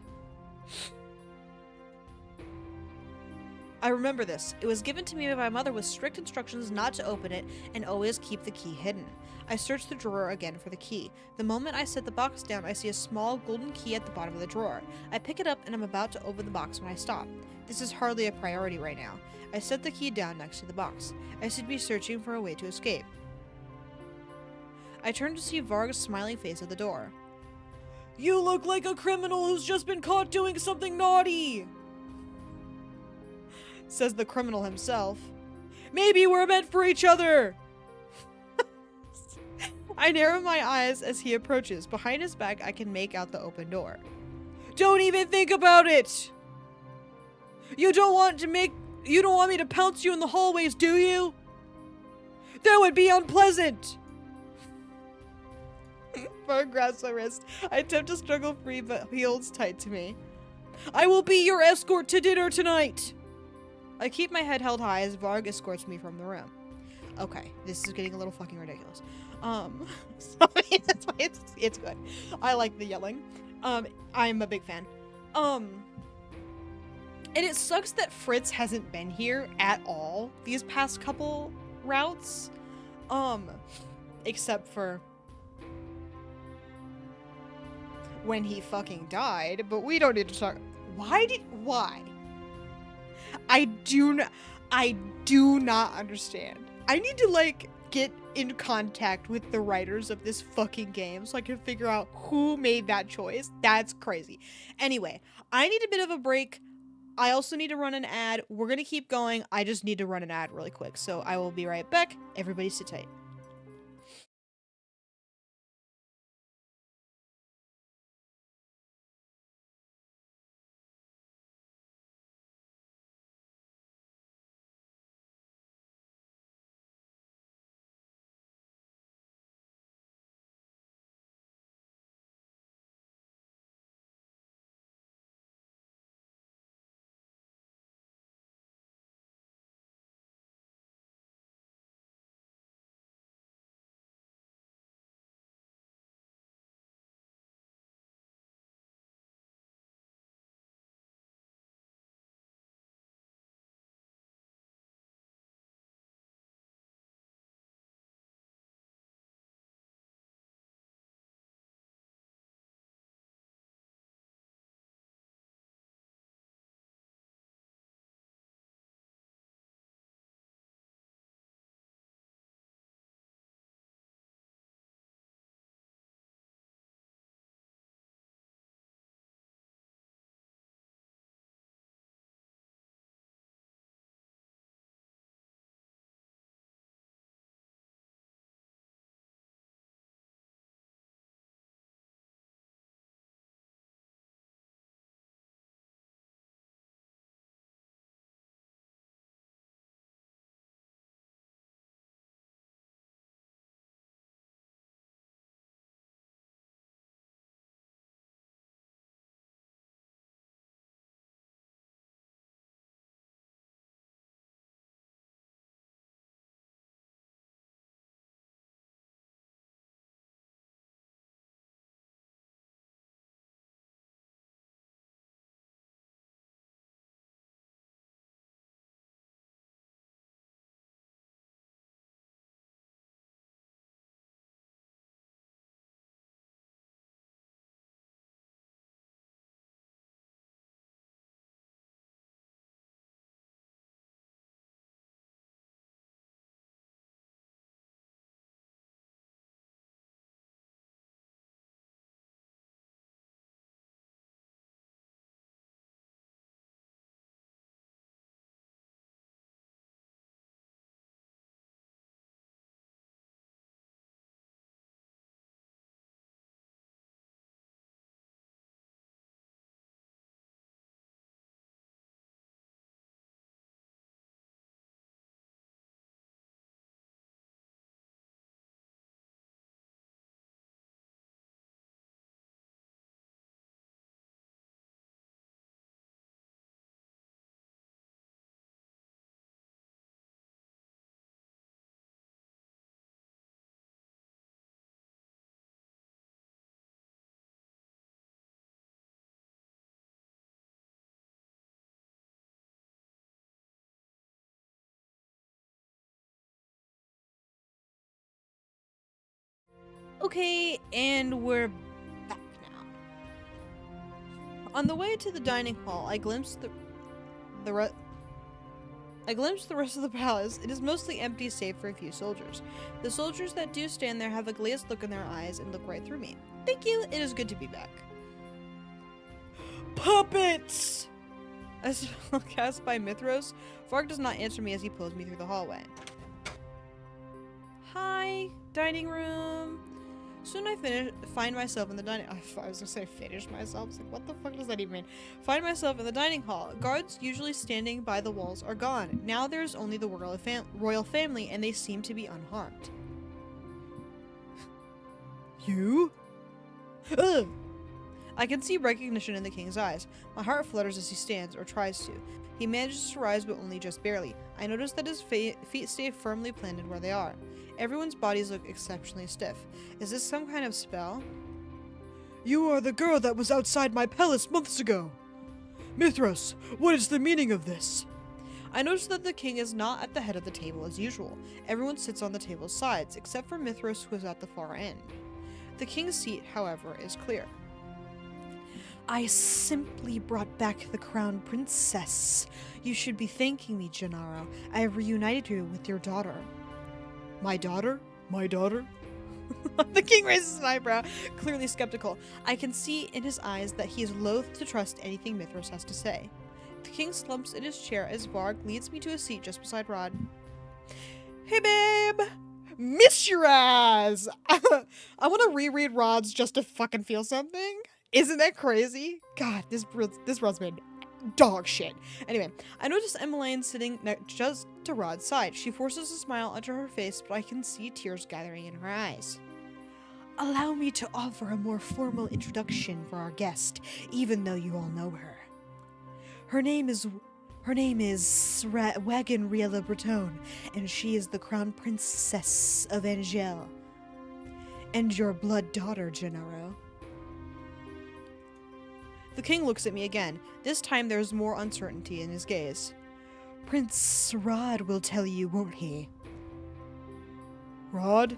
I remember this. It was given to me by my mother with strict instructions not to open it and always keep the key hidden. I search the drawer again for the key. The moment I set the box down, I see a small golden key at the bottom of the drawer. I pick it up and I'm about to open the box when I stop. This is hardly a priority right now. I set the key down next to the box. I should be searching for a way to escape. I turn to see Varg's smiling face at the door. You look like a criminal who's just been caught doing something naughty! Says the criminal himself. Maybe we're meant for each other! I narrow my eyes as he approaches. Behind his back, I can make out the open door. Don't even think about it! You don't want me to pounce you in the hallways, do you? That would be unpleasant! Varg grabs my wrist. I attempt to struggle free, but he holds tight to me. I will be your escort to dinner tonight! I keep my head held high as Varg escorts me from the room. Okay, this is getting a little fucking ridiculous. Sorry, that's why it's good. I like the yelling. I'm a big fan. And it sucks that Fritz hasn't been here at all these past couple routes. Except for when he fucking died, but we don't need to talk. Why? I do not understand. I need to, like, get in contact with the writers of this fucking game so I can figure out who made that choice. That's crazy. Anyway, I need a bit of a break. I also need to run an ad. We're going to keep going. I just need to run an ad really quick. So I will be right back. Everybody sit tight. Okay, and we're back now. On the way to the dining hall, I glimpsed the rest of the palace. It is mostly empty save for a few soldiers. The soldiers that do stand there have a glazed look in their eyes and look right through me. Thank you, it is good to be back. Puppets! A spell cast by Mithros, Varg does not answer me as he pulls me through the hallway. Hi, dining room. Soon I find myself in the dining. I was gonna say finish myself. It's like, what the fuck does that even mean? Find myself in the dining hall. Guards usually standing by the walls are gone. Now there's only the royal family, and they seem to be unharmed. You? Ugh. I can see recognition in the king's eyes. My heart flutters as he stands, or tries to. He manages to rise, but only just barely. I notice that his feet stay firmly planted where they are. Everyone's bodies look exceptionally stiff. Is this some kind of spell? You are the girl that was outside my palace months ago. Mithras, what is the meaning of this? I notice that the king is not at the head of the table as usual. Everyone sits on the table's sides, except for Mithras, who is at the far end. The king's seat, however, is clear. I simply brought back the crown princess. You should be thanking me, Gennaro. I have reunited you with your daughter. My daughter? My daughter? The king raises an eyebrow, clearly skeptical. I can see in his eyes that he is loath to trust anything Mithras has to say. The king slumps in his chair as Varg leads me to a seat just beside Rod. Hey, babe! Miss your ass! I want to reread Rod's just to fucking feel something. Isn't that crazy? God, this Rod's been dog shit. Anyway, I notice Emmeline sitting just to Rod's side. She forces a smile onto her face, but I can see tears gathering in her eyes. Allow me to offer a more formal introduction for our guest, even though you all know her. Her name is Wagon Riella Breton, and she is the crown princess of Angel. And your blood daughter, Gennaro. The king looks at me again. This time there's more uncertainty in his gaze. Prince Rod will tell you, won't he? Rod?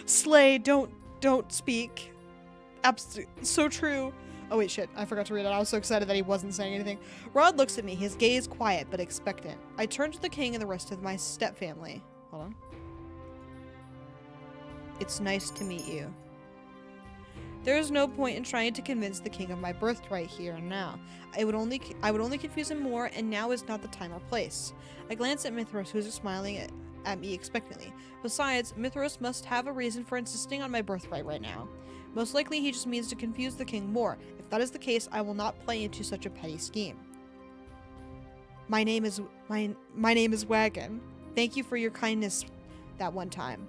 Slay, don't speak. So true. Oh wait, shit, I forgot to read it. I was so excited that he wasn't saying anything. Rod looks at me, his gaze quiet but expectant. I turn to the king and the rest of my step-family. Hold on. It's nice to meet you. There is no point in trying to convince the king of my birthright here and now. I would only confuse him more, and now is not the time or place. I glance at Mithras, who is smiling at me expectantly. Besides, Mithras must have a reason for insisting on my birthright right now. Most likely he just means to confuse the king more. If that is the case, I will not play into such a petty scheme. My name is Wagon. Thank you for your kindness that one time.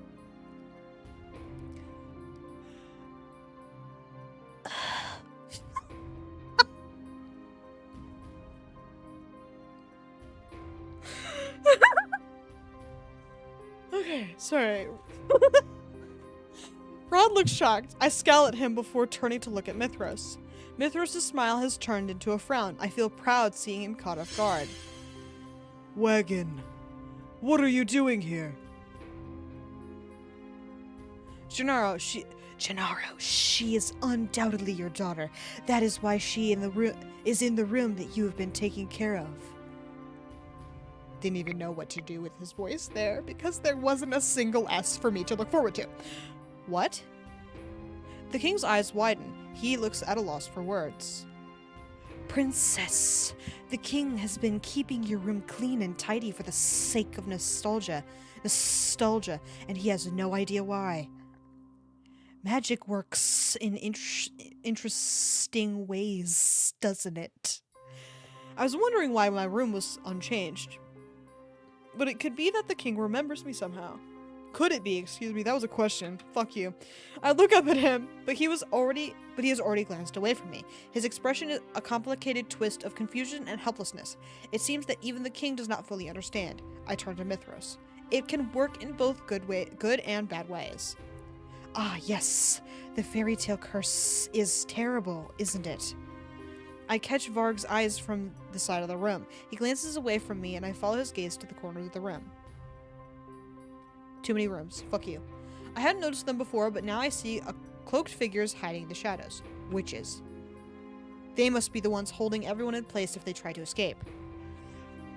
Okay, sorry. Rod looks shocked. I scowl at him before turning to look at Mithras. Mithras' smile has turned into a frown. I feel proud seeing him caught off guard. Wagon, what are you doing here? Gennaro, she is undoubtedly your daughter. That is why she is in the room that you have been taking care of. Didn't even know what to do with his voice there because there wasn't a single S for me to look forward to. What? The king's eyes widen. He looks at a loss for words. Princess, the king has been keeping your room clean and tidy for the sake of nostalgia, and he has no idea why. Magic works in interesting ways, doesn't it? I was wondering why my room was unchanged. But it could be that the king remembers me somehow. Could it be? Excuse me, that was a question. Fuck you. I look up at him, but he has already glanced away from me. His expression is a complicated twist of confusion and helplessness. It seems that even the king does not fully understand. I turn to Mithras. It can work in both good and bad ways. Ah, yes. The fairy tale curse is terrible, isn't it? I catch Varg's eyes from the side of the room. He glances away from me, and I follow his gaze to the corner of the room. Too many rooms. Fuck you. I hadn't noticed them before, but now I see cloaked figures hiding the shadows. Witches. They must be the ones holding everyone in place if they try to escape.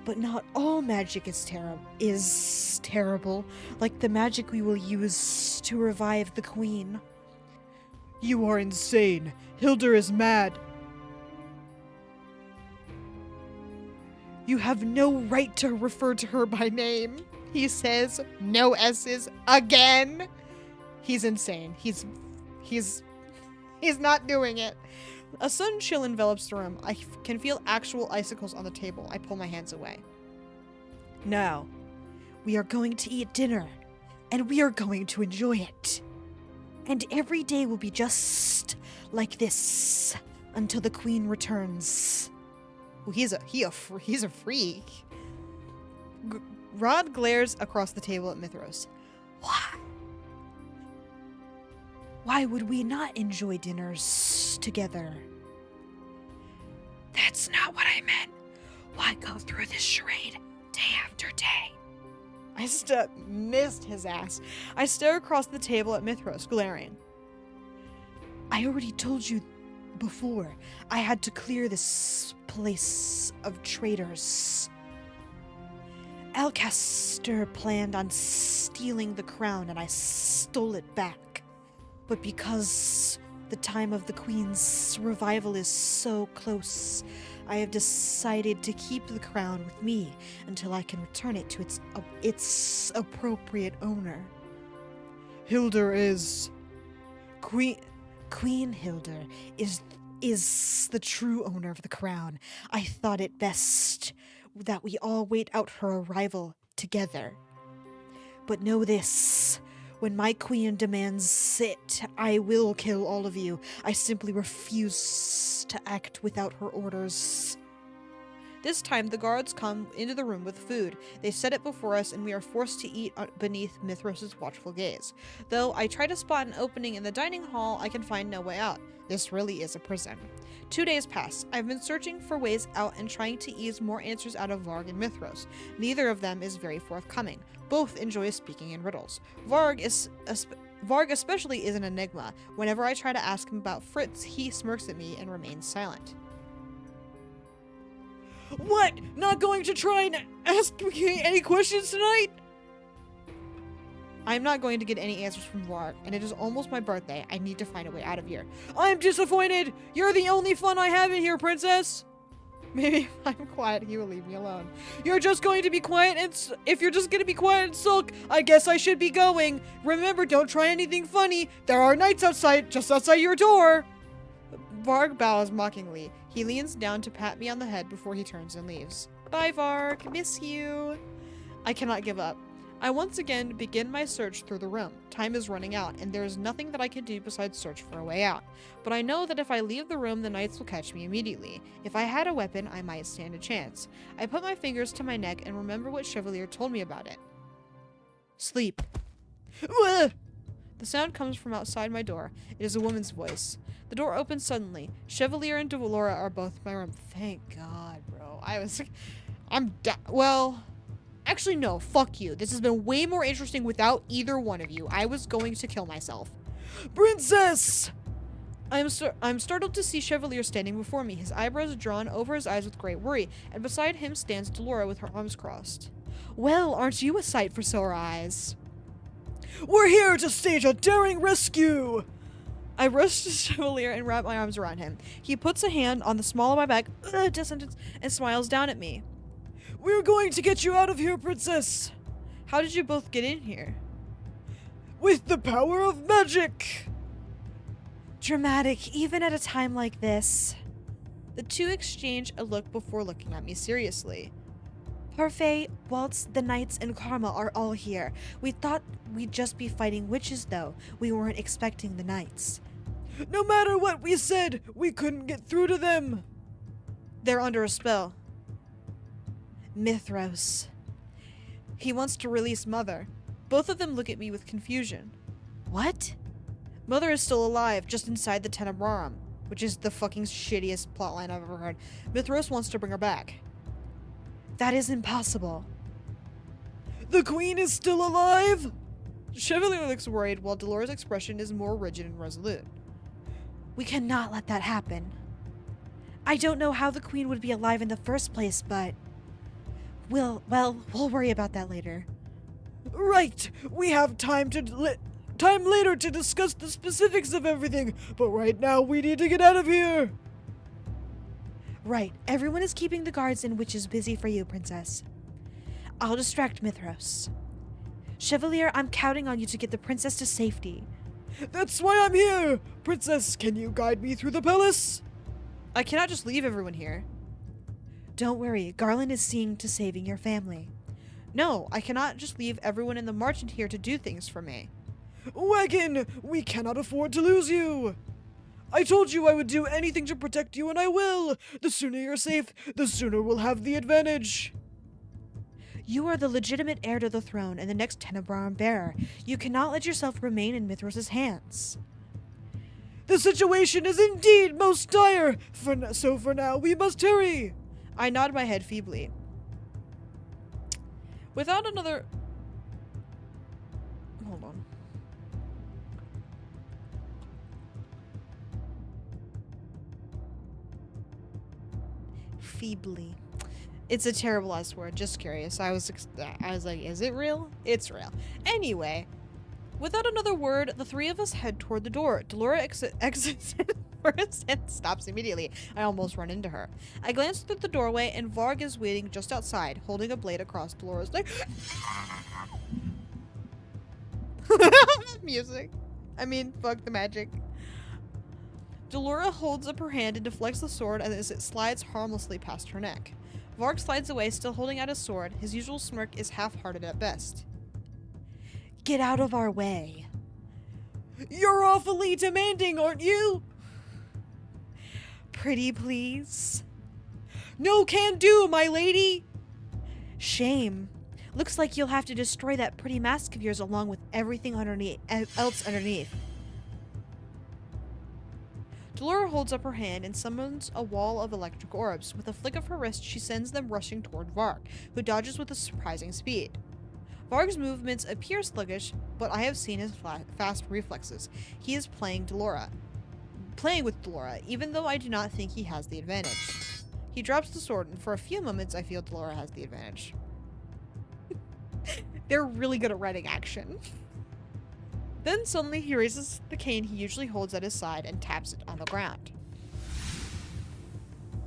But not all magic is terrible, like the magic we will use to revive the queen. You are insane. Hildur is mad. You have no right to refer to her by name, he says. No S's again. He's insane. He's not doing it. A sudden chill envelops the room. I can feel actual icicles on the table. I pull my hands away. Now, we are going to eat dinner, and we are going to enjoy it. And every day will be just like this until the queen returns. Well, he's a freak. Rod glares across the table at Mithras. Why would we not enjoy dinners together? That's not what I meant. Why go through this charade day after day? I missed his ass. I stare across the table at Mithras, glaring. I already told you before. I had to clear this place of traitors. Alcaster planned on stealing the crown, and I stole it back. But because The time of the Queen's revival is so close. I have decided to keep the crown with me until I can return it to its appropriate owner. Hildur is... Queen Hildur is the true owner of the crown. I thought it best that we all wait out her arrival together. But know this, when my queen demands it, I will kill all of you. I simply refuse to act without her orders. This time, the guards come into the room with food. They set it before us, and we are forced to eat beneath Mithros' watchful gaze. Though I try to spot an opening in the dining hall, I can find no way out. This really is a prison. 2 days pass. I've been searching for ways out and trying to ease more answers out of Varg and Mithros. Neither of them is very forthcoming. Both enjoy speaking in riddles. Varg especially is an enigma. Whenever I try to ask him about Fritz, he smirks at me and remains silent. What? Not going to try and ask me any questions tonight? I'm not going to get any answers from Varg, and it is almost my birthday. I need to find a way out of here. I'm disappointed! You're the only fun I have in here, princess! Maybe if I'm quiet, he will leave me alone. You're just going to be quiet and if you're just going to be quiet and sulk, I guess I should be going. Remember, don't try anything funny. There are knights outside, just outside your door. Varg bows mockingly. He leans down to pat me on the head before he turns and leaves. Bye, Varg. Miss you. I cannot give up. I once again begin my search through the room. Time is running out, and there is nothing that I can do besides search for a way out. But I know that if I leave the room, the knights will catch me immediately. If I had a weapon, I might stand a chance. I put my fingers to my neck and remember what Chevalier told me about it. Sleep. The sound comes from outside my door. It is a woman's voice. The door opens suddenly. Chevalier and Delora are both in my room. Thank God, bro. Well... Actually, no. Fuck you. This has been way more interesting without either one of you. I was going to kill myself. Princess! I'm startled to see Chevalier standing before me, his eyebrows drawn over his eyes with great worry, and beside him stands Delora with her arms crossed. Well, aren't you a sight for sore eyes? We're here to stage a daring rescue! I rush to Chevalier and wrap my arms around him. He puts a hand on the small of my back and smiles down at me. We're going to get you out of here, princess! How did you both get in here? With the power of magic! Dramatic, even at a time like this. The two exchange a look before looking at me seriously. Parfait, Waltz, the Knights, and Karma are all here. We thought we'd just be fighting witches, though. We weren't expecting the Knights. No matter what we said, we couldn't get through to them. They're under a spell. Mithros. He wants to release Mother. Both of them look at me with confusion. What? Mother is still alive, just inside the Tenebrarum, which is the fucking shittiest plotline I've ever heard. Mithros wants to bring her back. That is impossible. The Queen is still alive? Chevalier looks worried, while Delora's expression is more rigid and resolute. We cannot let that happen. I don't know how the Queen would be alive in the first place, but... We'll worry about that later. Right! We have time later to discuss the specifics of everything, but right now we need to get out of here! Right. Everyone is keeping the guards and witches busy for you, Princess. I'll distract Mithros. Chevalier, I'm counting on you to get the princess to safety. That's why I'm here! Princess, can you guide me through the palace? I cannot just leave everyone here. Don't worry, Garland is seeing to saving your family. No, I cannot just leave everyone in the marchant here to do things for me. Wagon, we cannot afford to lose you! I told you I would do anything to protect you, and I will! The sooner you're safe, the sooner we'll have the advantage! You are the legitimate heir to the throne and the next Tenebrarum bearer. You cannot let yourself remain in Mithros' hands. The situation is indeed most dire! So for now, we must hurry! I nod my head feebly. Without another... Hold on. Feebly. It's a terrible ass word, just curious. I was like, is it real? It's real. Anyway, Without another word, the three of us head toward the door. Delora exits first and stops immediately. I almost run into her. I glance through the doorway and Varg is waiting just outside, holding a blade across Delora's neck. Music. I mean, fuck the magic. Delora holds up her hand and deflects the sword as it slides harmlessly past her neck. Varg slides away, still holding out his sword. His usual smirk is half-hearted at best. Get out of our way. You're awfully demanding, aren't you? Pretty please. No can do, my lady. Shame. Looks like you'll have to destroy that pretty mask of yours along with everything else underneath. Delora holds up her hand and summons a wall of electric orbs. With a flick of her wrist, she sends them rushing toward Varg, who dodges with a surprising speed. Varg's movements appear sluggish, but I have seen his fast reflexes. He is playing with Delora, even though I do not think he has the advantage. He drops the sword, and for a few moments I feel Delora has the advantage. They're really good at writing action. Then suddenly he raises the cane he usually holds at his side and taps it on the ground.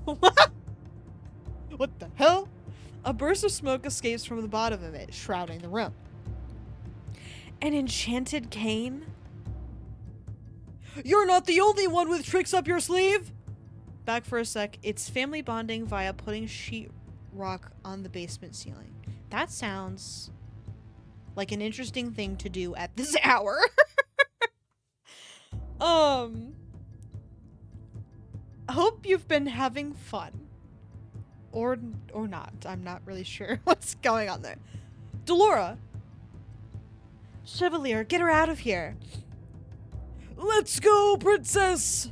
What the hell? A burst of smoke escapes from the bottom of it, shrouding the room. An enchanted cane? You're not the only one with tricks up your sleeve. Back for a sec, it's family bonding via putting sheetrock on the basement ceiling. That sounds like an interesting thing to do at this hour. Hope you've been having fun. Or not. I'm not really sure what's going on there. Delora! Chevalier, get her out of here! Let's go, princess!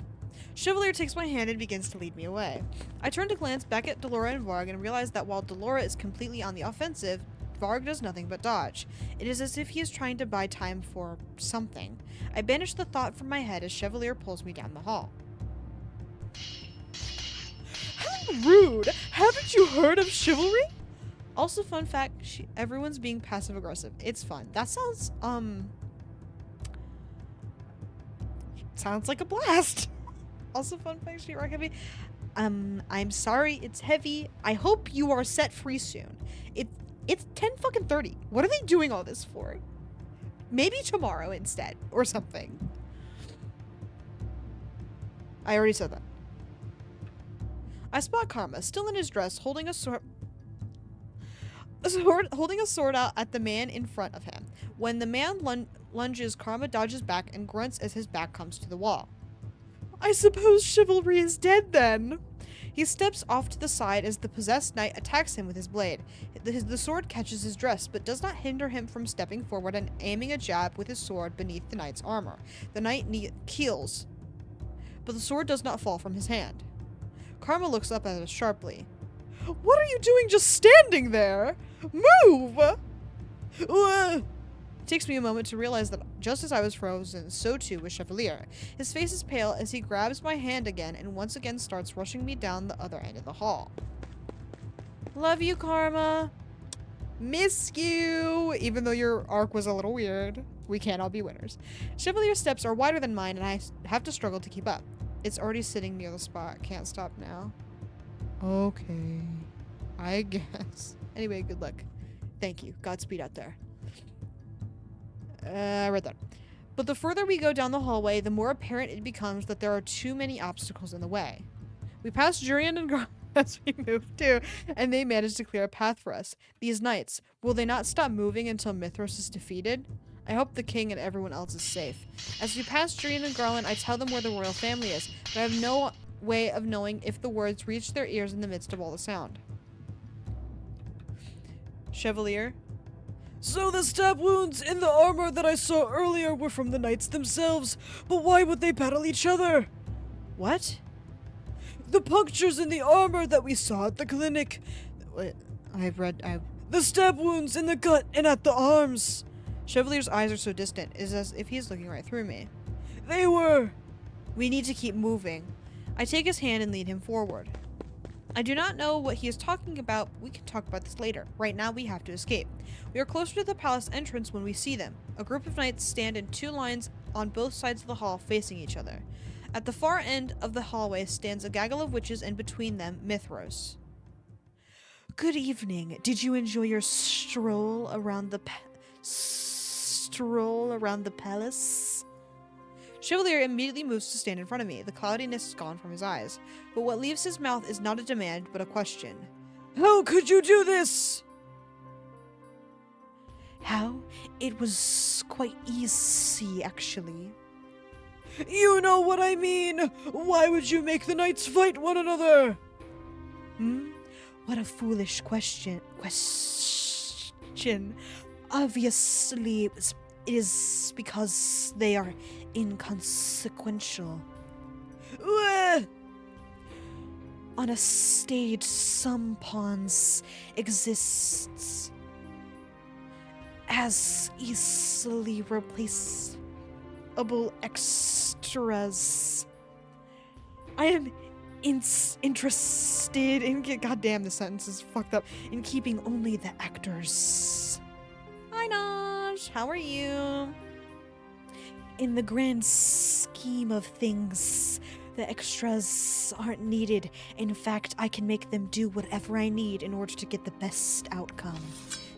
Chevalier takes my hand and begins to lead me away. I turn to glance back at Delora and Varg and realize that while Delora is completely on the offensive, Varg does nothing but dodge. It is as if he is trying to buy time for something. I banish the thought from my head as Chevalier pulls me down the hall. How rude! Haven't you heard of chivalry? Also, fun fact, everyone's being passive-aggressive. It's fun. That sounds, sounds like a blast. Also, fun fact, sheetrock heavy. I'm sorry, it's heavy. I hope you are set free soon. It's 10:30. What are they doing all this for? Maybe tomorrow instead, or something. I already said that. I spot Karma, still in his dress, holding a sword out at the man in front of him. When the man lunges, Karma dodges back and grunts as his back comes to the wall. I suppose chivalry is dead then. He steps off to the side as the possessed knight attacks him with his blade. The sword catches his dress, but does not hinder him from stepping forward and aiming a jab with his sword beneath the knight's armor. The knight keels, but the sword does not fall from his hand. Karma looks up at us sharply. What are you doing just standing there? Move! It takes me a moment to realize that just as I was frozen, so too was Chevalier. His face is pale as he grabs my hand again and once again starts rushing me down the other end of the hall. Love you, Karma. Miss you. Even though your arc was a little weird, we can't all be winners. Chevalier's steps are wider than mine and I have to struggle to keep up. It's already sitting near the spot. Can't stop now. Okay. I guess. Anyway, good luck. Thank you. Godspeed out there. I read that. But the further we go down the hallway, the more apparent it becomes that there are too many obstacles in the way. We pass Jurian and Garland as we move too, and they manage to clear a path for us. These knights, will they not stop moving until Mithras is defeated? I hope the king and everyone else is safe. As we pass Jurian and Garland, I tell them where the royal family is, but I have no way of knowing if the words reach their ears in the midst of all the sound. Chevalier? So the stab wounds in the armor that I saw earlier were from the knights themselves, but why would they battle each other? What? The punctures in the armor that we saw at the clinic. The stab wounds in the gut and at the arms. Chevalier's eyes are so distant, it's as if he's looking right through me. They were. We need to keep moving. I take his hand and lead him forward. I do not know what he is talking about, but we can talk about this later. Right now, we have to escape. We are closer to the palace entrance when we see them. A group of knights stand in 2 lines on both sides of the hall, facing each other. At the far end of the hallway stands a gaggle of witches, and between them, Mithros. Good evening. Did you enjoy your stroll around the palace? Chevalier immediately moves to stand in front of me. The cloudiness is gone from his eyes, but what leaves his mouth is not a demand, but a question. How could you do this? How? It was quite easy, actually. You know what I mean! Why would you make the knights fight one another? What a foolish question. Obviously, it is because they are inconsequential. On a stage, some pawns exists as easily replaceable extras. I am interested in goddamn, the sentence is fucked up. In keeping only the actors. Hi Naj, how are you? In the grand scheme of things, the extras aren't needed. In fact, I can make them do whatever I need in order to get the best outcome.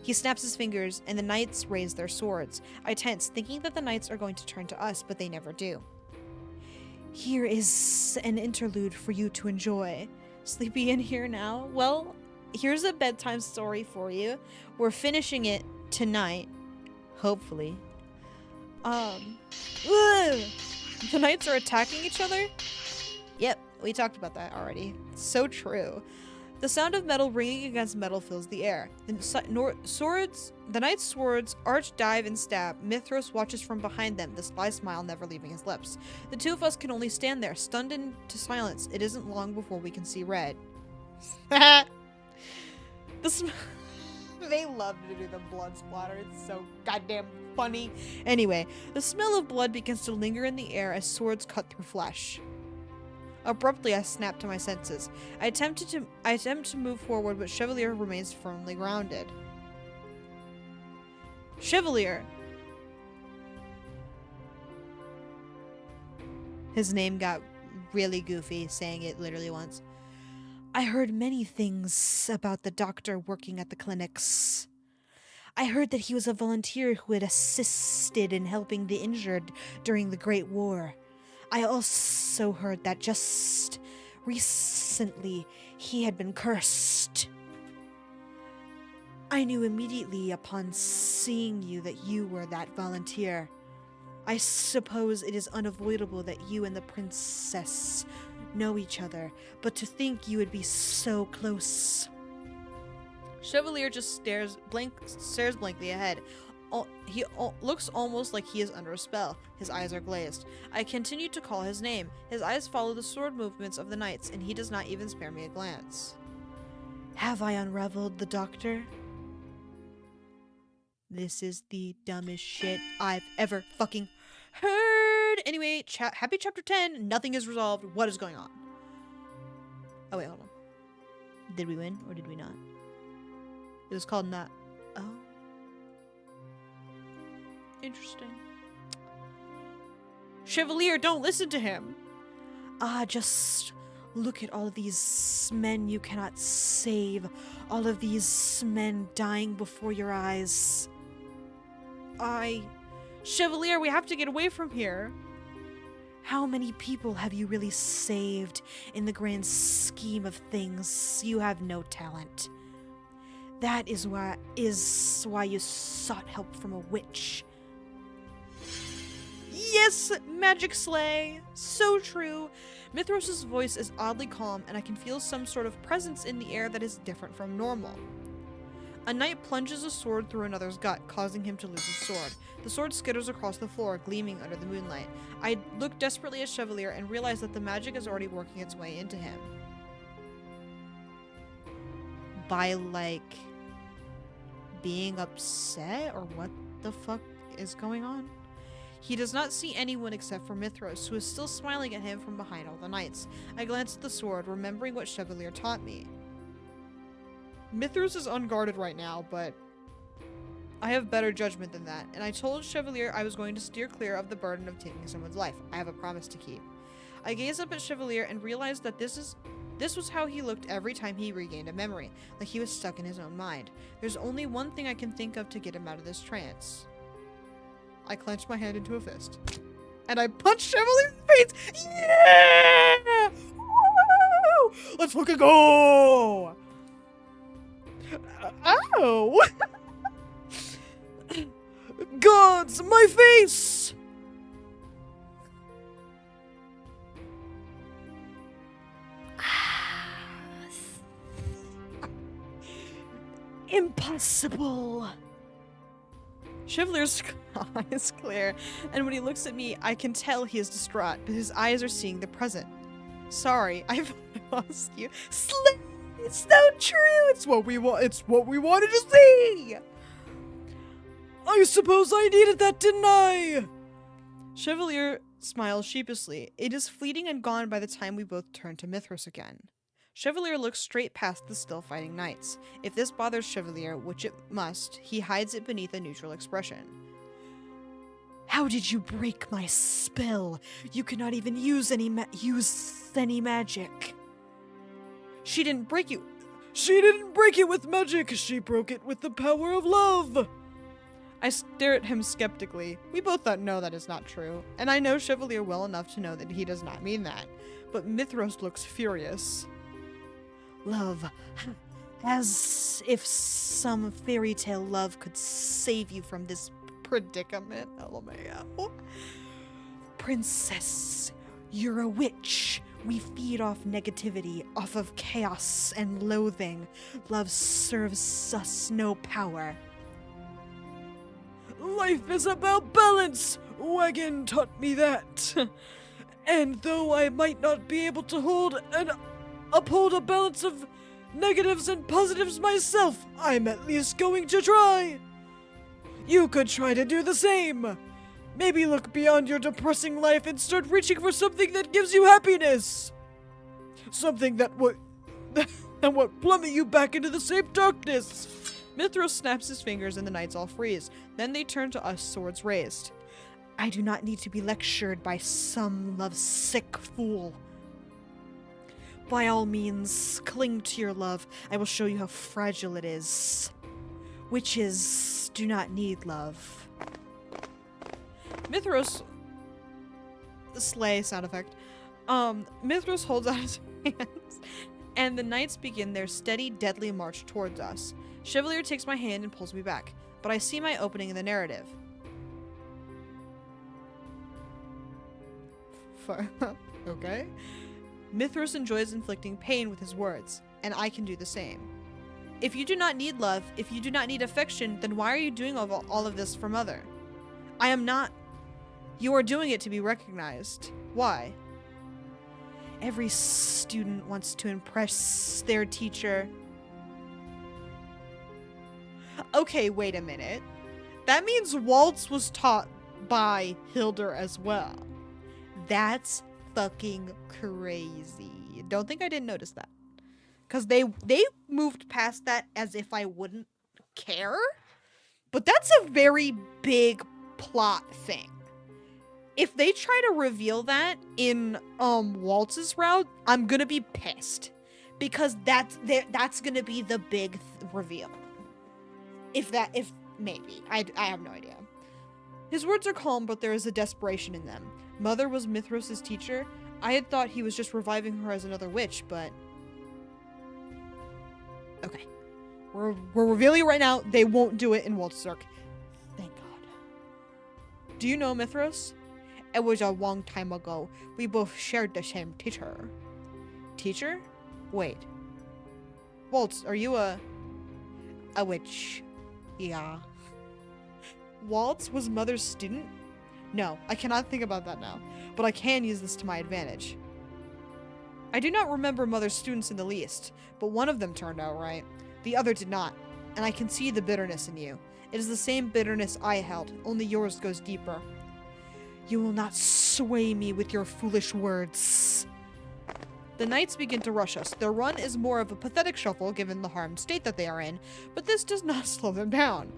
He snaps his fingers, and the knights raise their swords. I tense, thinking that the knights are going to turn to us, but they never do. Here is an interlude for you to enjoy. Sleepy in here now? Well, here's a bedtime story for you. We're finishing it tonight. Hopefully. The knights are attacking each other? Yep, we talked about that already. So true. The sound of metal ringing against metal fills the air. The knight's swords arch, dive, and stab. Mithros watches from behind them, the sly smile never leaving his lips. The 2 of us can only stand there, stunned into silence. It isn't long before we can see red. They love to do the blood splatter. It's so goddamn funny. Anyway, the smell of blood begins to linger in the air as swords cut through flesh. Abruptly, I snap to my senses. I attempt to move forward, but Chevalier remains firmly grounded. Chevalier! His name got really goofy, saying it literally once. I heard many things about the doctor working at the clinics. I heard that he was a volunteer who had assisted in helping the injured during the Great War. I also heard that just recently he had been cursed. I knew immediately upon seeing you that you were that volunteer. I suppose it is unavoidable that you and the princess know each other, but to think you would be so close. Chevalier just stares blankly ahead. He looks almost like he is under a spell. His eyes are glazed. I continue to call his name. His eyes follow the sword movements of the knights, and he does not even spare me a glance. Have I unraveled the doctor? This is the dumbest shit I've ever fucking heard. Anyway, happy chapter 10. Nothing is resolved. What is going on? Oh, wait, hold on. Did we win or did we not? It was called not. Oh. Interesting. Chevalier, don't listen to him. Just look at all of these men you cannot save. All of these men dying before your eyes. Chevalier, we have to get away from here. How many people have you really saved in the grand scheme of things? You have no talent. That is why you sought help from a witch. Yes, magic slay. So true. Mithros' voice is oddly calm, and I can feel some sort of presence in the air that is different from normal. A knight plunges a sword through another's gut, causing him to lose his sword. The sword skitters across the floor, gleaming under the moonlight. I look desperately at Chevalier and realize that the magic is already working its way into him. By, like, being upset? Or what the fuck is going on? He does not see anyone except for Mithros, who is still smiling at him from behind all the knights. I glance at the sword, remembering what Chevalier taught me. Mithros is unguarded right now, but I have better judgment than that, and I told Chevalier I was going to steer clear of the burden of taking someone's life. I have a promise to keep. I gazed up at Chevalier and realized that this was how he looked every time he regained a memory, like he was stuck in his own mind. There's only one thing I can think of to get him out of this trance. I clenched my hand into a fist, and I punched Chevalier in the face. Yeah! Woo! Let's fucking go! Ow! Gods, my face! Impossible. Chevalier's eyes clear, and when he looks at me, I can tell he is distraught, but his eyes are seeing the present. Sorry, I've lost you. Slay! It's so true! It's what we want. It's what we wanted to see! I suppose I needed that, didn't I? Chevalier smiles sheepishly. It is fleeting and gone by the time we both turn to Mithros again. Chevalier looks straight past the still fighting knights. If this bothers Chevalier, which it must, he hides it beneath a neutral expression. How did you break my spell? You cannot even use any magic. She didn't break you. She didn't break it with magic. She broke it with the power of love. I stare at him skeptically. We both know that is not true, and I know Chevalier well enough to know that he does not mean that. But Mithros looks furious. Love. As if some fairy tale love could save you from this Predicament, LMAO. princess. You're a witch. We feed off negativity, off of chaos and loathing. Love serves us no power. Life is about balance. Wagon taught me that. And though I might not be able to uphold a balance of negatives and positives myself, I'm at least going to try. You could try to do the same. Maybe look beyond your depressing life and start reaching for something that gives you happiness. Something that would plummet you back into the same darkness. Mithros snaps his fingers and the knights all freeze. Then they turn to us, swords raised. I do not need to be lectured by some lovesick fool. By all means, cling to your love. I will show you how fragile it is. Witches do not need love. Mithros... Slay sound effect. Mithros holds out his hands, and the knights begin their steady, deadly march towards us. Chevalier takes my hand and pulls me back, but I see my opening in the narrative. Okay. Mithros enjoys inflicting pain with his words, and I can do the same. If you do not need love, if you do not need affection, then why are you doing all of this for Mother? I am not. You are doing it to be recognized. Why? Every student wants to impress their teacher. Okay, wait a minute. That means Waltz was taught by Hildur as well. That's fucking crazy. Don't think I didn't notice that. Because they moved past that as if I wouldn't care. But that's a very big plot thing. If they try to reveal that in Waltz's route, I'm gonna be pissed. Because that's gonna be the big reveal. If maybe. I have no idea. His words are calm, but there is a desperation in them. Mother was Mithros' teacher. I had thought he was just reviving her as another witch, but... Okay. We're revealing it right now. They won't do it in Waltz's arc. Thank God. Do you know Mithros? It was a long time ago. We both shared the same teacher. Teacher? Wait. Waltz, are you a witch? Yeah. Waltz was Mother's student? No, I cannot think about that now, but I can use this to my advantage. I do not remember Mother's students in the least, but one of them turned out right. The other did not, and I can see the bitterness in you. It is the same bitterness I held, only yours goes deeper. You will not sway me with your foolish words. The knights begin to rush us. Their run is more of a pathetic shuffle given the harmed state that they are in, but this does not slow them down.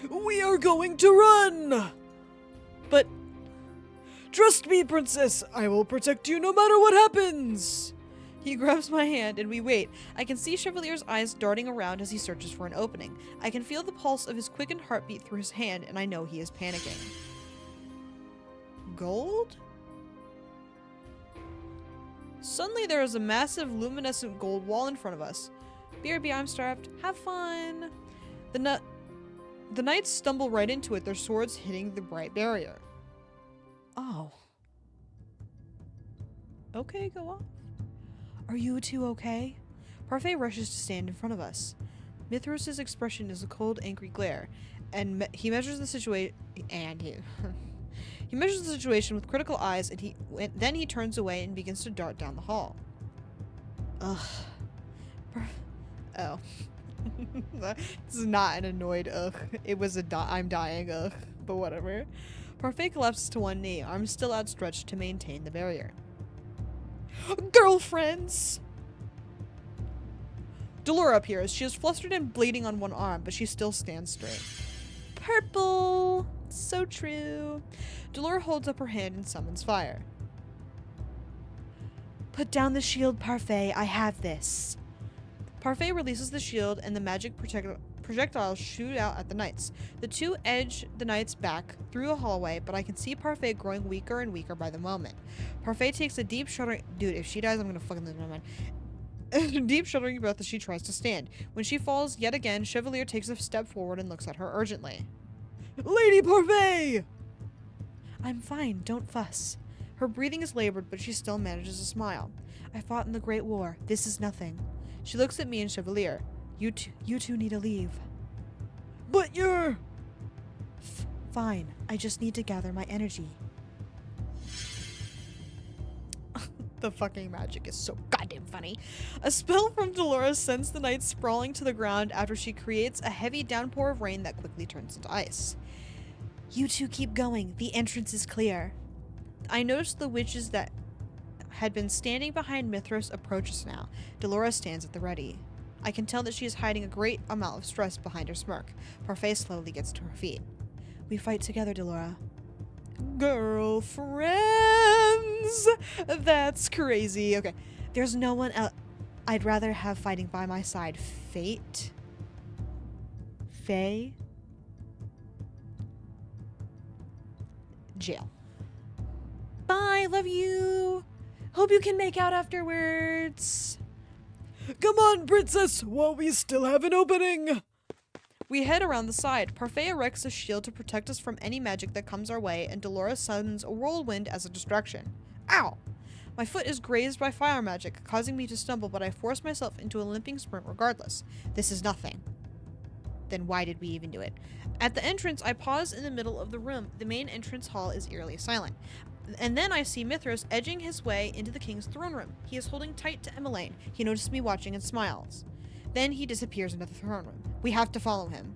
We are going to run! But Trust me, princess. I will protect you no matter what happens. he grabs my hand and we wait. I can see Chevalier's eyes darting around as he searches for an opening. I can feel the pulse of his quickened heartbeat through his hand, and I know he is panicking. Gold? Suddenly there is a massive luminescent gold wall in front of us. BRB, I'm starved. Have fun. The knights stumble right into it, their swords hitting the bright barrier. Oh. Okay, go off. Are you two okay? Parfait rushes to stand in front of us. Mithras' expression is a cold, angry glare, and he measures the situation. He measures the situation with critical eyes, and then he turns away and begins to dart down the hall. Ugh. Oh. This is not an annoyed ugh. It was a I'm dying ugh, but whatever. Parfait collapses to one knee, arms still outstretched to maintain the barrier. Girlfriends! Delora appears. She is flustered and bleeding on one arm, but she still stands straight. Purple! So true. Delora holds up her hand and summons fire. Put down the shield, Parfait. I have this. Parfait releases the shield, and the magic projectiles shoot out at the knights. The two edge the knights back through a hallway, but I can see Parfait growing weaker and weaker by the moment. Parfait takes a deep shuddering... Dude, if she dies, I'm gonna fucking lose my mind. Deep shuddering breath as she tries to stand. When she falls yet again, Chevalier takes a step forward and looks at her urgently. Lady Parfait! I'm fine, don't fuss. Her breathing is labored, but she still manages to smile. I fought in the Great War. This is nothing. She looks at me and Chevalier. You two need to leave. But you're... Fine. I just need to gather my energy. The fucking magic is so goddamn funny. A spell from Dolores sends the knights sprawling to the ground after she creates a heavy downpour of rain that quickly turns into ice. You two keep going. The entrance is clear. I noticed the witches that had been standing behind Mithras approach us now. Dolores stands at the ready. I can tell that she is hiding a great amount of stress behind her smirk. Parfait slowly gets to her feet. We fight together, Delora. Girlfriends! That's crazy. Okay. There's no one else I'd rather have fighting by my side. Fate? Faye? Jail. Bye, love you. Hope you can make out afterwards. Come on, princess, while we still have an opening. We head around the side. Parfait erects a shield to protect us from any magic that comes our way, and Dolores summons a whirlwind as a distraction. Ow! My foot is grazed by fire magic, causing me to stumble, but I force myself into a limping sprint regardless. This is nothing. Then why did we even do it? At the entrance, I pause in the middle of the room. The main entrance hall is eerily silent. And then I see Mithras edging his way into the king's throne room. He is holding tight to Emmeline. He notices me watching and smiles. Then he disappears into the throne room. We have to follow him.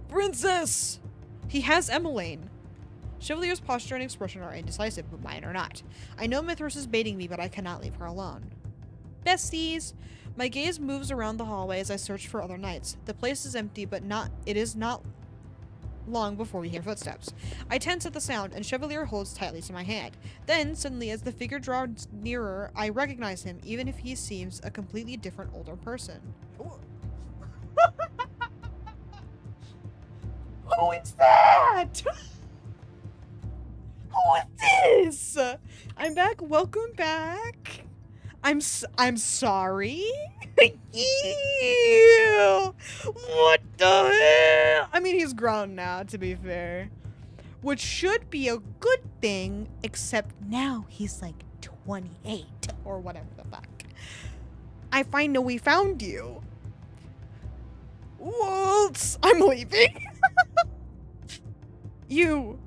Princess! He has Emmeline. Chevalier's posture and expression are indecisive, but mine are not. I know Mithras is baiting me, but I cannot leave her alone. Besties! My gaze moves around the hallway as I search for other knights. The place is empty, but it is not long before we hear footsteps. I tense at the sound, and Chevalier holds tightly to my hand. Then, suddenly, as the figure draws nearer, I recognize him, even if he seems a completely different older person. Who is that? Who is this? I'm back. Welcome back. I'm sorry. Ew. What the hell? I mean, he's grown now, to be fair. Which should be a good thing, except now he's like 28 or whatever the fuck. I find we found you. Waltz! I'm leaving. You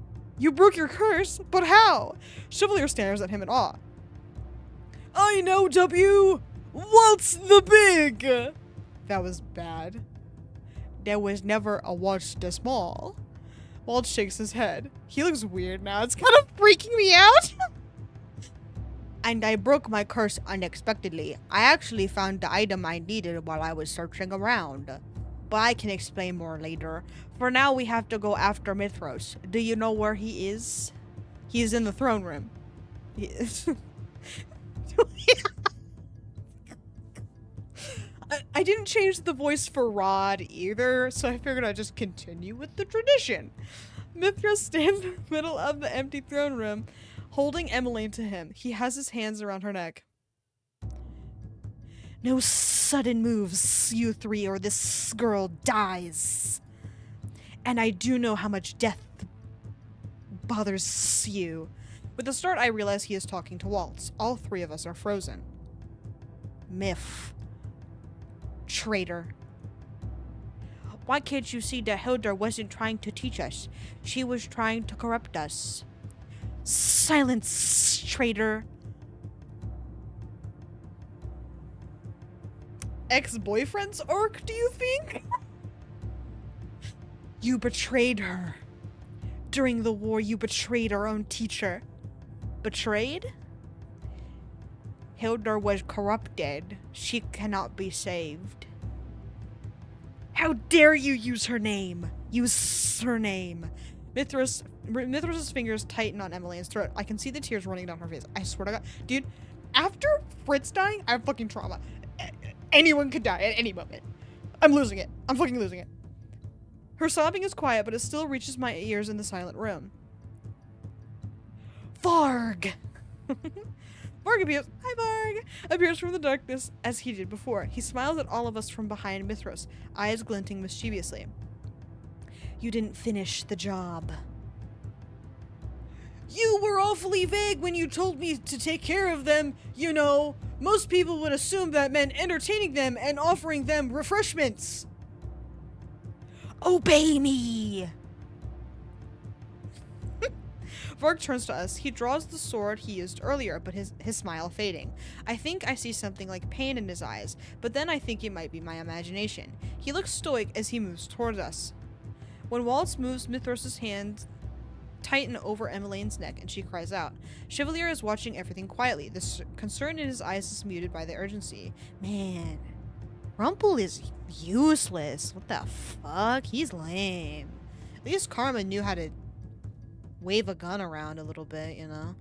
broke your curse, but how? Chevalier stares at him in awe. I know, W! Waltz the Big! That was bad. There was never a Waltz the Small. Walt shakes his head. He looks weird now. It's kind of freaking me out. And I broke my curse unexpectedly. I actually found the item I needed while I was searching around. But I can explain more later. For now, we have to go after Mithros. Do you know where he is? He's in the throne room. He is. I didn't change the voice for Rod either, so I figured I'd just continue with the tradition. Mithras stands in the middle of the empty throne room, holding Emmeline to him. He has his hands around her neck. No sudden moves, you three, or this girl dies. And I do know how much death bothers you. With the start, I realize he is talking to Waltz. All three of us are frozen. Myth. Traitor. Why can't you see that Hilda wasn't trying to teach us? She was trying to corrupt us. Silence, traitor. Ex-boyfriend's arc, do you think? You betrayed her. During the war, you betrayed our own teacher. Betrayed? Hilda was corrupted. She cannot be saved. How dare you use her name? Use her name. Mithras's fingers tighten on Emmeline's throat. I can see the tears running down her face. I swear to God. Dude, after Fritz dying, I have fucking trauma. Anyone could die at any moment. I'm losing it. I'm fucking losing it. Her sobbing is quiet, but it still reaches my ears in the silent room. Varg! Varg appears. Hi, Varg! Appears from the darkness as he did before. He smiles at all of us from behind Mithras, eyes glinting mischievously. You didn't finish the job. You were awfully vague when you told me to take care of them. You know, most people would assume that meant entertaining them and offering them refreshments. Obey me! Varg turns to us. He draws the sword he used earlier, but his smile fading. I think I see something like pain in his eyes, but then I think it might be my imagination. He looks stoic as he moves towards us. When Waltz moves, Mithras' hands tighten over Emmeline's neck, and she cries out. Chevalier is watching everything quietly. The concern in his eyes is muted by the urgency. Man, Rumpel is useless. What the fuck? He's lame. At least Karma knew how to wave a gun around a little bit, you know?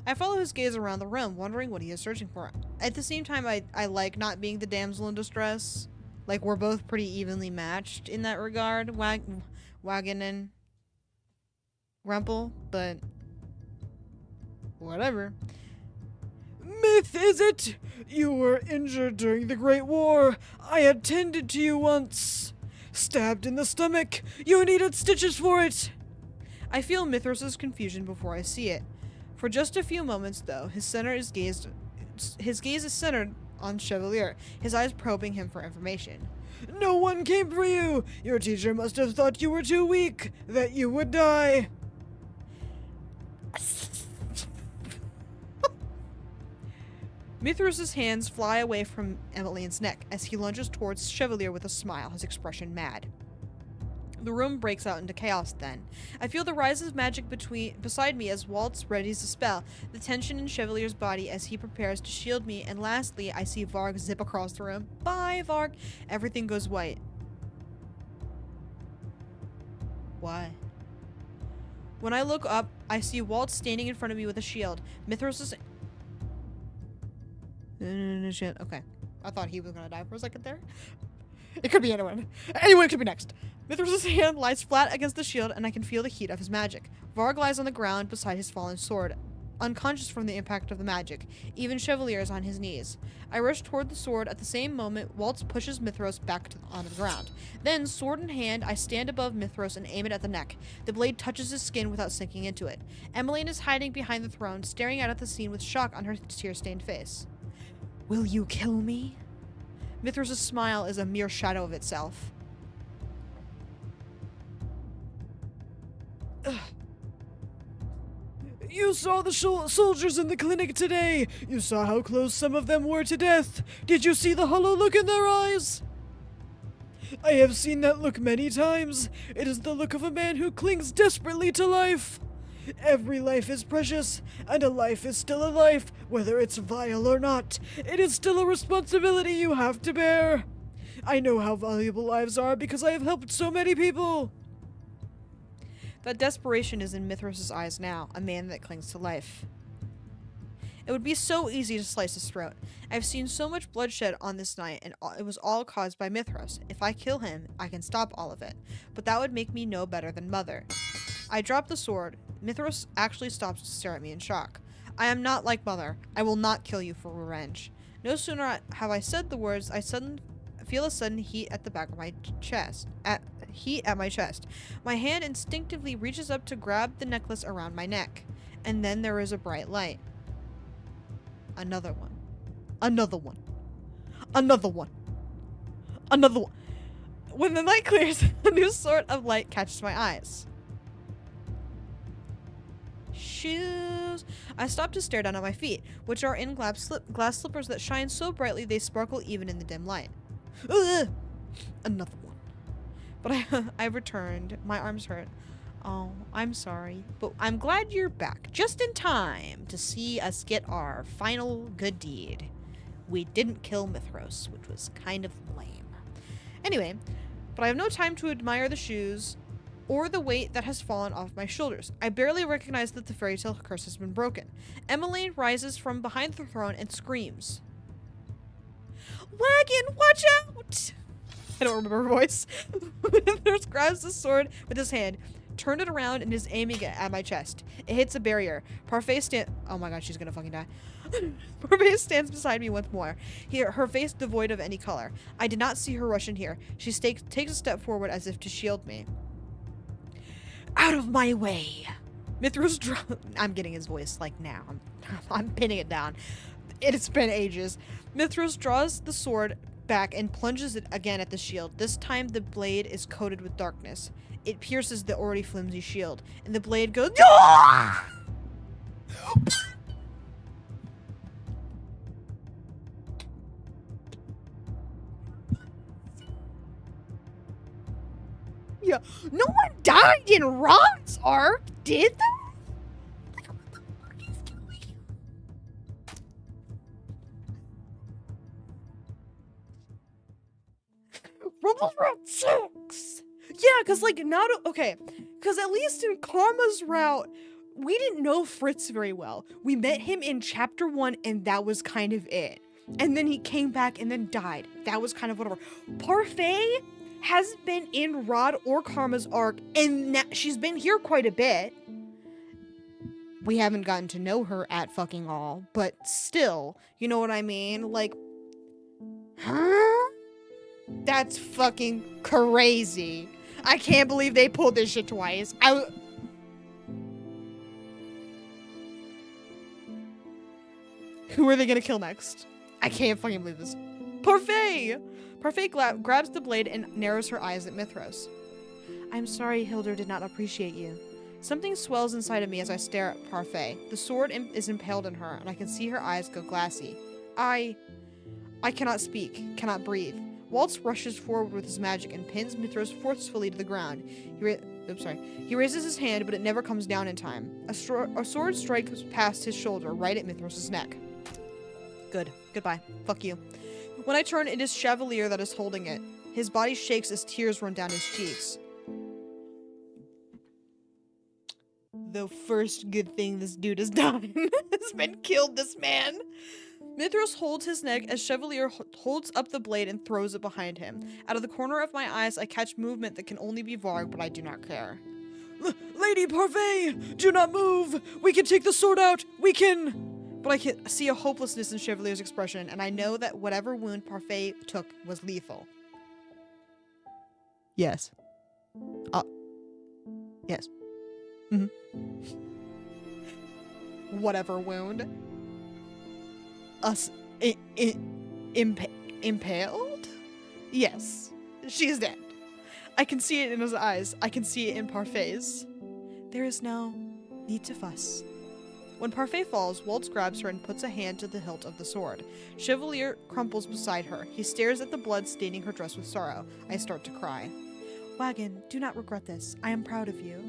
I follow his gaze around the room, wondering what he is searching for. At the same time, I like not being the damsel in distress. Like, we're both pretty evenly matched in that regard, Wagon and Rumpel, but whatever. Myth, is it? You were injured during the Great War. I attended to you once. Stabbed in the stomach. You needed stitches for it. I feel Mithras' confusion before I see it. For just a few moments, though, his gaze is centered on Chevalier, his eyes probing him for information. No one came for you. Your teacher must have thought you were too weak, that you would die. Mithras' hands fly away from Emmeline's neck as he lunges towards Chevalier with a smile, his expression mad. The room breaks out into chaos then. I feel the rise of magic beside me as Waltz readies the spell, the tension in Chevalier's body as he prepares to shield me, and lastly, I see Varg zip across the room. Bye, Varg! Everything goes white. Why? When I look up, I see Waltz standing in front of me with a shield. Mithras' shit. Okay. I thought he was gonna die for a second there. It could be anyone. Anyone could be next. Mithras' hand lies flat against the shield, and I can feel the heat of his magic. Varg lies on the ground beside his fallen sword, unconscious from the impact of the magic. Even Chevalier is on his knees. I rush toward the sword. At the same moment, Waltz pushes Mithras back onto the ground. Then, sword in hand, I stand above Mithras and aim it at the neck. The blade touches his skin without sinking into it. Emmeline is hiding behind the throne, staring out at the scene with shock on her tear-stained face. Will you kill me? Mithras' smile is a mere shadow of itself. You saw the soldiers in the clinic today. You saw how close some of them were to death. Did you see the hollow look in their eyes? I have seen that look many times. It is the look of a man who clings desperately to life. Every life is precious, and a life is still a life, whether it's vile or not. It is still a responsibility you have to bear. I know how valuable lives are because I have helped so many people. That desperation is in Mithras' eyes now, a man that clings to life. It would be so easy to slice his throat. I've seen so much bloodshed on this night, and it was all caused by Mithras. If I kill him, I can stop all of it. But that would make me no better than Mother. I drop the sword. Mithras actually stops to stare at me in shock. I am not like Mother. I will not kill you for revenge. No sooner have I said the words, I feel a sudden heat at the back of my chest. Heat at my chest. My hand instinctively reaches up to grab the necklace around my neck. And then there is a bright light. Another one. Another one. Another one. Another one. When the light clears, a new sort of light catches my eyes. Shoes. I stop to stare down at my feet, which are in glass slippers that shine so brightly they sparkle even in the dim light. Ugh! Another one. But I returned. My arms hurt. Oh, I'm sorry, but I'm glad you're back just in time to see us get our final good deed. We didn't kill Mithras, which was kind of lame. Anyway, but I have no time to admire the shoes or the weight that has fallen off my shoulders. I barely recognize that the fairy tale curse has been broken. Emmeline rises from behind the throne and screams. Wagon, watch out! I don't remember her voice. Mithras grabs the sword with his hand, turned it around, and is aiming it at my chest. It hits a barrier. Oh my god, she's gonna fucking die. Parfait stands beside me once more, her face devoid of any color. I did not see her rush in here. She takes a step forward as if to shield me. Out of my way! Mithras I'm getting his voice, like, now. I'm pinning it down. It's been ages. Mithras draws the sword back and plunges it again at the shield. This time the blade is coated with darkness. It pierces the already flimsy shield, and the blade goes... Yeah, no one died in Ron's arc, did they? Like, what the fuck is going on? Rumpel route 6! Yeah, because, like, not... Okay, because at least in Karma's route, we didn't know Fritz very well. We met him in Chapter 1, and that was kind of it. And then he came back and then died. That was kind of whatever. Parfait hasn't been in Rod or Karma's arc, and she's been here quite a bit. We haven't gotten to know her at fucking all, but still, you know what I mean? Like, huh? That's fucking crazy. I can't believe they pulled this shit twice. Who are they gonna kill next? I can't fucking believe this. Parfait! Parfait grabs the blade and narrows her eyes at Mithras. I'm sorry Hildur did not appreciate you. Something swells inside of me as I stare at Parfait. The sword is impaled in her, and I can see her eyes go glassy. I cannot speak, cannot breathe. Waltz rushes forward with his magic and pins Mithras forcefully to the ground. He raises his hand, but it never comes down in time. A sword strikes past his shoulder, right at Mithras' neck. Good. Goodbye. Fuck you. When I turn, it is Chevalier that is holding it. His body shakes as tears run down his cheeks. The first good thing this dude has done has been killed this man. Mithras holds his neck as Chevalier holds up the blade and throws it behind him. Out of the corner of my eyes, I catch movement that can only be Varg, but I do not care. Lady Parfait, do not move. We can take the sword out. We can... But I can see a hopelessness in Chevalier's expression, and I know that whatever wound Parfait took was lethal. Yes. Yes. Whatever wound. Impaled? Yes. She's dead. I can see it in his eyes. I can see it in Parfait's. There is no need to fuss. When Parfait falls, Waltz grabs her and puts a hand to the hilt of the sword. Chevalier crumples beside her. He stares at the blood staining her dress with sorrow. I start to cry. Wagon, do not regret this. I am proud of you.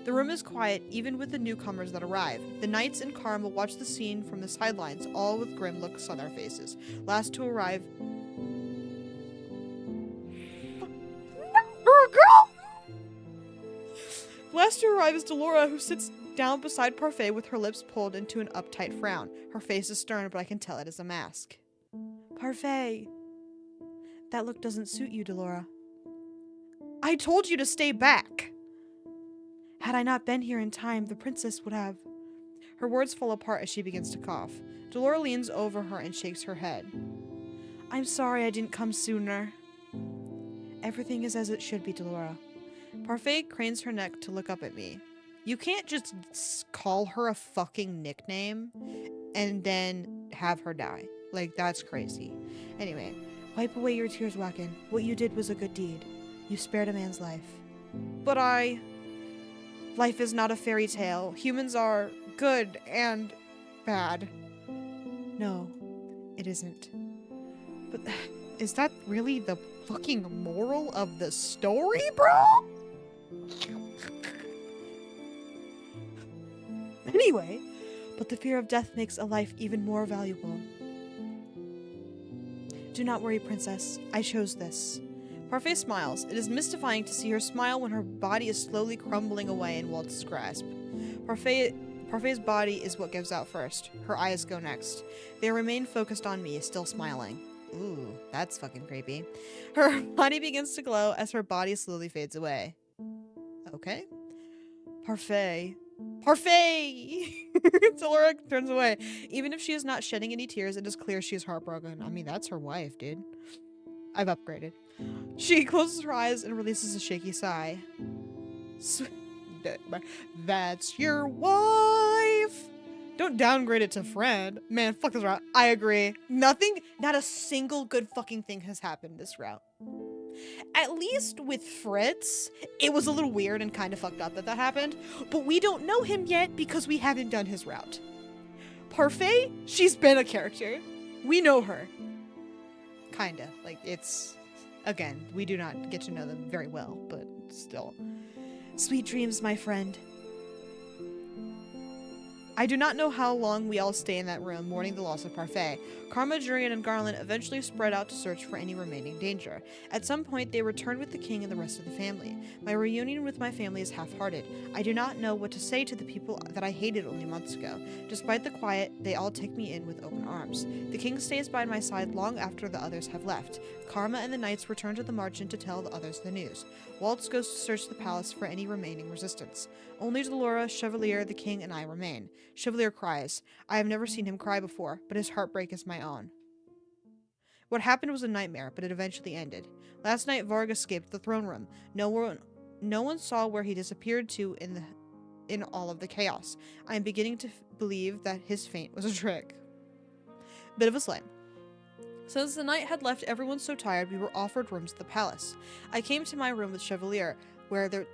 The room is quiet, even with the newcomers that arrive. The knights and Karma watch the scene from the sidelines, all with grim looks on their faces. Last to arrive... Girl! Last to arrive is Delora, who sits down beside Parfait with her lips pulled into an uptight frown. Her face is stern, but I can tell it is a mask. Parfait. That look doesn't suit you, Delora. I told you to stay back. Had I not been here in time, the princess would have... Her words fall apart as she begins to cough. Delora leans over her and shakes her head. I'm sorry I didn't come sooner. Everything is as it should be, Delora. Parfait cranes her neck to look up at me. You can't just call her a fucking nickname and then have her die. Like, that's crazy. Anyway, wipe away your tears, Wacken. What you did was a good deed. You spared a man's life. But life is not a fairy tale. Humans are good and bad. No, it isn't. But is that really the fucking moral of the story, bro? Anyway, but the fear of death makes a life even more valuable. Do not worry, princess. I chose this. Parfait smiles. It is mystifying to see her smile when her body is slowly crumbling away in Waltz's grasp. Parfait's body is what gives out first. Her eyes go next. They remain focused on me, still smiling. Ooh, that's fucking creepy. Her body begins to glow as her body slowly fades away. Okay. Parfait. Delora turns away. Even if she is not shedding any tears, it is clear she is heartbroken. I mean, that's her wife, dude. I've upgraded. She closes her eyes and releases a shaky sigh. That's your wife! Don't downgrade it to friend. Man, fuck this route. I agree. Not a single good fucking thing has happened this route. At least with Fritz, it was a little weird and kind of fucked up that happened, but we don't know him yet because we haven't done his route. Parfait, she's been a character. We know her. Kinda. Like, it's... Again, we do not get to know them very well, but still. Sweet dreams, my friend. I do not know how long we all stay in that room, mourning the loss of Parfait. Karma, Jurian, and Garland eventually spread out to search for any remaining danger. At some point, they returned with the king and the rest of the family. My reunion with my family is half-hearted. I do not know what to say to the people that I hated only months ago. Despite the quiet, they all take me in with open arms. The king stays by my side long after the others have left. Karma and the knights return to the margin to tell the others the news. Waltz goes to search the palace for any remaining resistance. Only Delora, Chevalier, the king, and I remain. Chevalier cries. I have never seen him cry before, but his heartbreak is my own. What happened was a nightmare, but it eventually ended. Last night, Varg escaped the throne room. No one saw where he disappeared to in all of the chaos. I am beginning to believe that his faint was a trick. Bit of a slam. Since the night had left everyone so tired, we were offered rooms at the palace. I came to my room with Chevalier, where the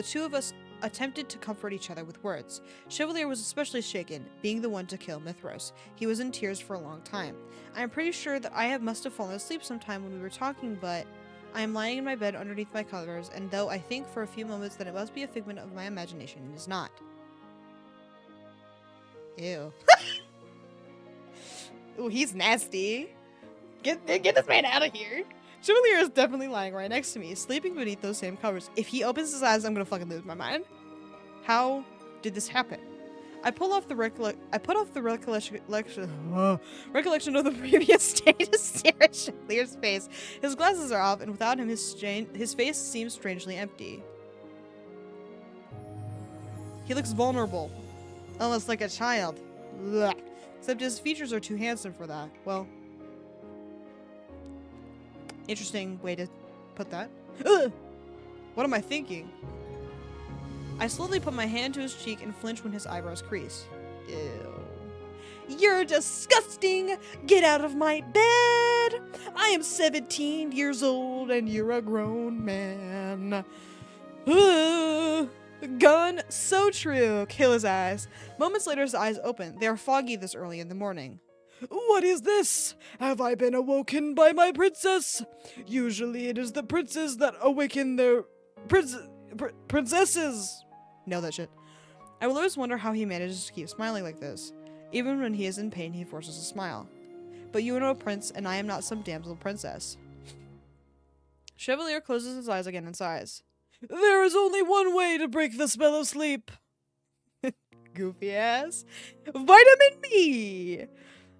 two of us attempted to comfort each other with words. Chevalier was especially shaken, being the one to kill Mithros. He was in tears for a long time. I am pretty sure that I must have fallen asleep sometime when we were talking, but I am lying in my bed underneath my covers, and though I think for a few moments that it must be a figment of my imagination, it is not. Ew. Ooh, he's nasty. Get this man out of here. Chevalier is definitely lying right next to me, sleeping beneath those same covers. If he opens his eyes, I'm gonna fucking lose my mind. How did this happen? I put off the recollection of the previous day to stare at Chevalier's face. His glasses are off, and without him, his face seems strangely empty. He looks vulnerable, almost like a child. Blech. Except his features are too handsome for that. Well, interesting way to put that. Ugh! What am I thinking? I slowly put my hand to his cheek and flinch when his eyebrows crease. Ew. You're disgusting! Get out of my bed! I am 17 years old and you're a grown man. Ugh. Gun, so true. Kill his eyes. Moments later, his eyes open. They are foggy this early in the morning. What is this? Have I been awoken by my princess? Usually it is the princes that awaken their princesses. Know that shit. I will always wonder how he manages to keep smiling like this. Even when he is in pain, he forces a smile. But you are no prince, and I am not some damsel princess. Chevalier closes his eyes again and sighs. There is only one way to break the spell of sleep. Goofy ass. Vitamin B!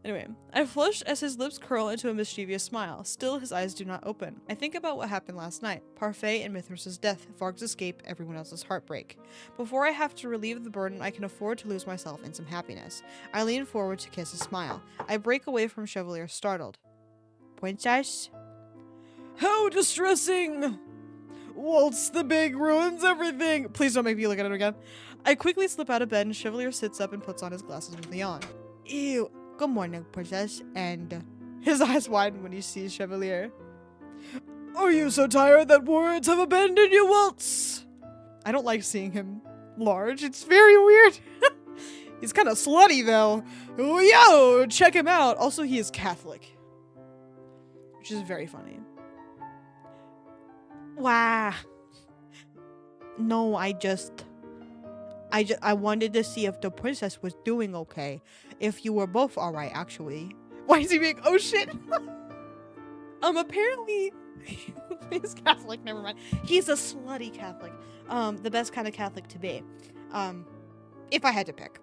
Anyway, I flush as his lips curl into a mischievous smile. Still, his eyes do not open. I think about what happened last night. Parfait and Mithras' death, Varg's escape, everyone else's heartbreak. Before I have to relieve the burden, I can afford to lose myself in some happiness. I lean forward to kiss his smile. I break away from Chevalier, startled. Princess? How distressing! Waltz the Big ruins everything! Please don't make me look at it again. I quickly slip out of bed and Chevalier sits up and puts on his glasses with Leon. Ew. Good morning, Princess. And his eyes widen when he sees Chevalier. Are you so tired that words have abandoned you, Waltz? I don't like seeing him large. It's very weird. He's kind of slutty, though. Oh, yo, check him out. Also, he is Catholic, which is very funny. Wow. No, I wanted to see if the princess was doing okay. If you were both alright, actually. Why is he being, oh shit? Apparently, he's Catholic, never mind. He's a slutty Catholic. The best kind of Catholic to be. If I had to pick.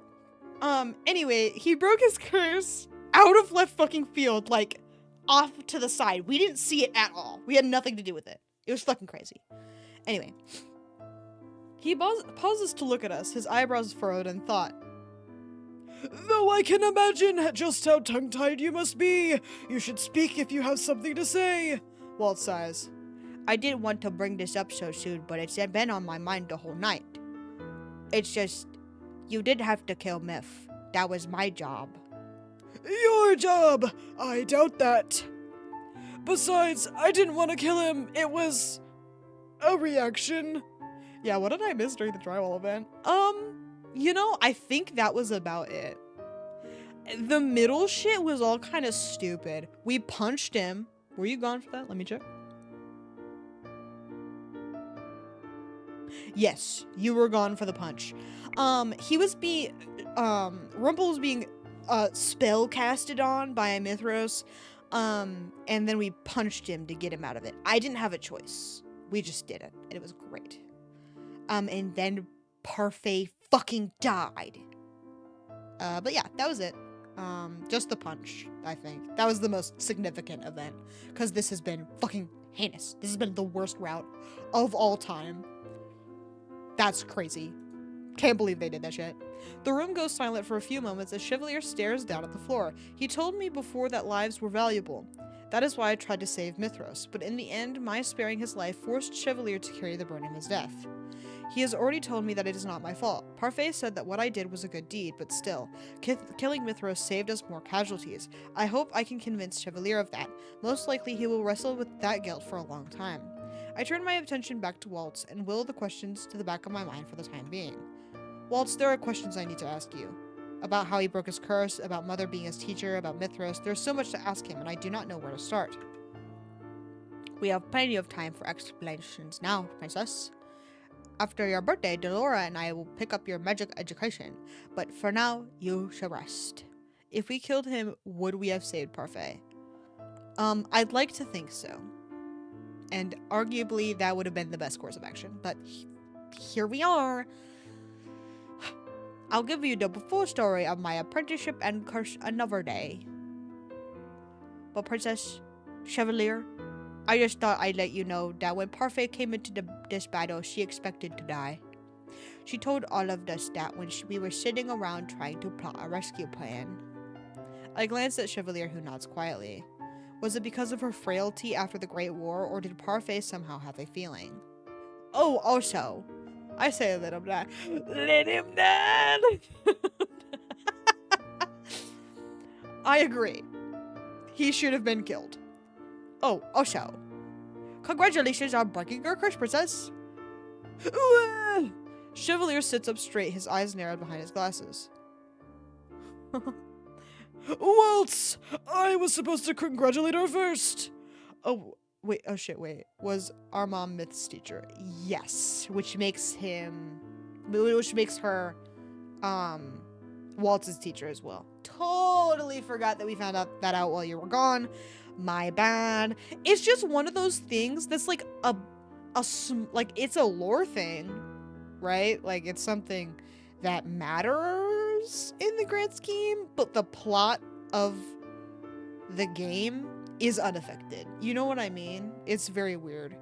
Anyway, he broke his curse out of left fucking field, like, off to the side. We didn't see it at all. We had nothing to do with it. It was fucking crazy. Anyway. He pauses to look at us, his eyebrows furrowed in thought. Though I can imagine just how tongue-tied you must be. You should speak if you have something to say. Walt sighs. I didn't want to bring this up so soon, but it's been on my mind the whole night. It's just, you did have to kill Myth. That was my job. Your job! I doubt that. Besides, I didn't want to kill him. It was a reaction. Yeah, what did I miss during the drywall event? You know, I think that was about it. The middle shit was all kind of stupid. We punched him. Were you gone for that? Let me check. Yes, you were gone for the punch. Rumpel was being spell casted on by Mithras. And then we punched him to get him out of it. I didn't have a choice. We just did it, and it was great. And then Parfait fucking died. But yeah, that was it. Just the punch, I think. That was the most significant event. Because this has been fucking heinous. This has been the worst route of all time. That's crazy. Can't believe they did that shit. The room goes silent for a few moments as Chevalier stares down at the floor. He told me before that lives were valuable. That is why I tried to save Mithras, but in the end, my sparing his life forced Chevalier to carry the burden of his death. He has already told me that it is not my fault. Parfait said that what I did was a good deed, but still, killing Mithras saved us more casualties. I hope I can convince Chevalier of that. Most likely he will wrestle with that guilt for a long time. I turn my attention back to Waltz and will the questions to the back of my mind for the time being. Waltz, there are questions I need to ask you. About how he broke his curse, about Mother being his teacher, about Mithras. There's so much to ask him, and I do not know where to start. We have plenty of time for explanations now, Princess. After your birthday, Delora and I will pick up your magic education, but for now, you shall rest. If we killed him, would we have saved Parfait? I'd like to think so. And arguably, that would have been the best course of action, but here we are. I'll give you the full story of my apprenticeship and curse another day. But Princess, Chevalier, I just thought I'd let you know that when Parfait came into this battle, she expected to die. She told all of us that when we were sitting around trying to plot a rescue plan. I glanced at Chevalier, who nods quietly. Was it because of her frailty after the Great War, or did Parfait somehow have a feeling? Oh, also, I say let him die. Let him die! I agree. He should have been killed. Oh, also, congratulations on breaking your curse, Princess. Chevalier sits up straight, his eyes narrowed behind his glasses. Waltz! I was supposed to congratulate her first. Oh, wait. Oh, shit, wait. Was our mom Myth's teacher? Yes. Which makes her, Waltz's teacher as well. Totally forgot that we found that out while you were gone. My bad. It's just one of those things that's like it's a lore thing, right? Like, it's something that matters in the grand scheme, but the plot of the game is unaffected. You know what I mean? It's very weird.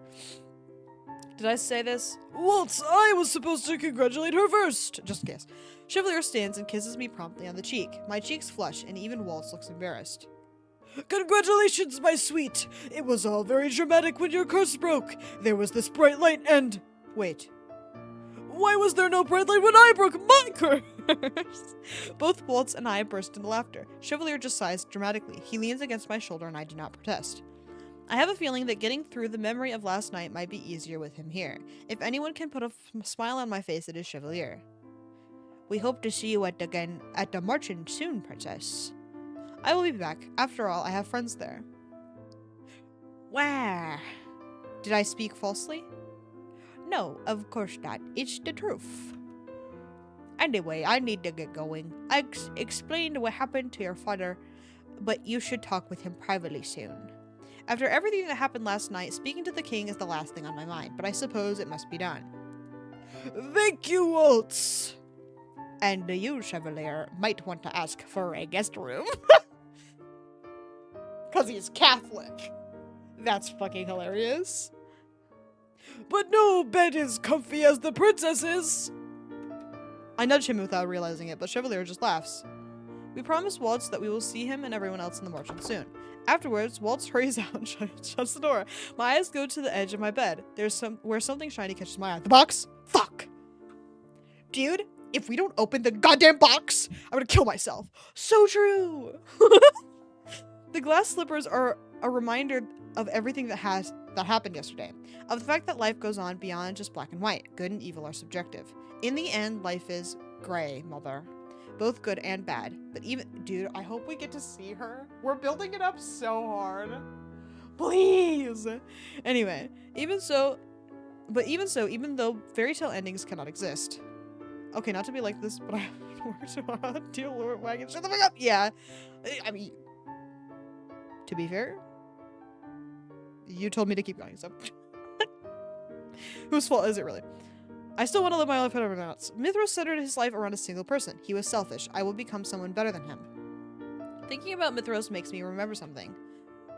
Did I say this? Waltz, I was supposed to congratulate her first. Just guess. Chevalier stands and kisses me promptly on the cheek. My cheeks flush, and even Waltz looks embarrassed. Congratulations, my sweet. It was all very dramatic when your curse broke. There was this bright light and... Wait. Why was there no bright light when I broke my curse? Both Waltz and I burst into laughter. Chevalier just sighs dramatically. He leans against my shoulder and I do not protest. I have a feeling that getting through the memory of last night might be easier with him here. If anyone can put a smile on my face, it is Chevalier. We hope to see you at the marching soon, Princess. I will be back. After all, I have friends there. Where? Did I speak falsely? No, of course not. It's the truth. Anyway, I need to get going. I explained what happened to your father, but you should talk with him privately soon. After everything that happened last night, speaking to the king is the last thing on my mind, but I suppose it must be done. Thank you, Waltz. And you, Chevalier, might want to ask for a guest room. Because he's Catholic. That's fucking hilarious. But no bed as comfy as the princess's. I nudge him without realizing it, but Chevalier just laughs. We promise Waltz that we will see him and everyone else in the marching soon. Afterwards, Waltz hurries out and shuts the door. My eyes go to the edge of my bed. Where something shiny catches my eye. The box? Fuck! Dude, if we don't open the goddamn box, I'm gonna kill myself. So true! The glass slippers are a reminder of everything that happened yesterday. Of the fact that life goes on beyond just black and white. Good and evil are subjective. In the end, life is gray, mother. Both good and bad. But dude, I hope we get to see her. We're building it up so hard. Please! Anyway, even though fairy tale endings cannot exist. Okay, not to be like this, but I have worked hard. Dear Lord Wagon, shut the fuck up! Yeah. I mean, to be fair, you told me to keep going, so. Whose fault is it really? I still want to live my life whatever else. Mithras centered his life around a single person. He was selfish. I will become someone better than him. Thinking about Mithras makes me remember something.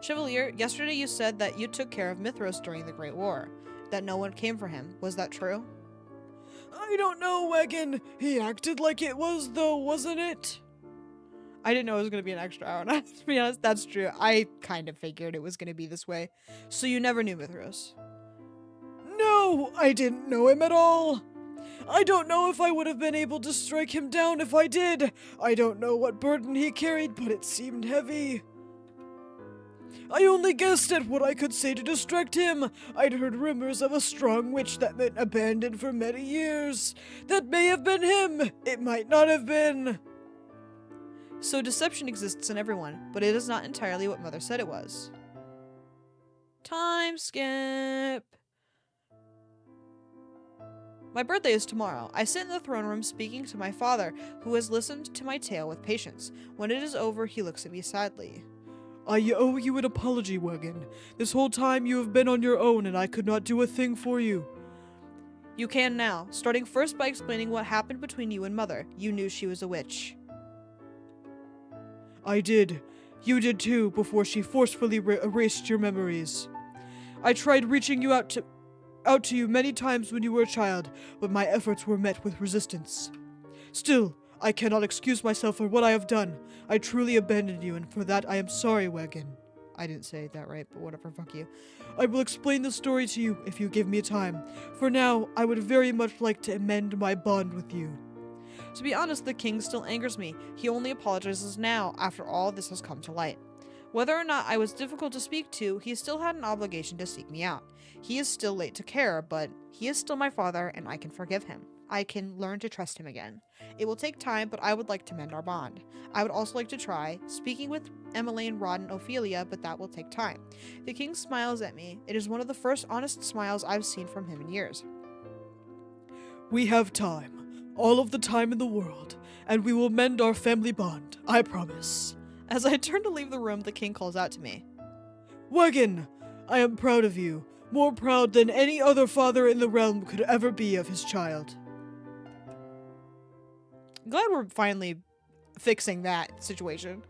Chevalier, yesterday you said that you took care of Mithras during the Great War. That no one came for him. Was that true? I don't know, Wagon. He acted like it was, though, wasn't it? I didn't know it was going to be an extra hour and a half, to be honest. That's true. I kind of figured it was going to be this way. So you never knew Mithras? No, I didn't know him at all. I don't know if I would have been able to strike him down if I did. I don't know what burden he carried, but it seemed heavy. I only guessed at what I could say to distract him. I'd heard rumors of a strong witch that been abandoned for many years. That may have been him. It might not have been. So deception exists in everyone, but it is not entirely what Mother said it was. Time skip. My birthday is tomorrow. I sit in the throne room speaking to my father, who has listened to my tale with patience. When it is over, he looks at me sadly. I owe you an apology, Wagon. This whole time you have been on your own and I could not do a thing for you. You can now, starting first by explaining what happened between you and Mother. You knew she was a witch. I did. You did too, before she forcefully erased your memories. I tried reaching you out to you many times when you were a child, but my efforts were met with resistance. Still, I cannot excuse myself for what I have done. I truly abandoned you, and for that I am sorry, Wagon. I didn't say that right, but whatever, fuck you. I will explain the story to you if you give me time. For now, I would very much like to amend my bond with you. To be honest, the king still angers me. He only apologizes now, after all this has come to light. Whether or not I was difficult to speak to, he still had an obligation to seek me out. He is still late to care, but he is still my father, and I can forgive him. I can learn to trust him again. It will take time, but I would like to mend our bond. I would also like to try speaking with Emmeline, Rod, and Ophelia, but that will take time. The king smiles at me. It is one of the first honest smiles I've seen from him in years. We have time. All of the time in the world. And we will mend our family bond. I promise. As I turn to leave the room, the king calls out to me. Wagon, I am proud of you. More proud than any other father in the realm could ever be of his child. Glad we're finally fixing that situation.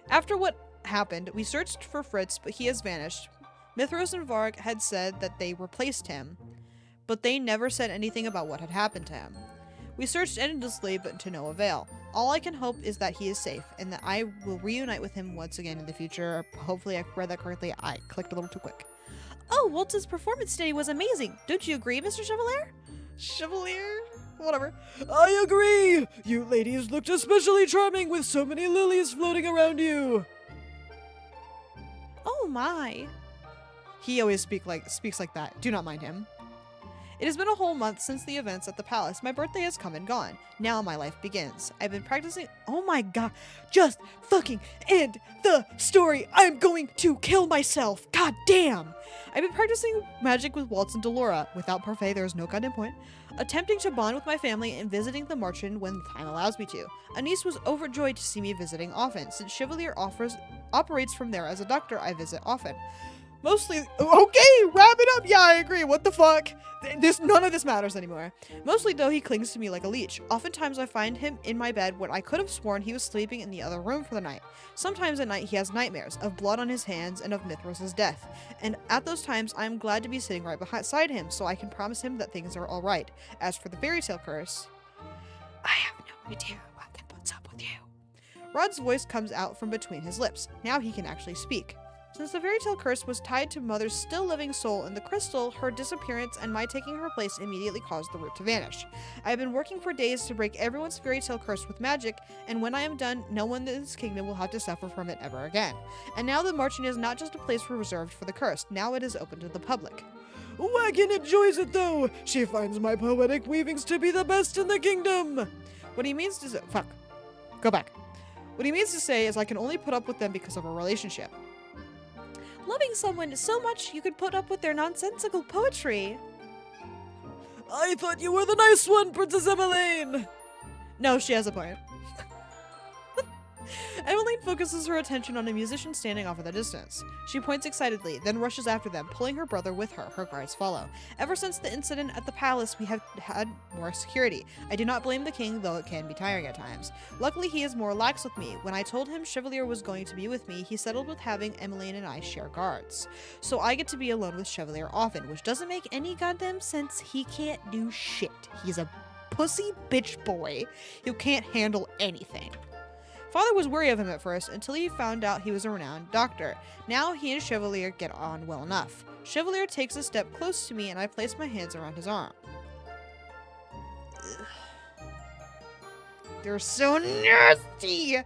After what happened, we searched for Fritz, but he has vanished. Mithros and Varg had said that they replaced him, but they never said anything about what had happened to him. We searched endlessly, but to no avail. All I can hope is that he is safe, and that I will reunite with him once again in the future. Hopefully I read that correctly. I clicked a little too quick. Oh, Waltz's performance today was amazing. Don't you agree, Mr. Chevalier? Chevalier? Whatever. I agree! You ladies looked especially charming with so many lilies floating around you. Oh my. He always speaks like that. Do not mind him. It has been a whole month since the events at the palace. My birthday has come and gone. Now my life begins. I've been practicing. Oh my god. Just fucking end the story. I'm going to kill myself. God damn. I've been practicing magic with Waltz and Delora. Without Parfait, there is no goddamn point. Attempting to bond with my family and visiting the Marchen when time allows me to. Anise was overjoyed to see me visiting often. Since Chevalier operates from there as a doctor, I visit often. Mostly, okay, wrap it up. Yeah, I agree. What the fuck? None of this matters anymore. Mostly, though, he clings to me like a leech. Oftentimes, I find him in my bed when I could have sworn he was sleeping in the other room for the night. Sometimes at night, he has nightmares of blood on his hands and of Mithros' death. And at those times, I am glad to be sitting right beside him, so I can promise him that things are all right. As for the fairy tale curse, I have no idea what can put up with you. Rod's voice comes out from between his lips. Now he can actually speak. Since the fairy tale curse was tied to Mother's still living soul in the crystal, her disappearance and my taking her place immediately caused the root to vanish. I have been working for days to break everyone's fairy tale curse with magic, and when I am done, no one in this kingdom will have to suffer from it ever again. And now the Marchen is not just a place reserved for the cursed, now it is open to the public. Wagon enjoys it though. She finds my poetic weavings to be the best in the kingdom. What he means to say, fuck. Go back. What he means to say is I can only put up with them because of our relationship. Loving someone so much you could put up with their nonsensical poetry. I thought you were the nice one, Princess Emmeline. No, she has a point. Emmeline focuses her attention on a musician standing off in the distance. She points excitedly, then rushes after them, pulling her brother with her. Her guards follow. Ever since the incident at the palace, we have had more security. I do not blame the king, though it can be tiring at times. Luckily, he is more lax with me. When I told him Chevalier was going to be with me, he settled with having Emmeline and I share guards. So I get to be alone with Chevalier often, which doesn't make any goddamn sense. He can't do shit. He's a pussy bitch boy who can't handle anything. Father was wary of him at first, until he found out he was a renowned doctor. Now he and Chevalier get on well enough. Chevalier takes a step close to me, and I place my hands around his arm. Ugh. They're so nasty!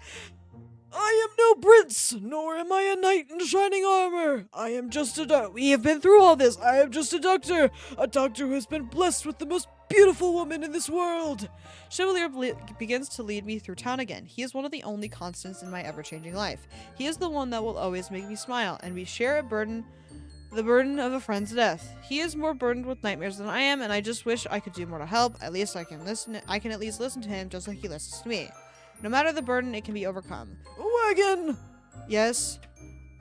I am no prince, nor am I a knight in shining armor. I am just a we have been through all this. I am just a doctor who has been blessed with the most beautiful woman in this world. Chevalier begins to lead me through town again. He is one of the only constants in my ever-changing life. He is the one that will always make me smile, and we share the burden of a friend's death. He is more burdened with nightmares than I am, and I just wish I could do more to help. At least I can at least listen to him just like he listens to me. No matter the burden, it can be overcome. Wagon! Yes?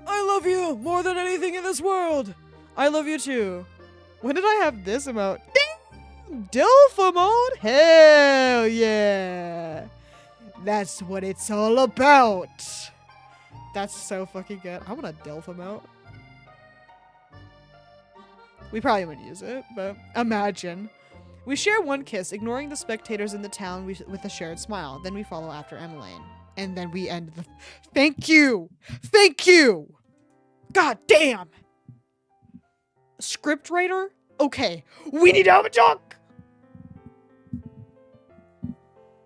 I love you more than anything in this world. I love you too. When did I have this emote? Damn! Dilfa mode? Hell yeah! That's what it's all about. That's so fucking good. I want a Dilfa emote. We probably wouldn't use it, but imagine. We share one kiss, ignoring the spectators in the town with a shared smile. Then we follow after Emmeline. And then we end the... Thank you! Thank you! God damn! Script writer? Okay. We need to have a talk!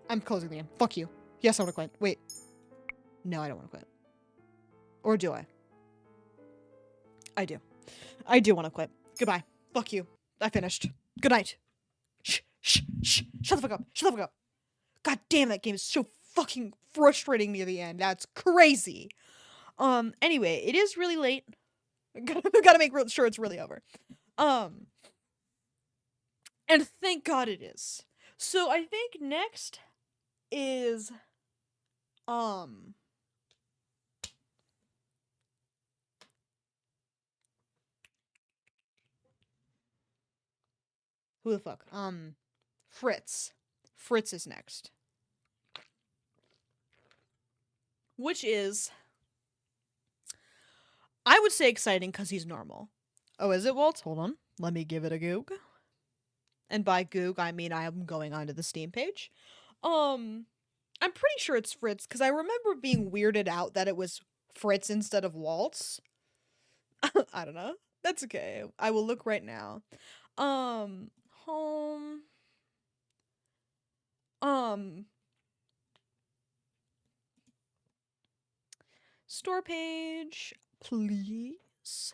I'm closing the game. Fuck you. Yes, I want to quit. Wait. No, I don't want to quit. Or do I? I do. I do want to quit. Goodbye. Fuck you. I finished. Good night. Shh. Shut the fuck up. Shut the fuck up. God damn, that game is so fucking frustrating near the end. That's crazy. Anyway, it is really late. Gotta make sure it's really over. And thank God it is. So I think next is who the fuck? Fritz. Fritz is next. Which is, I would say, exciting because he's normal. Oh, is it, Walt? Hold on. Let me give it a goog. And by goog, I mean I am going onto the Steam page. I'm pretty sure it's Fritz because I remember being weirded out that it was Fritz instead of Waltz. I don't know. That's okay. I will look right now. Home. Store page, please.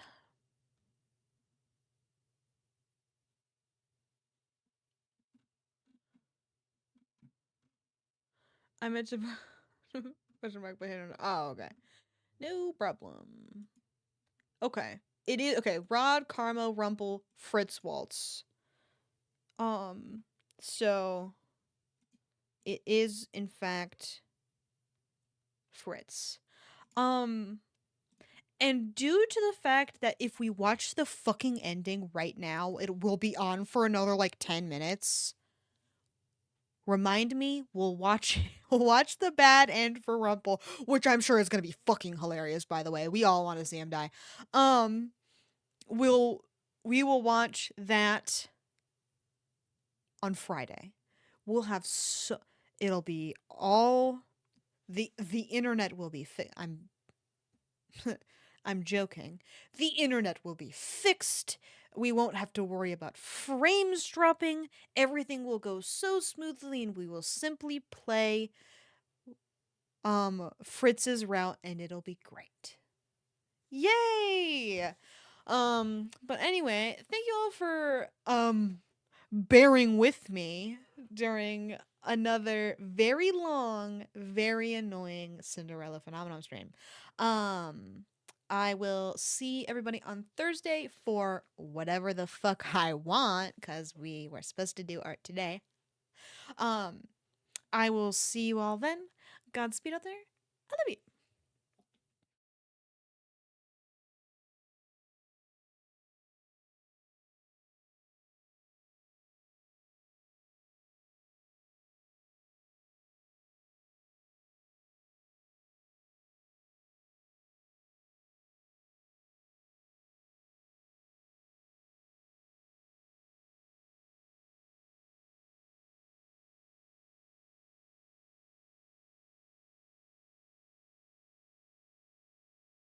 I meant to question mark by hand. Oh, okay. No problem. Okay. It is okay. Rod, Karma, Rumpel, Fritz, Waltz. So it is in fact Fritz. And due to the fact that if we watch the fucking ending right now, it will be on for another like 10 minutes. Remind me, we'll watch the bad end for Rumpel, which I'm sure is gonna be fucking hilarious, by the way. We all want to see him die. We'll we will watch that on Friday. We'll have it'll be all the internet will be I'm joking. The internet will be fixed. We won't have to worry about frames dropping. Everything will go so smoothly and we will simply play Fritz's route and it'll be great. Yay! But anyway, thank you all for bearing with me during another very long, very annoying Cinderella phenomenon stream. I will see everybody on Thursday for whatever the fuck I want, because we were supposed to do art today. I will see you all then. Godspeed out there. I love you.